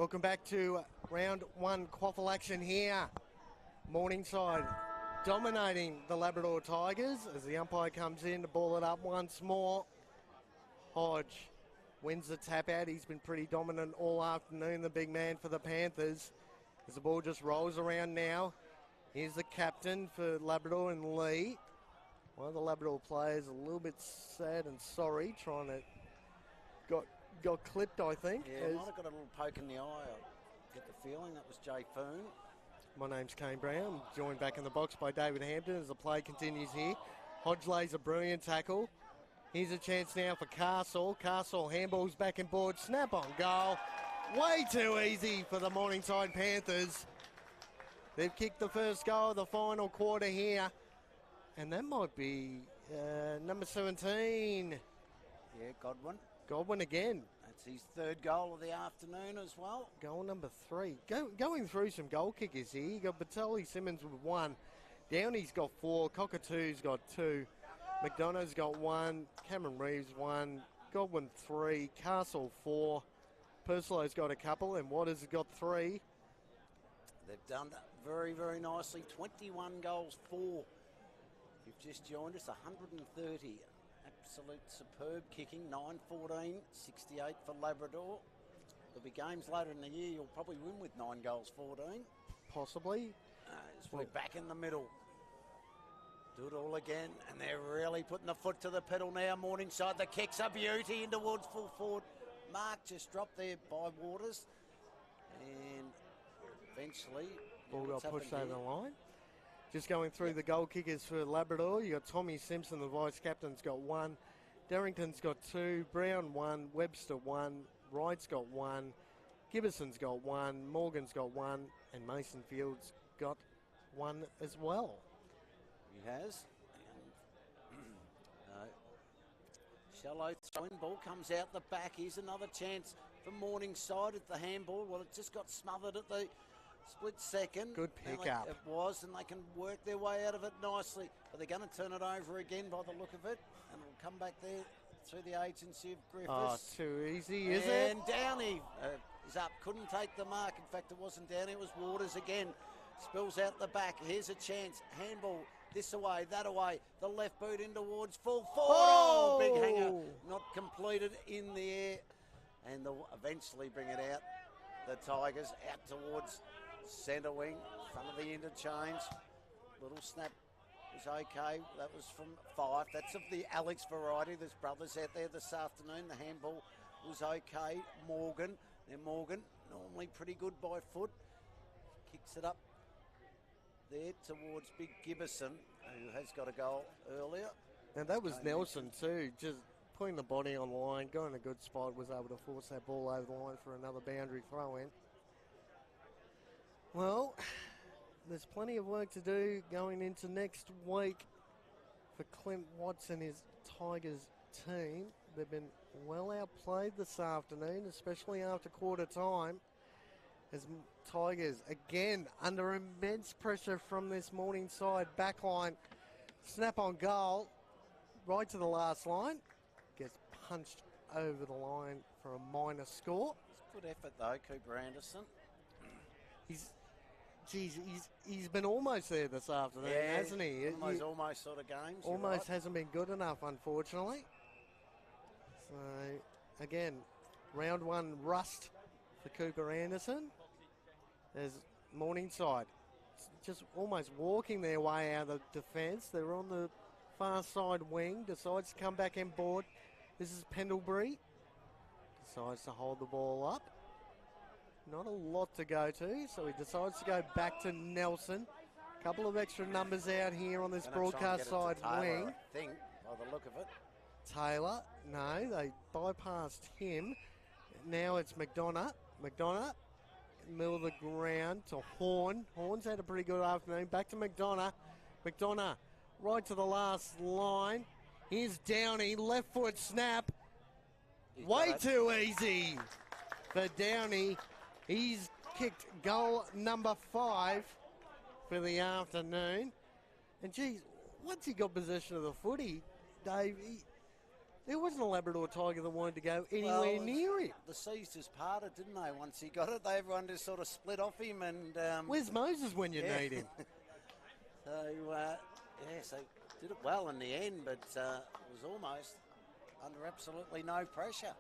Welcome back to round one QAFL action here. Morningside dominating the Labrador Tigers as the umpire comes in to ball it up once more. Hodge wins the tap out. He's been pretty dominant all afternoon, the big man for the Panthers. As the ball just rolls around now. Here's the captain for Labrador and Lee. One of the Labrador players a little bit sad and sorry, trying to got clipped, I think. Yeah, might have got a little poke in the eye. I get the feeling that was Jay Foon. My name's Kane Brown. I'm joined back in the box by David Hampton as the play continues here. Hodge lays a brilliant tackle. Here's a chance now for Castle. Castle handballs back and board. Snap on goal. Way too easy for the Morningside Panthers. They've kicked the first goal of the final quarter here. And that might be number 17. Yeah, Godwin. Godwin again. That's his third goal of the afternoon as well. Goal number 3. Going through some goal kickers here. You got Batoli Simmons with 1. Downey's got 4. Cockatoo's got 2. McDonough's got 1. Cameron Reeves 1. Godwin 3. Castle 4. Purslo's got a couple. And Waters has got 3. They've done that very, very nicely. 21 goals for. You've just joined us, 130. Absolute superb kicking, 9-14, 68 for Labrador. There'll be games later in the year you'll probably win with 9 goals, 14. Possibly. As we're back in the middle. Do it all again, and they're really putting the foot to the pedal now. Morningside, the kick's a beauty in towards full forward. Mark just dropped there by Waters, and eventually... Ball got pushed over the line. Just going through the goal kickers for Labrador, you got Tommy Simpson, the vice-captain's got 1. Darrington's got 2. Brown 1. Webster 1. Wright's got 1. Gibbison's got 1. Morgan's got 1. And Mason Field's got 1 as well. He has. Shallow throw-in, ball comes out the back. Here's another chance for Morningside at the handball. Well, it just got smothered at the split second. Good pick up. It was, and they can work their way out of it nicely. But they're going to turn it over again by the look of it. And it'll come back there through the agency of Griffiths. Oh, too easy, is it? And Downey is up. Couldn't take the mark. In fact, it wasn't Downey. It was Waters again. Spills out the back. Here's a chance. Handball. This away, that away. The left boot in towards full forward. Oh, big hanger. Not completed in the air. And they'll eventually bring it out. The Tigers out towards centre wing, front of the interchange. Little snap was okay. That was from 5. That's of the Alex variety. There's brothers out there this afternoon. The handball was okay. Morgan. Now Morgan, normally pretty good by foot. Kicks it up there towards Big Gibbison, who has got a goal earlier. And that was Nelson too, just putting the body on the line, going a good spot, was able to force that ball over the line for another boundary throw in. Well, there's plenty of work to do going into next week for Clint Watts and his Tigers team. They've been well outplayed this afternoon, especially after quarter time, as Tigers again under immense pressure from this Morningside backline. Snap on goal, right to the last line, gets punched over the line for a minor score. It's a good effort though, Cooper Anderson. He's been almost there this afternoon, hasn't he? Almost sort of games. Almost hasn't been good enough, unfortunately. So, again, round 1 rust for Cooper Anderson. There's Morningside just almost walking their way out of the defence. They're on the far side wing, decides to come back and board. This is Pendlebury. Decides to hold the ball up. Not a lot to go to, so he decides to go back to Nelson. A couple of extra numbers out here on this broadcast side wing. I think, by the look of it. Taylor, no, they bypassed him. Now it's McDonough. McDonough, middle of the ground to Horn. Horn's had a pretty good afternoon. Back to McDonough. McDonough, right to the last line. Here's Downey, left foot snap. Way too easy for Downey. He's kicked goal number 5 for the afternoon. And geez, once he got possession of the footy, Dave, There wasn't a Labrador tiger that wanted to go anywhere near him. The seas just parted, didn't they? Once he got it, everyone just sort of split off him. And where's Moses when you need him? So did it well in the end, but it was almost under absolutely no pressure.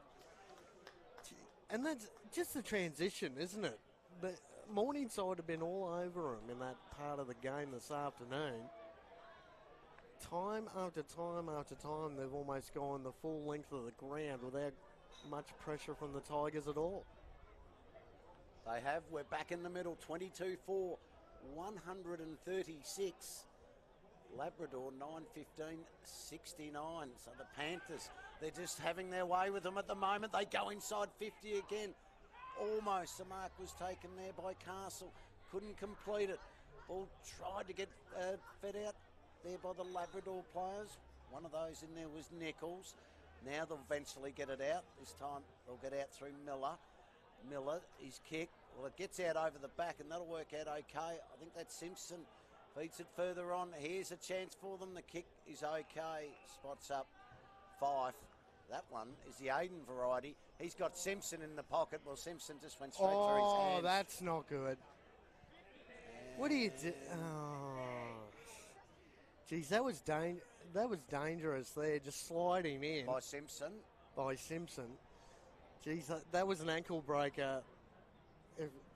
And that's just the transition, isn't it? The Morningside have been all over him in that part of the game this afternoon. Time after time after time, they've almost gone the full length of the ground without much pressure from the Tigers at all. They have. We're back in the middle, 22-4, 136. Labrador 9-15-69. So the Panthers, they're just having their way with them at the moment. They go inside 50 again. Almost the mark was taken there by Castle. Couldn't complete it. Ball tried to get fed out there by the Labrador players. One of those in there was Nichols. Now they'll eventually get it out. This time they'll get out through Miller. Miller, his kick. Well, it gets out over the back, and that'll work out okay. I think that's Simpson. Feeds it further on. Here's a chance for them. The kick is okay. Spots up Fife. That one is the Aiden variety. He's got Simpson in the pocket. Well, Simpson just went straight through his hands. Oh, that's not good. What do you do? Oh, geez, that was dangerous there, just sliding in. By Simpson. Geez, that was an ankle breaker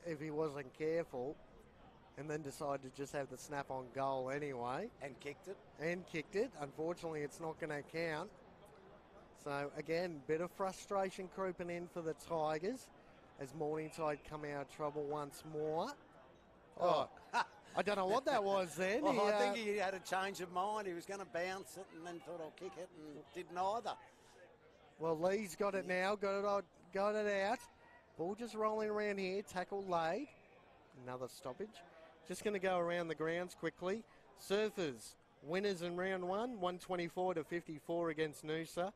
if he wasn't careful. And then decided to just have the snap on goal anyway. And kicked it. Unfortunately, it's not going to count. So, again, bit of frustration creeping in for the Tigers as Morningside come out of trouble once more. Oh, I don't know what that was then. Well, I think he had a change of mind. He was going to bounce it and then thought, I'll kick it, and did neither. Well, Lee's got it now. Got it out. Ball just rolling around here. Tackle laid. Another stoppage. Just going to go around the grounds quickly. Surfers, winners in round one, 124-54 against Noosa.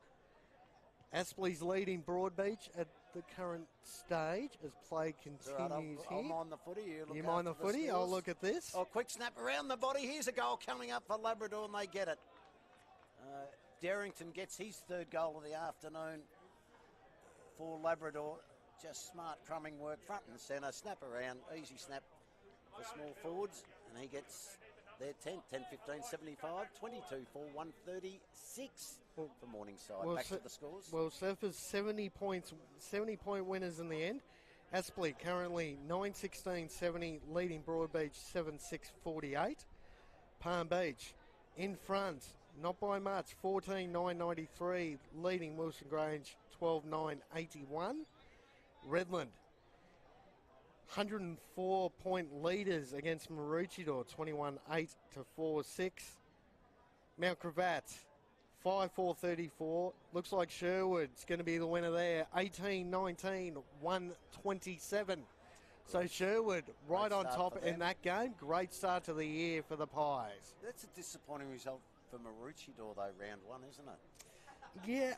Aspley's leading Broadbeach at the current stage as play continues here. I'm on the footy. You mind the footy? I'll look at this. Oh, quick snap around the body. Here's a goal coming up for Labrador, and they get it. Darrington gets his third goal of the afternoon for Labrador. Just smart crumbing work front and centre. Snap around, easy snap. The small forwards, and he gets their 10-15-75, 22-4, 136 for Morningside. Back to the scores. Well, Surfers 70-point winners in the end. Aspley currently 9-16-70, leading Broadbeach 7-6-48. Palm Beach in front, not by much, 14-9-93, leading Wilson Grange 12-9-81. Redland 104-point leaders against Maroochydore, 21-8-4-6. Mount Cravat, 5-4-34. Looks like Sherwood's going to be the winner there, 18-19, 127. So Sherwood right on top in that game. Great start to the year for the Pies. That's a disappointing result for Maroochydore, though, round one, isn't it? Yeah.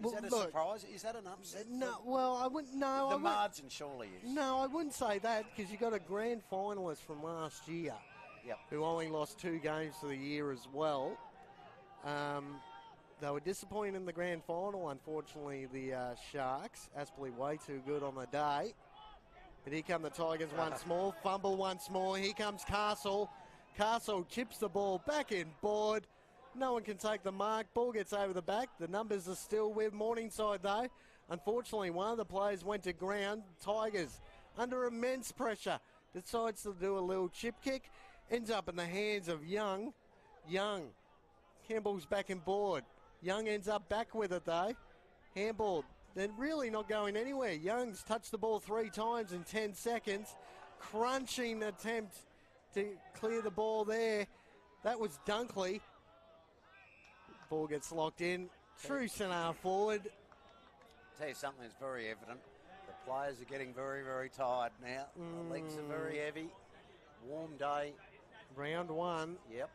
Is that a surprise? Is that an upset? No, well, I wouldn't. No, the margin surely is. No, I wouldn't say that because you got a grand finalist from last year, who only lost 2 games for the year as well. They were disappointed in the grand final. Unfortunately, the Sharks. Aspley way too good on the day. But here come the Tigers once more. Fumble once more. Here comes Castle. Castle chips the ball back in board. No one can take the mark. Ball gets over the back. The numbers are still with Morningside, though. Unfortunately, one of the players went to ground. Tigers, under immense pressure, decides to do a little chip kick. Ends up in the hands of Young. Campbell's back in board. Young ends up back with it, though. Handball. They're really not going anywhere. Young's touched the ball 3 times in 10 seconds. Crunching attempt to clear the ball there. That was Dunkley. Ball gets locked in. True centre forward. Tell you something that's very evident. The players are getting very, very tired now. The legs are very heavy. Warm day. Round one. Yep.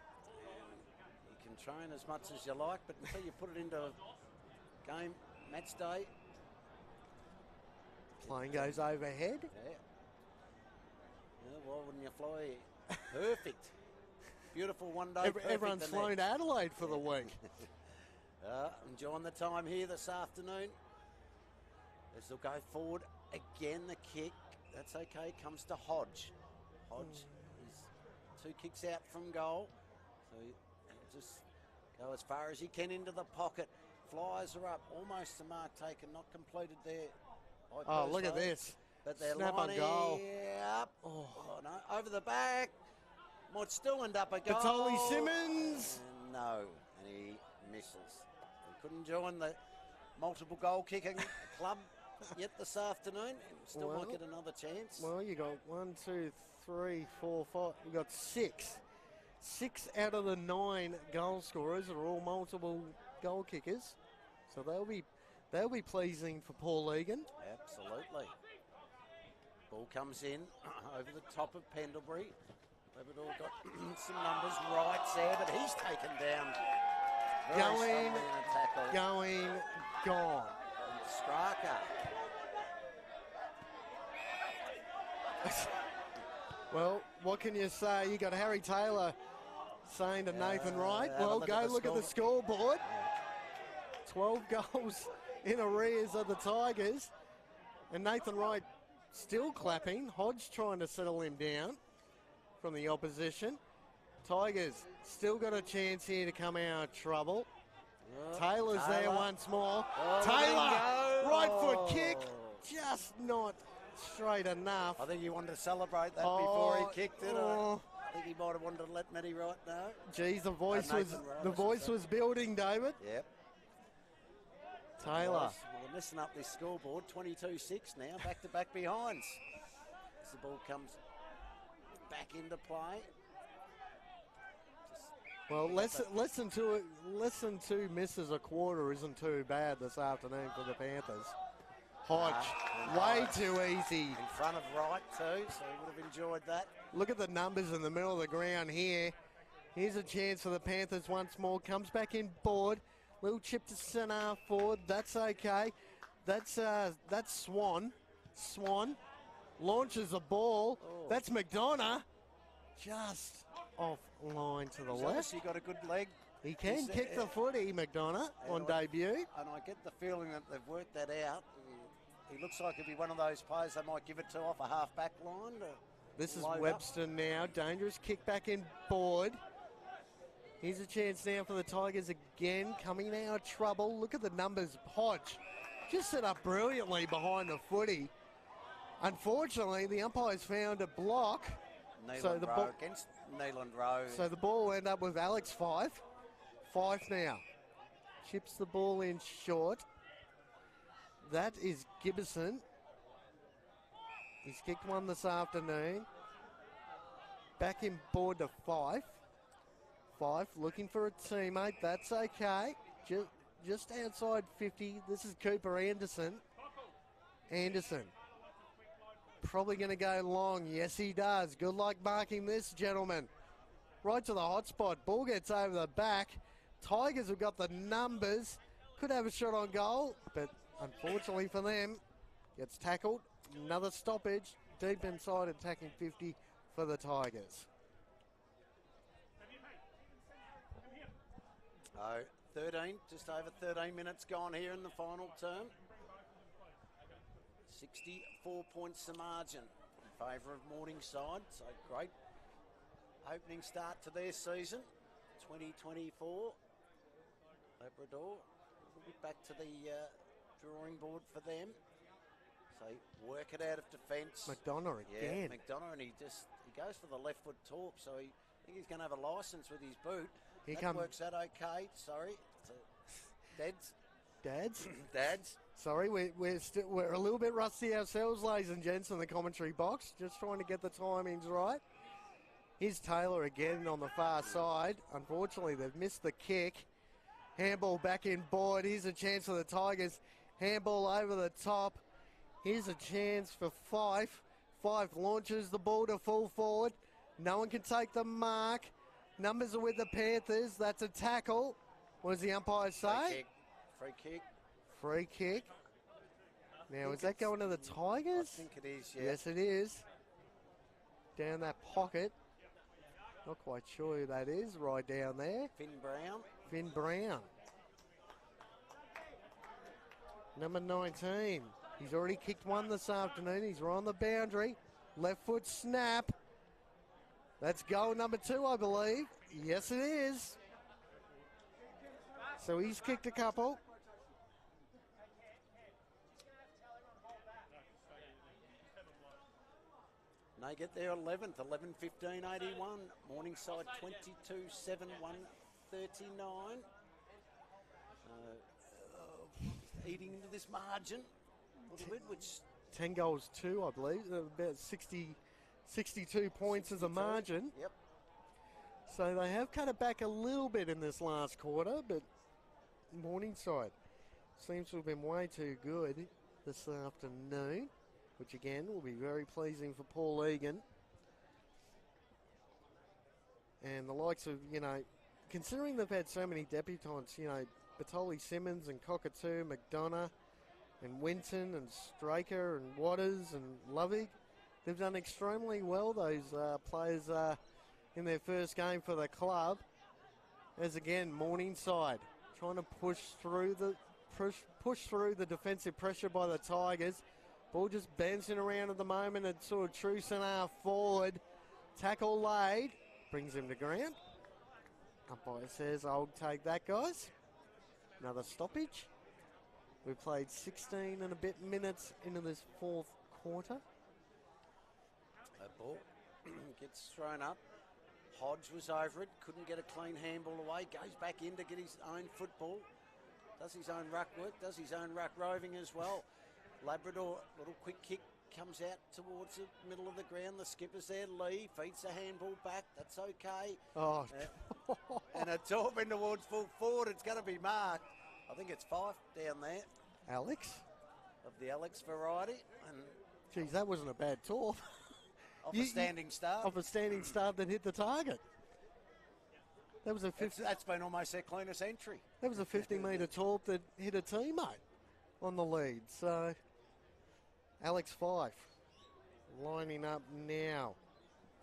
You can train as much as you like, but until you put it into a game, match day. Plane goes overhead. Yeah. Why wouldn't you fly? Perfect. Beautiful one day. Everyone's flown to Adelaide for the week. Enjoying the time here this afternoon. As they'll go forward again, the kick. That's okay. Comes to Hodge. Hodge is 2 kicks out from goal. So he'll just go as far as he can into the pocket. Flyers are up. Almost the mark taken. Not completed there. Oh, look at this. But they're Snap on goal. Up. Oh, no. Over the back. Might still end up a goal. Batoli Simmons. And no. And he misses. He couldn't join the multiple goal kicking club yet this afternoon. Still might get another chance. Well, you got 1, 2, 3, 4, 5. You got 6. 6 out of the 9 goal scorers are all multiple goal kickers. So they'll be pleasing for Paul Egan. Absolutely. Ball comes in over the top of Pendlebury. Labrador got some numbers right there, but he's taken down. Going, gone. And Straka. Well, what can you say? You got Harry Taylor saying to Nathan Wright, well, go look at the scoreboard. 12 goals in arrears of the Tigers. And Nathan Wright still clapping. Hodge trying to settle him down from the opposition. Tigers still got a chance here to come out of trouble. Taylor's there once more. Taylor, right foot kick, just not straight enough. I think he wanted to celebrate that before he kicked it. I think he might have wanted to let Matty Wright know. Geez, the voice was building, David. Yep. Taylor. Well, they're messing up this scoreboard. 22-6 now, back-to-back behinds. As the ball comes back into play. Well, listen to it. Listen to misses a quarter isn't too bad this afternoon for the Panthers. Hodge, way too easy. In front of Wright too, so he would have enjoyed that. Look at the numbers in the middle of the ground here. Here's a chance for the Panthers once more. Comes back in board. Little chip to centre forward. That's okay. That's Swan. Swan launches the ball. That's McDonough. Just off line to the left. He got a good leg. He can kick the footy, McDonough, on debut. And I get the feeling that they've worked that out. He looks like he'll be one of those players they might give it to off a half-back line. This is Webster now. Dangerous kick back in board. Here's a chance now for the Tigers again. Coming out of trouble. Look at the numbers. Hodge just set up brilliantly behind the footy. Unfortunately, the umpires found a block. Neyland Rowe against Neyland Rowe. So the ball will end up with Alex Fife. Fife now. Chips the ball in short. That is Gibson. He's kicked one this afternoon. Back in board to Fife. Fife looking for a teammate. That's okay. Just outside 50. This is Cooper Anderson. Anderson. Probably going to go long. Yes, he does. Good luck marking this, gentlemen. Right to the hot spot. Ball gets over the back. Tigers have got the numbers. Could have a shot on goal, but unfortunately for them, gets tackled. Another stoppage. Deep inside attacking 50 for the Tigers. 13, just over 13 minutes gone here in the final term. 64 points the margin in favour of Morningside. So great opening start to their season. 2024. Labrador. We'll be back to the drawing board for them. So work it out of defence. McDonough again. Yeah, McDonough, and he goes for the left foot torp. So I think he's going to have a licence with his boot. That works out okay. Sorry. Dads? Sorry, we're a little bit rusty ourselves, ladies and gents, in the commentary box. Just trying to get the timings right. Here's Taylor again on the far side. Unfortunately, they've missed the kick. Handball back in board. Here's a chance for the Tigers. Handball over the top. Here's a chance for Fife. Fife launches the ball to full forward. No one can take the mark. Numbers are with the Panthers. That's a tackle. What does the umpire say? Free kick. Now, is that going to the Tigers? I think it is, yeah. Yes, it is. Down that pocket. Not quite sure who that is. Right down there. Finn Brown. Number 19. He's already kicked one this afternoon. He's right on the boundary. Left foot snap. That's goal number 2, I believe. Yes, it is. So he's kicked a couple. And they get there 11th, 11:15:81. Morningside 22-7, 139. Eating into this margin a little bit, which 10 goals, 2, I believe. About 62 points as a margin. Yep. So they have cut it back a little bit in this last quarter, but Morningside seems to have been way too good this afternoon, which again will be very pleasing for Paul Egan. And the likes of, considering they've had so many debutants, Batoli Simmons and Cockatoo, McDonough and Winton and Straker and Waters and Lovig, they've done extremely well, those players in their first game for the club. As again, Morningside trying to push through the defensive pressure by the Tigers. Ball just bouncing around at the moment. It's sort of true centre forward. Tackle laid. Brings him to ground. Umpire says, I'll take that, guys. Another stoppage. We've played 16 and a bit minutes into this fourth quarter. That ball gets thrown up. Hodge was over it, couldn't get a clean handball away, goes back in to get his own football, does his own ruck work, does his own ruck roving as well. Labrador, little quick kick, comes out towards the middle of the ground. The skipper's there, Lee, feeds the handball back, that's okay. Oh. And a torp in towards full forward, it's going to be marked. I think it's Fife down there. Alex? Of the Alex variety. And geez, that wasn't a bad torp. Off a standing start. Off a standing start that hit the target. That was a 50. That's been almost their cleanest entry. That was a 50-metre torp that hit a teammate on the lead. So, Alex Fife lining up now.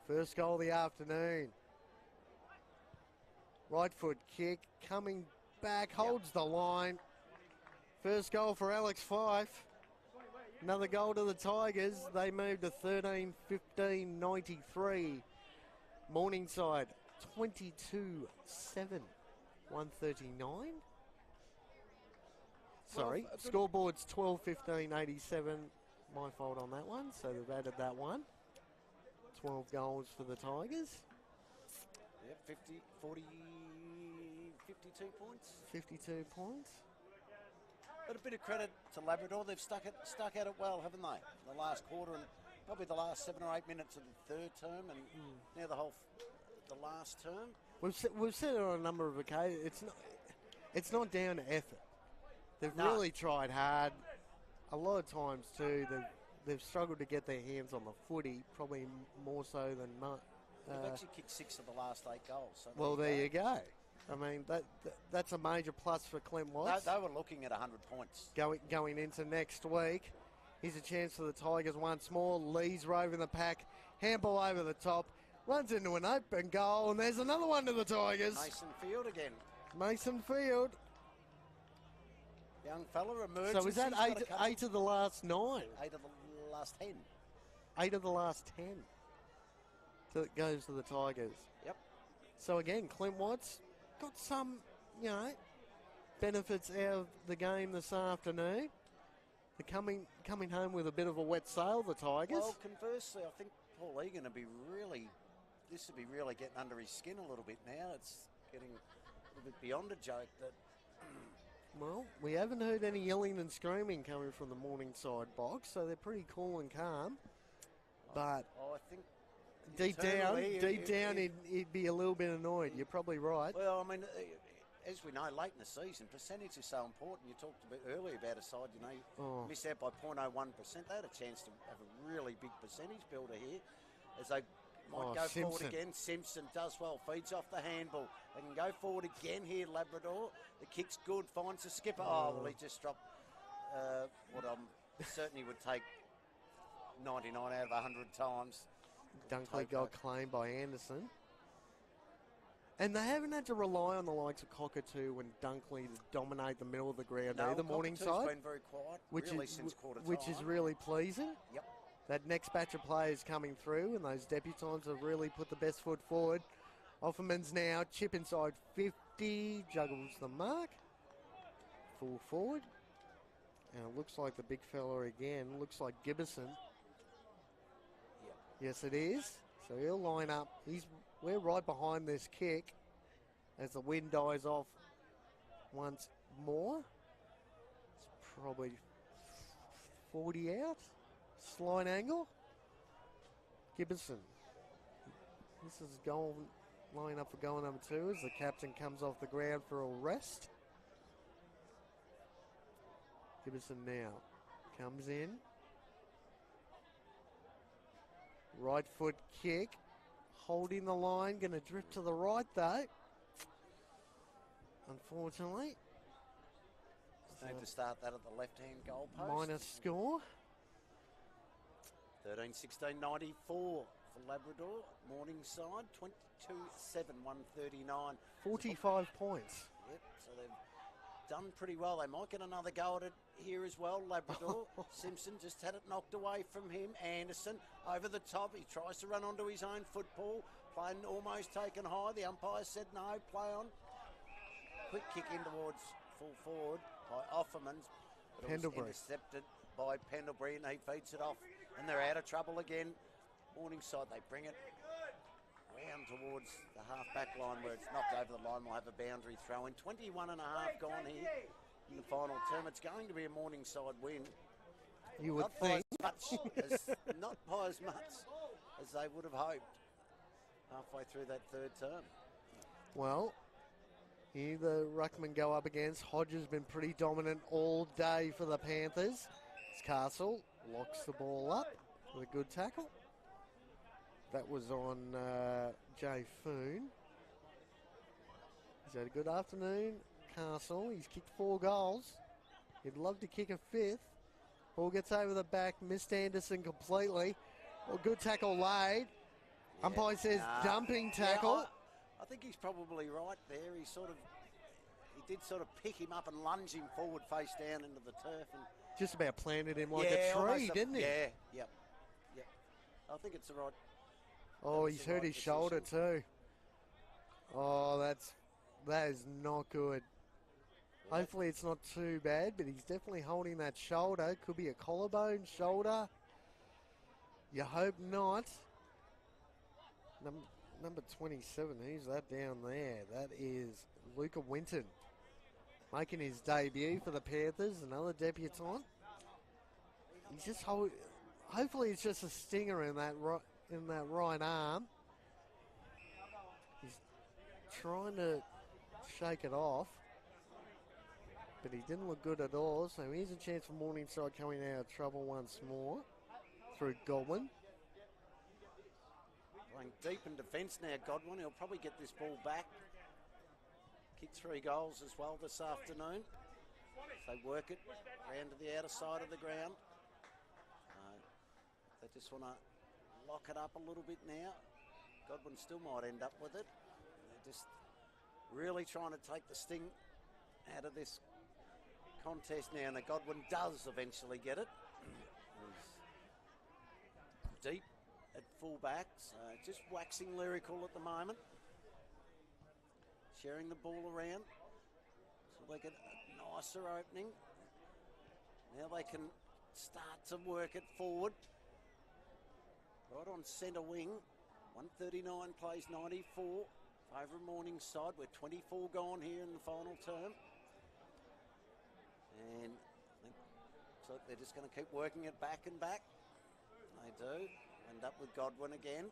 First goal of the afternoon. Right foot kick, coming back, holds the line. First goal for Alex Fife. Another goal to the Tigers. They moved to 13-15-93. Morningside 22-7, 139. Sorry, scoreboard's 12-15-87. My fault on that one, so they've added that one. 12 goals for the Tigers. Yep, 52 points. 52 points. But a bit of credit to Labrador. They've stuck at it well, haven't they? The last quarter and probably the last 7 or 8 minutes of the third term, and now the last term. We've said it on a number of occasions. It's not down to effort. They've really tried hard. A lot of times too, they've struggled to get their hands on the footy, probably more so than they've actually kicked 6 of the last 8 goals. So well, there you go. I mean, that's a major plus for Clint Watts. They were looking at 100 points. Going into next week. Here's a chance for the Tigers once more. Lee's roving the pack. Handball over the top. Runs into an open goal, and there's another one to the Tigers. Mason Field again. Mason Field. Young fella emerges. So is that 8 of the last 9? 8 of the last 10. 8 of the last 10. So it goes to the Tigers. Yep. So again, Clint Watts got some, benefits out of the game this afternoon. They're coming home with a bit of a wet sail, the Tigers. Well, conversely, I think Paul Egan will be really getting under his skin a little bit now. It's getting a little bit beyond a joke that. Well, we haven't heard any yelling and screaming coming from the Morningside box, so they're pretty cool and calm. But I think deep down, he'd be a little bit annoyed. You're probably right. Well, I mean, as we know, late in the season, percentage is so important. You talked a bit earlier about a side, miss out by 0.01%. They had a chance to have a really big percentage builder here as they might go forward again. Simpson does well, feeds off the handball. They can go forward again here, Labrador. The kick's good, finds the skipper. Oh, well, he just dropped what I'm certain he would take 99 out of 100 times. Dunkley got claimed by Anderson. And they haven't had to rely on the likes of Cockatoo and Dunkley to dominate the middle of the ground either, Morningside. Cockatoo's been very quiet, really since quarter time. Which is really pleasing. Yep. That next batch of players coming through, and those debutants have really put the best foot forward. Offerman's now chip inside 50, juggles the mark. Full forward. And it looks like the big fella again. Looks like Gibbison. Yep. Yes, it is. So he'll line up. We're right behind this kick as the wind dies off once more. It's probably 40 out. Slight angle. Gibbison. This is line up for goal number 2 as the captain comes off the ground for a rest. Gibbison now comes in. Right foot kick. Holding the line. Going to drift to the right though. Unfortunately. Need to start that at the left-hand goal post. Minus score. 13-16-94 for Labrador. Morningside 22-7, 139. 45 points. Yep, so they've done pretty well. They might get another go at it here as well. Labrador. Simpson just had it knocked away from him. Anderson over the top. He tries to run onto his own football. Playing almost taken high. The umpire said no. Play on. Quick kick in towards full forward by Offermans. But it was intercepted by Pendlebury and he feeds it off. And they're out of trouble again. Morningside, they bring it round towards the half-back line where it's knocked over the line. We'll have a boundary throw in. 21 and a half gone here in the final term. It's going to be a Morningside win. You would think. Not by as much as they would have hoped halfway through that third term. Well, here the ruckman go up against. Hodge has been pretty dominant all day for the Panthers. It's Castle. Locks the ball up with a good tackle. That was on Jay Foon. He's had a good afternoon, Castle. He's kicked 4 goals. He'd love to kick a 5th. Ball gets over the back, missed Anderson completely. Well, good tackle laid. Yeah, umpire says dumping tackle. Yeah, I think he's probably right there. He did sort of pick him up and lunge him forward face down into the turf. And just about planted him like a tree, didn't he? Yeah, yep. I think it's the right. Oh, he's hurt his shoulder too. Oh, that is not good. Yeah. Hopefully it's not too bad, but he's definitely holding that shoulder. Could be a collarbone, shoulder. You hope not. Number 27, who's that down there? That is Luca Winton. Making his debut for the Panthers, another debutant. He's just hopefully it's just a stinger in that right arm. He's trying to shake it off, but he didn't look good at all. So here's a chance for Morningside coming out of trouble once more through Godwin. Playing deep in defence now, Godwin. He'll probably get this ball back. Kicked 3 goals as well this afternoon. They work it round to the outer side of the ground. They just want to lock it up a little bit now. Godwin still might end up with it. They're just really trying to take the sting out of this contest now. Now Godwin does eventually get it. He's deep at fullback, so just waxing lyrical at the moment. Sharing the ball around so they get a nicer opening. Now they can start to work it forward. Right on centre wing. 139 plays 94. Favour of Morningside. We're 24 gone here in the final term. And so they're just going to keep working it back and back. They do. End up with Godwin again.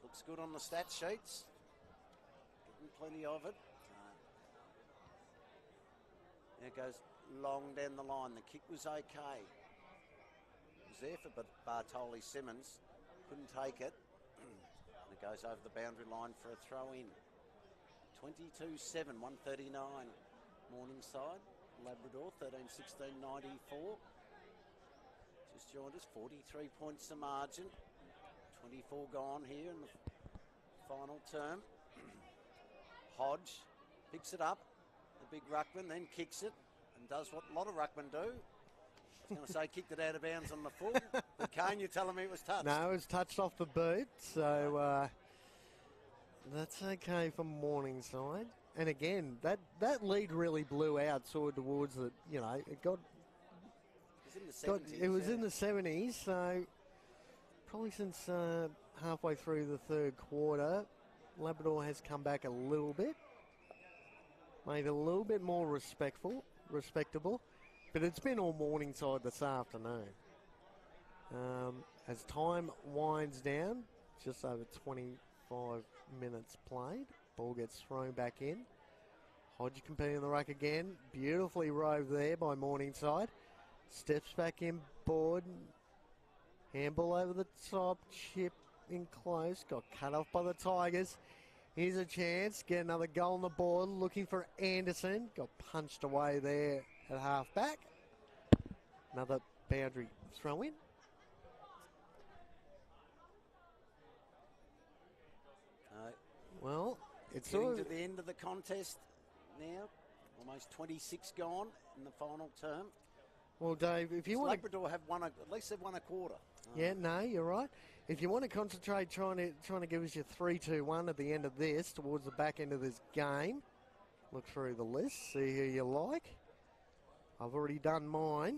Looks good on the stat sheets. Plenty of it. There goes long down the line. The kick was okay. It was there for Bartoli Simmons. Couldn't take it. And it goes over the boundary line for a throw in. 22-7, 139. Morningside, Labrador, 13-16-94. Just joined us, 43 points the margin. 24 gone here in the Final term. Hodge picks it up. The big ruckman then kicks it and does what a lot of ruckmen do. I was going to say kicked it out of bounds on the full. But Kane, you're telling me it was touched? No, it was touched off the boot. So that's okay for Morningside. And again, that lead really blew out towards the, you know, it was in the 70s, so probably since halfway through the third quarter, Labrador has come back a little bit, made it a little bit more respectable, but it's been all Morningside this afternoon. As time winds down, just over 25 minutes played, ball gets thrown back in. Hodge competing in the ruck again, beautifully rove there by Morningside. Steps back in board, handball over the top, chip in close, got cut off by the Tigers. Here's a chance, get another goal on the board, looking for Anderson, got punched away there at half back. Another boundary throw in. Well, it's getting to the end of the contest now. Almost 26 gone in the final term. Well, Dave, if you want Labrador have won at least they've won a quarter. Yeah, no, you're right. If you want to concentrate trying to give us your 3-2-1 at the end of this, towards the back end of this game, look through the list, see who you like. I've already done mine.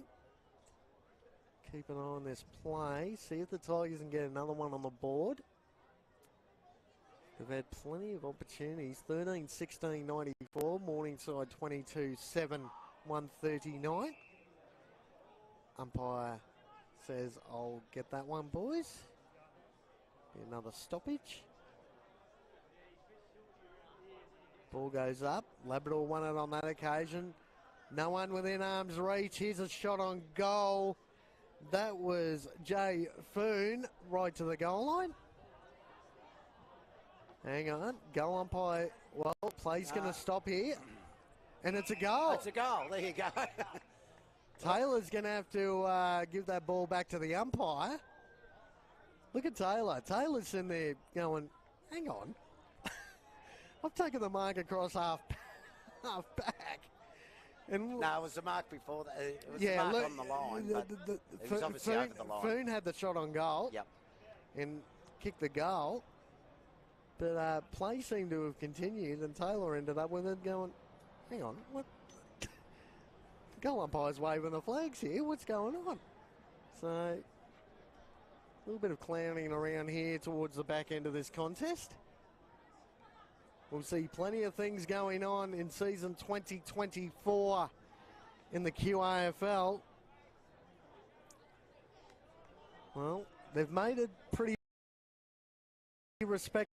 Keep an eye on this play. See if the Tigers can get another one on the board. They've had plenty of opportunities. 13-16-94. Morningside 22-7, 139. Umpire says, I'll get that one, boys. Be another stoppage. Ball goes up. Labrador won it on that occasion. No one within arm's reach. Here's a shot on goal. That was Jay Foon right to the goal line. Hang on. Goal umpire. Well, play's going to stop here. And it's a goal. It's a goal. There you go. Taylor's going to have to give that ball back to the umpire. Look at Taylor. Taylor's in there going, hang on. I've taken the mark across half back. And no, it was the mark before that. It was the mark on the line. But it was obviously over the line. Foon had the shot on goal. Yep. And kicked the goal. But play seemed to have continued, and Taylor ended up with it going, hang on, what? The goal umpire's waving the flags here. What's going on? So, a little bit of clowning around here towards the back end of this contest. We'll see plenty of things going on in season 2024 in the QAFL. Well, they've made it pretty respectable.